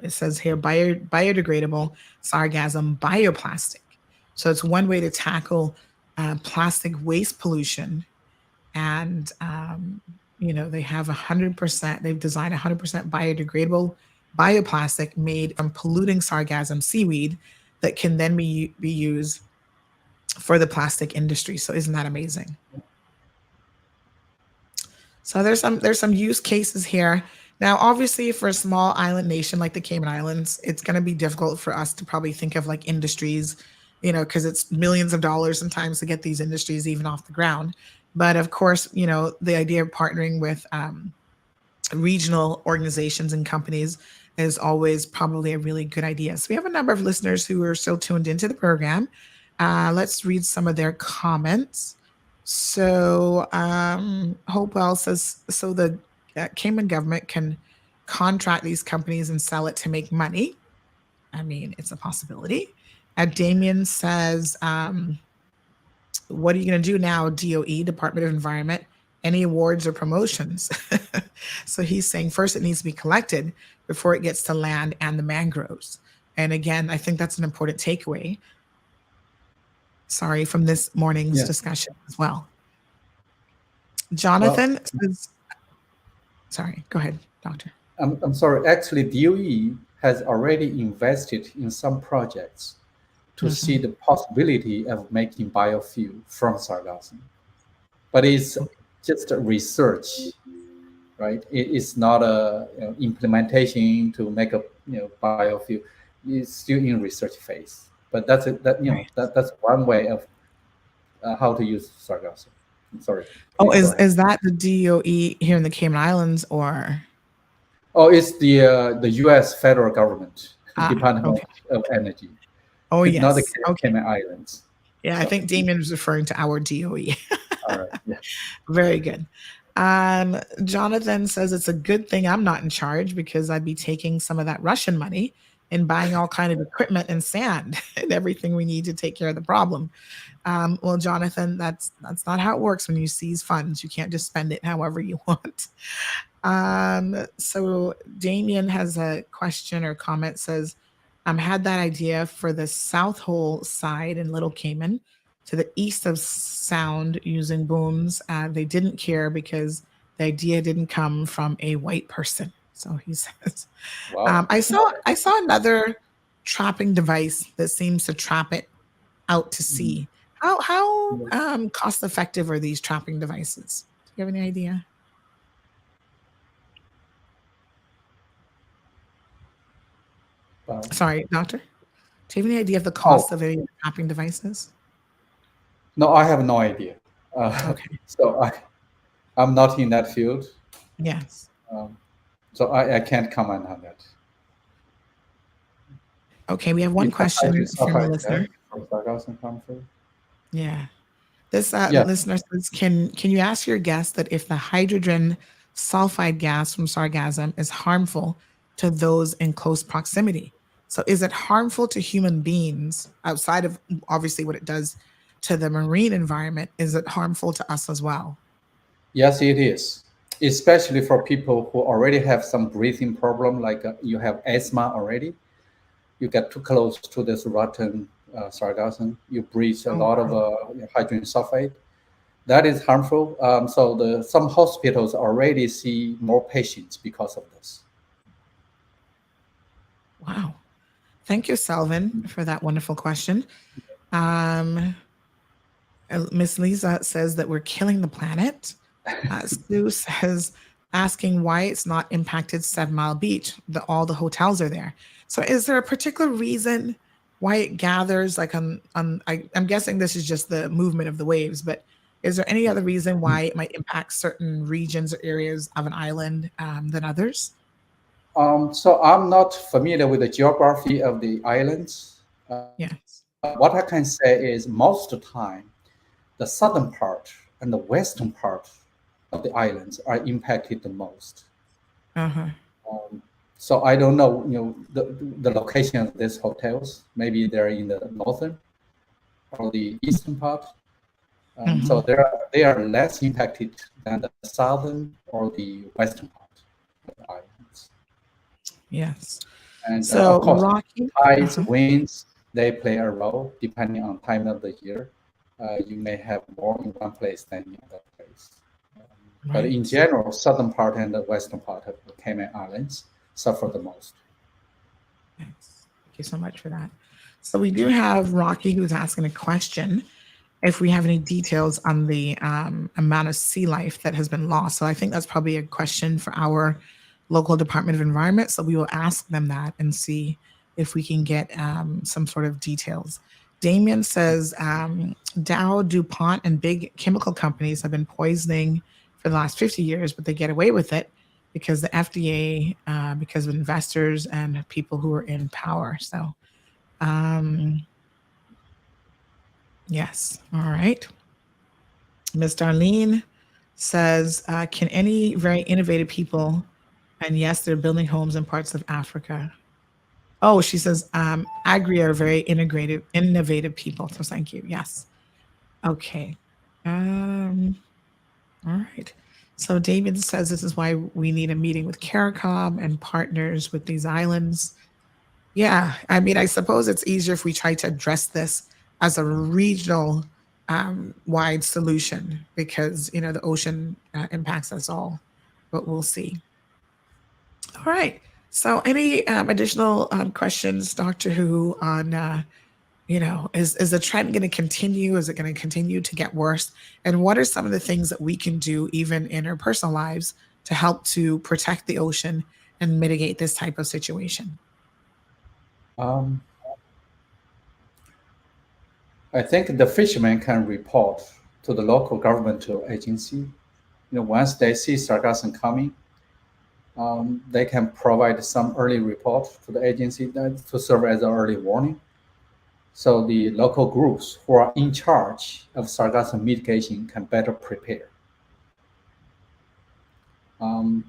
It says here, biodegradable sargassum bioplastic. So it's one way to tackle plastic waste pollution. And, they have 100%, they've designed 100% biodegradable bioplastic made from polluting sargassum seaweed that can then be used for the plastic industry. So isn't that amazing? So there's some use cases here. Now, obviously, for a small island nation like the Cayman Islands, it's going to be difficult for us to probably think of like industries, because it's millions of dollars sometimes to get these industries even off the ground. But of course, the idea of partnering with regional organizations and companies is always probably a really good idea. So we have a number of listeners who are still tuned into the program. Let's read some of their comments. So Hopewell says, so the Cayman government can contract these companies and sell it to make money. I mean, it's a possibility. Damien says, what are you going to do now, DOE, Department of Environment, any awards or promotions. So he's saying first it needs to be collected before it gets to land and the mangroves. And again, I think that's an important takeaway. Sorry, from this morning's Yeah. discussion as well. Well, Jonathan says, sorry, go ahead, doctor. I'm sorry. Actually, DOE has already invested in some projects to see the possibility of making biofuel from sargassum. But it's just a research, right? It's not a implementation to make a biofuel. It's still in research phase. But that's that's one way of how to use sargassum. I'm sorry. Oh, Please go ahead. is that the DOE here in the Cayman Islands or? Oh, it's the U.S. federal government, Department Okay. of Energy. Oh, It's not the yes. Okay. Cayman Islands. Yeah, I So, think Damien was referring to our DOE. all right. Yeah. Very good. Jonathan says it's a good thing I'm not in charge because I'd be taking some of that Russian money and buying all kind of equipment and sand and everything we need to take care of the problem. Well, Jonathan, that's not how it works when you seize funds. You can't just spend it however you want. So Damien has a question or comment, says, had that idea for the South Hole side in Little Cayman to the east of Sound using booms. They didn't care because the idea didn't come from a white person. So he says, Wow. I saw another trapping device that seems to trap it out to sea. How cost effective are these trapping devices? Do you have any idea? Sorry, doctor. Do you have any idea of the cost of any trapping devices? No, I have no idea. Okay. So I'm not in that field. Yes. So I can't comment on that. Okay, we have one question from a listener. Yeah. This listener says, can you ask your guest that if the hydrogen sulfide gas from sargassum is harmful to those in close proximity? So is it harmful to human beings outside of obviously what it does to the marine environment? Is it harmful to us as well? Yes, it is. Especially for people who already have some breathing problem, like you have asthma already. You get too close to this rotten sargassum, you breathe a lot of hydrogen sulfide. That is harmful. So some hospitals already see more patients because of this. Wow. Thank you, Selvin, for that wonderful question. Miss Lisa says that we're killing the planet. Sue says, asking why it's not impacted 7 Mile Beach. All the hotels are there. So is there a particular reason why it gathers like I'm guessing this is just the movement of the waves, but is there any other reason why it might impact certain regions or areas of an island than others? So I'm not familiar with the geography of the islands. Yes. What I can say is most of the time, the southern part and the western part of the islands are impacted the most. So I don't know, the location of these hotels. Maybe they're in the northern or the eastern part. So they are less impacted than the southern or the western part of the islands. Yes. And so of course, Rocky, tides, winds, they play a role depending on time of the year. You may have more in one place than in another place. But in general, southern part and the western part of the Cayman Islands suffer the most. Thanks. Thank you so much for that. So we do have Rocky who's asking a question if we have any details on the amount of sea life that has been lost. So I think that's probably a question for our local Department of Environment. So we will ask them that and see if we can get some sort of details. Damien says Dow, DuPont, and big chemical companies have been poisoning for the last 50 years, but they get away with it because the FDA, because of investors and people who are in power. So, yes. All right. Ms. Darlene says, can any very innovative people, and yes, they're building homes in parts of Africa. Oh, she says, Agri are very innovative people. So thank you. Yes. Okay. All right. So David says this is why we need a meeting with CARICOM and partners with these islands. Yeah, I mean, I suppose it's easier if we try to address this as a regional wide solution because, the ocean impacts us all, but we'll see. All right. So any additional questions, Dr. Who, on, is the trend going to continue? Is it going to continue to get worse? And what are some of the things that we can do even in our personal lives to help to protect the ocean and mitigate this type of situation? I think the fishermen can report to the local governmental agency. Once they see sargassum coming, they can provide some early report to the agency to serve as an early warning. So the local groups who are in charge of sargassum mitigation can better prepare. Then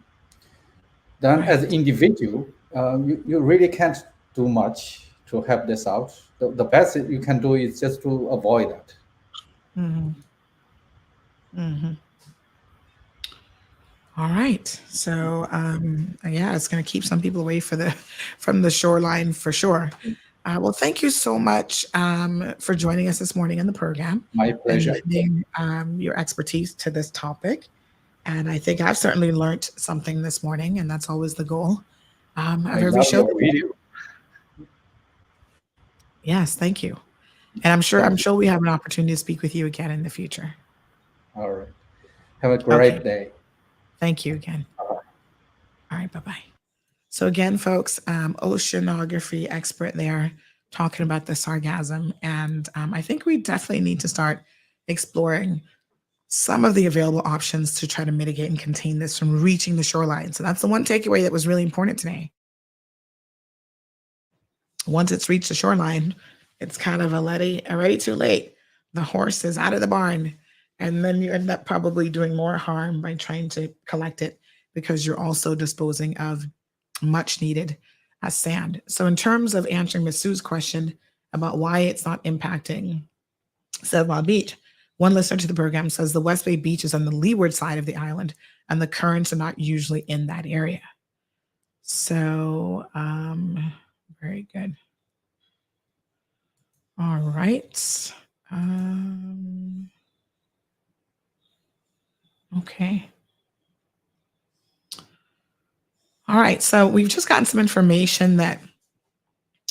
as an individual, you really can't do much to help this out. The best you can do is just to avoid that. All right. So yeah, it's going to keep some people away from the shoreline for sure. Well, thank you so much for joining us this morning on the program. My pleasure. And lending your expertise to this topic. And I think I've certainly learned something this morning, and that's always the goal of every show. Yes, thank you. And I'm sure we have an opportunity to speak with you again in the future. All right. Have a great day. Thank you again. All right, bye-bye. So again, folks, oceanography expert there talking about the sargassum. And I think we definitely need to start exploring some of the available options to try to mitigate and contain this from reaching the shoreline. So that's the one takeaway that was really important today. Once it's reached the shoreline, it's kind of already too late. The horse is out of the barn. And then you end up probably doing more harm by trying to collect it because you're also disposing of much needed sand. So in terms of answering Ms. Sue's question about why it's not impacting 7 Mile Beach, one listener to the program says the West Bay Beach is on the leeward side of the island and the currents are not usually in that area. So very good. All right. Okay. All right. So we've just gotten some information that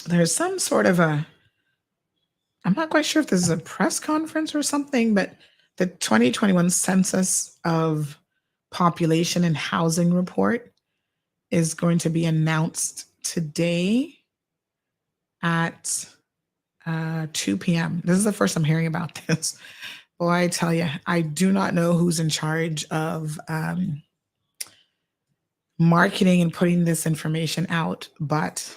there's some sort of I'm not quite sure if this is a press conference or something, but the 2021 Census of Population and Housing Report is going to be announced today at 2 p.m. This is the first I'm hearing about this. Boy, I tell you, I do not know who's in charge of marketing and putting this information out, but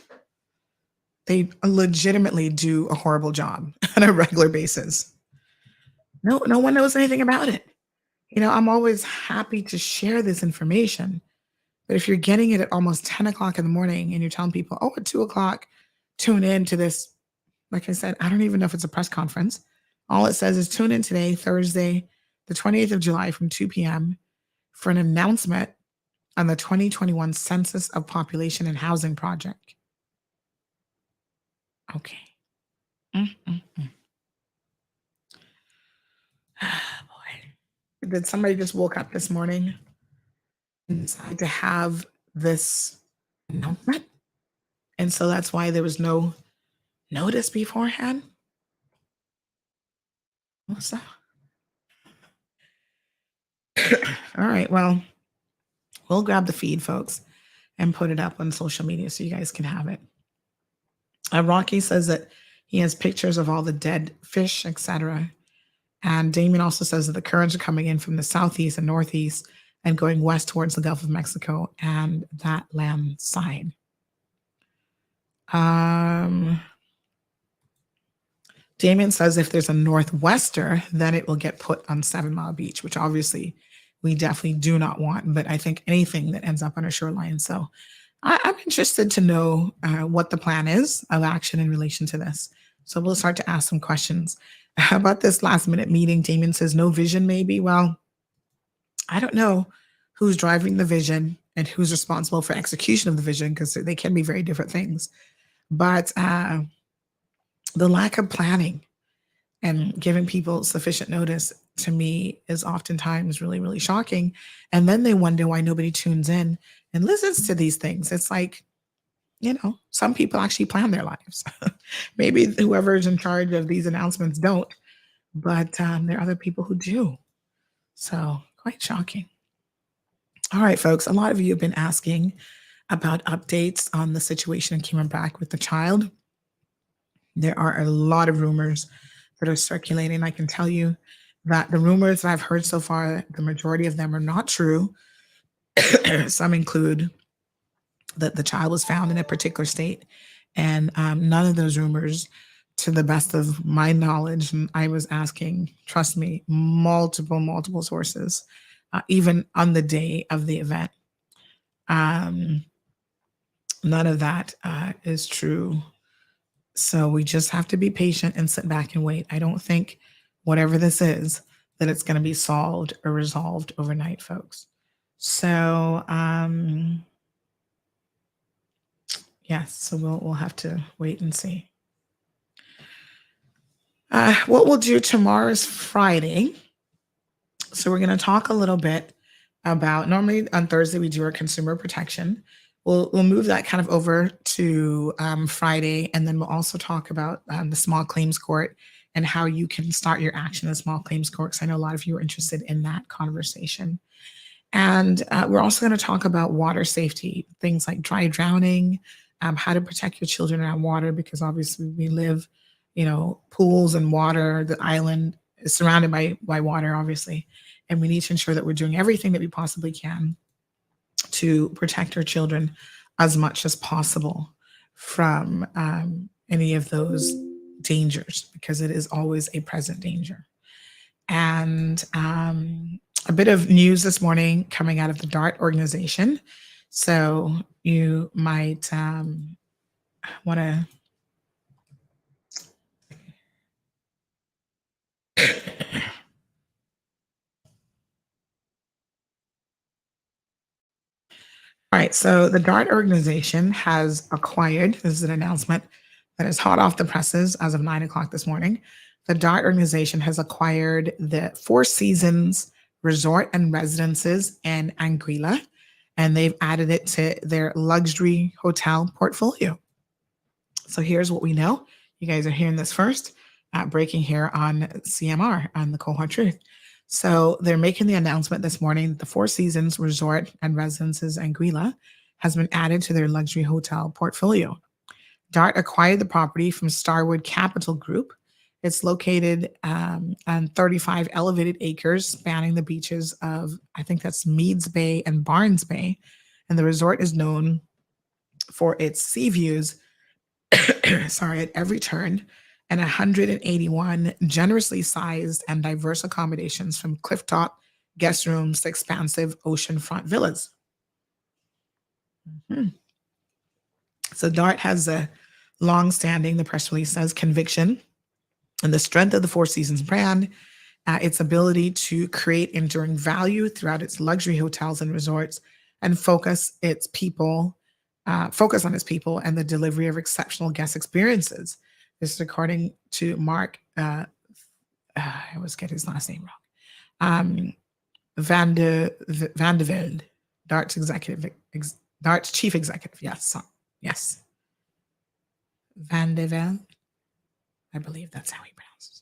they legitimately do a horrible job on a regular basis. No one knows anything about it. I'm always happy to share this information, but if you're getting it at almost 10 o'clock in the morning and you're telling people, at 2 o'clock, tune in to this, like I said, I don't even know if it's a press conference. All it says is tune in today, Thursday, the 28th of July from 2 p.m. for an announcement on the 2021 Census of Population and Housing Project. Okay. Boy. Did somebody just woke up this morning and decide to have this announcement? And so that's why there was no notice beforehand? What's that? All right, well, we'll grab the feed, folks, and put it up on social media so you guys can have it. Rocky says that he has pictures of all the dead fish, etc. And Damien also says that the currents are coming in from the southeast and northeast and going west towards the Gulf of Mexico and that land side. Damien says if there's a northwester, then it will get put on 7 Mile Beach, which obviously we definitely do not want. But I think anything that ends up on a shoreline. So I'm interested to know what the plan is of action in relation to this. So we'll start to ask some questions. How about this last minute meeting? Damien says no vision maybe. Well, I don't know who's driving the vision and who's responsible for execution of the vision, because they can be very different things. But the lack of planning and giving people sufficient notice, to me, is oftentimes really, really shocking. And then they wonder why nobody tunes in and listens to these things. It's like, some people actually plan their lives. Maybe whoever's in charge of these announcements don't, but there are other people who do. So quite shocking. All right, folks, a lot of you have been asking about updates on the situation in Cayman Brac with the child. There are a lot of rumors that are circulating. I can tell you that the rumors that I've heard so far, the majority of them are not true. Some include that the child was found in a particular state, and none of those rumors, to the best of my knowledge, and I was asking, trust me, multiple sources, even on the day of the event. None of that is true. So we just have to be patient and sit back and wait. I don't think whatever this is, that it's going to be solved or resolved overnight, folks. So, yes, so we'll have to wait and see. What we'll do tomorrow is Friday. So we're going to talk a little bit about, normally on Thursday, we do our consumer protection. We'll move that kind of over to Friday, and then we'll also talk about the small claims court and how you can start your action in the small claims court, because I know a lot of you are interested in that conversation. And we're also going to talk about water safety, things like dry drowning, how to protect your children around water, because obviously we live, pools and water. The island is surrounded by water, obviously, and we need to ensure that we're doing everything that we possibly can to protect our children as much as possible from any of those dangers, because it is always a present danger. And a bit of news this morning coming out of the DART organization. So you might want to All right, so the DART organization has acquired, this is an announcement that is hot off the presses as of 9 o'clock this morning. The DART organization has acquired the Four Seasons Resort and Residences in Anguilla, and they've added it to their luxury hotel portfolio. So here's what we know. You guys are hearing this first, breaking here on CMR, on the Cold Hard Truth. So they're making the announcement this morning that the Four Seasons Resort and Residences Anguilla has been added to their luxury hotel portfolio. DART acquired the property from Starwood Capital Group. It's located on 35 elevated acres spanning the beaches of, I think that's Meads Bay and Barnes Bay. And the resort is known for its sea views, at every turn, and 181 generously sized and diverse accommodations, from clifftop guest rooms to expansive oceanfront villas. So DART has a long-standing, the press release says, conviction and the strength of the Four Seasons brand, its ability to create enduring value throughout its luxury hotels and resorts, and focus on its people and the delivery of exceptional guest experiences. This is according to Mark, I always get his last name wrong, Van de Velde, DART's DART's chief executive. Yes. Van de Velde, I believe that's how he pronounces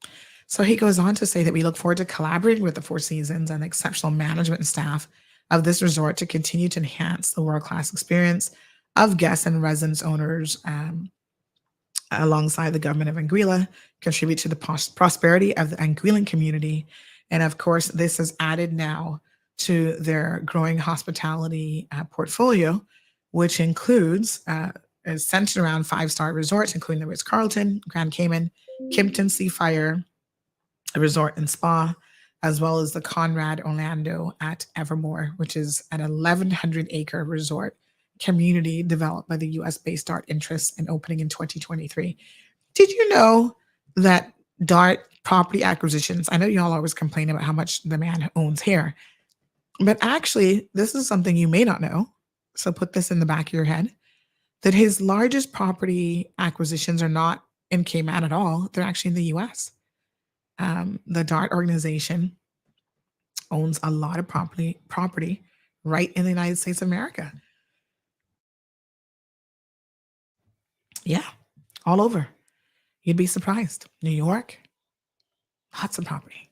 it. So he goes on to say that we look forward to collaborating with the Four Seasons and the exceptional management and staff of this resort to continue to enhance the world-class experience of guests and residence owners, alongside the government of Anguilla, contribute to the prosperity of the Anguillan community. And of course, this is added now to their growing hospitality portfolio, which includes, is centered around 5-star resorts, including the Ritz-Carlton, Grand Cayman, Kimpton Seafire Resort and Spa, as well as the Conrad Orlando at Evermore, which is an 1,100-acre resort community developed by the U.S.-based DART interests and opening in 2023. Did you know that DART property acquisitions, I know y'all always complain about how much the man owns here, But actually, this is something you may not know. So put this in the back of your head, that his largest property acquisitions are not in Cayman at all. They're actually in the US. The DART organization owns a lot of property right in the United States of America. Yeah, all over. You'd be surprised. New York, lots of property.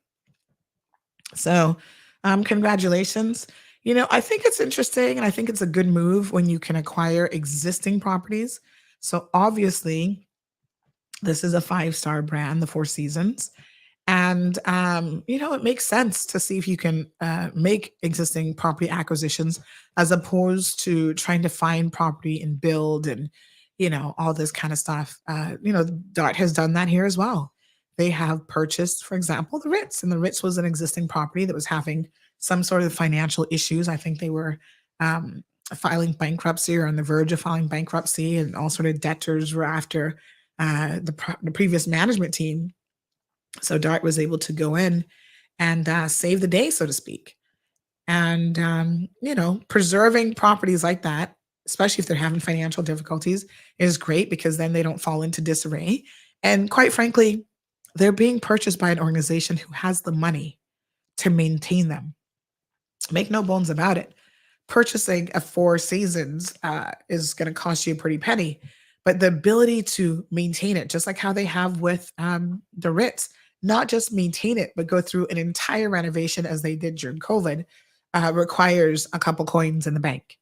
So congratulations. I think it's interesting, and I think it's a good move when you can acquire existing properties. So obviously, this is a 5-star brand, the Four Seasons. And, it makes sense to see if you can make existing property acquisitions as opposed to trying to find property and build and, all this kind of stuff. DART has done that here as well. They have purchased, for example, the Ritz, and the Ritz was an existing property that was having some sort of financial issues. I think they were filing bankruptcy or on the verge of filing bankruptcy, and all sort of debtors were after the previous management team. So DART was able to go in and save the day, so to speak. And, preserving properties like that, especially if they're having financial difficulties, is great because then they don't fall into disarray. And quite frankly, they're being purchased by an organization who has the money to maintain them. Make no bones about it. Purchasing a Four Seasons is going to cost you a pretty penny, but the ability to maintain it, just like how they have with the Ritz, not just maintain it, but go through an entire renovation as they did during COVID, requires a couple coins in the bank.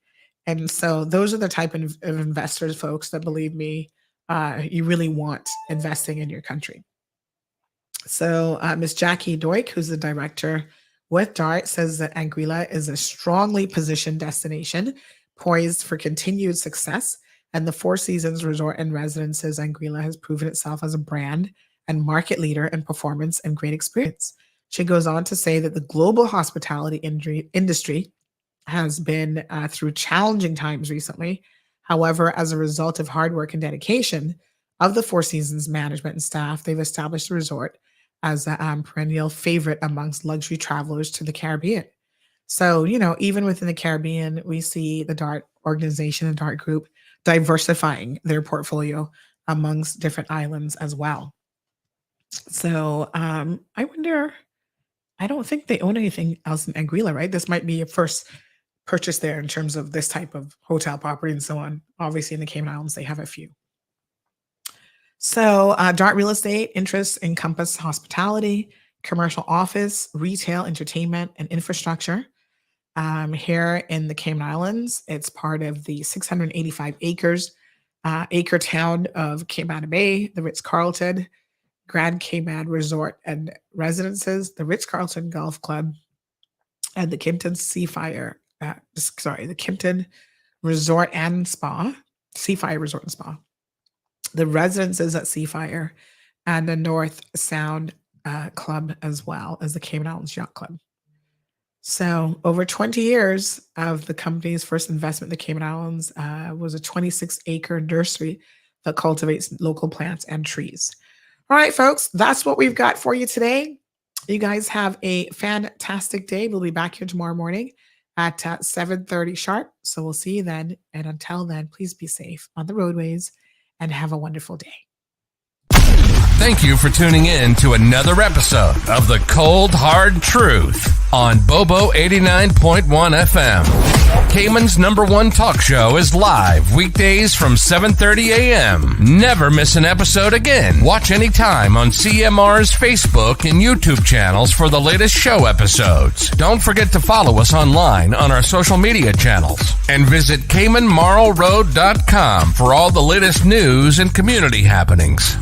And so those are the type of investors, folks, that, believe me, you really want investing in your country. So Ms. Jackie Doik, who's the director with DART, says that Anguilla is a strongly positioned destination poised for continued success. And the Four Seasons Resort and Residences Anguilla has proven itself as a brand and market leader in performance and great experience. She goes on to say that the global hospitality industry has been through challenging times recently. However, as a result of hard work and dedication of the Four Seasons management and staff, they've established the resort as a perennial favorite amongst luxury travelers to the Caribbean. So, even within the Caribbean, we see the DART organization and DART group diversifying their portfolio amongst different islands as well. So I wonder, I don't think they own anything else in Anguilla, right? This might be a first purchase there in terms of this type of hotel property and so on. Obviously in the Cayman Islands, they have a few. So DART real estate interests encompass hospitality, commercial office, retail, entertainment, and infrastructure. Here in the Cayman Islands, it's part of the 685 acre town of Cayman Bay, the Ritz-Carlton, Grand Cayman Resort and Residences, the Ritz-Carlton Golf Club, and the Kimpton the Kimpton Resort and Spa, Seafire Resort and Spa, the Residences at Seafire, and the North Sound Club, as well as the Cayman Islands Yacht Club. So over 20 years of the company's first investment in the Cayman Islands was a 26-acre nursery that cultivates local plants and trees. All right, folks, that's what we've got for you today. You guys have a fantastic day. We'll be back here tomorrow morning at 7:30 sharp. So we'll see you then. And until then, please be safe on the roadways and have a wonderful day. Thank you for tuning in to another episode of The Cold Hard Truth on Bobo 89.1 FM. Cayman's #1 talk show is live weekdays from 7:30 a.m. Never miss an episode again. Watch anytime on CMR's Facebook and YouTube channels for the latest show episodes. Don't forget to follow us online on our social media channels and visit CaymanMarlRoad.com for all the latest news and community happenings.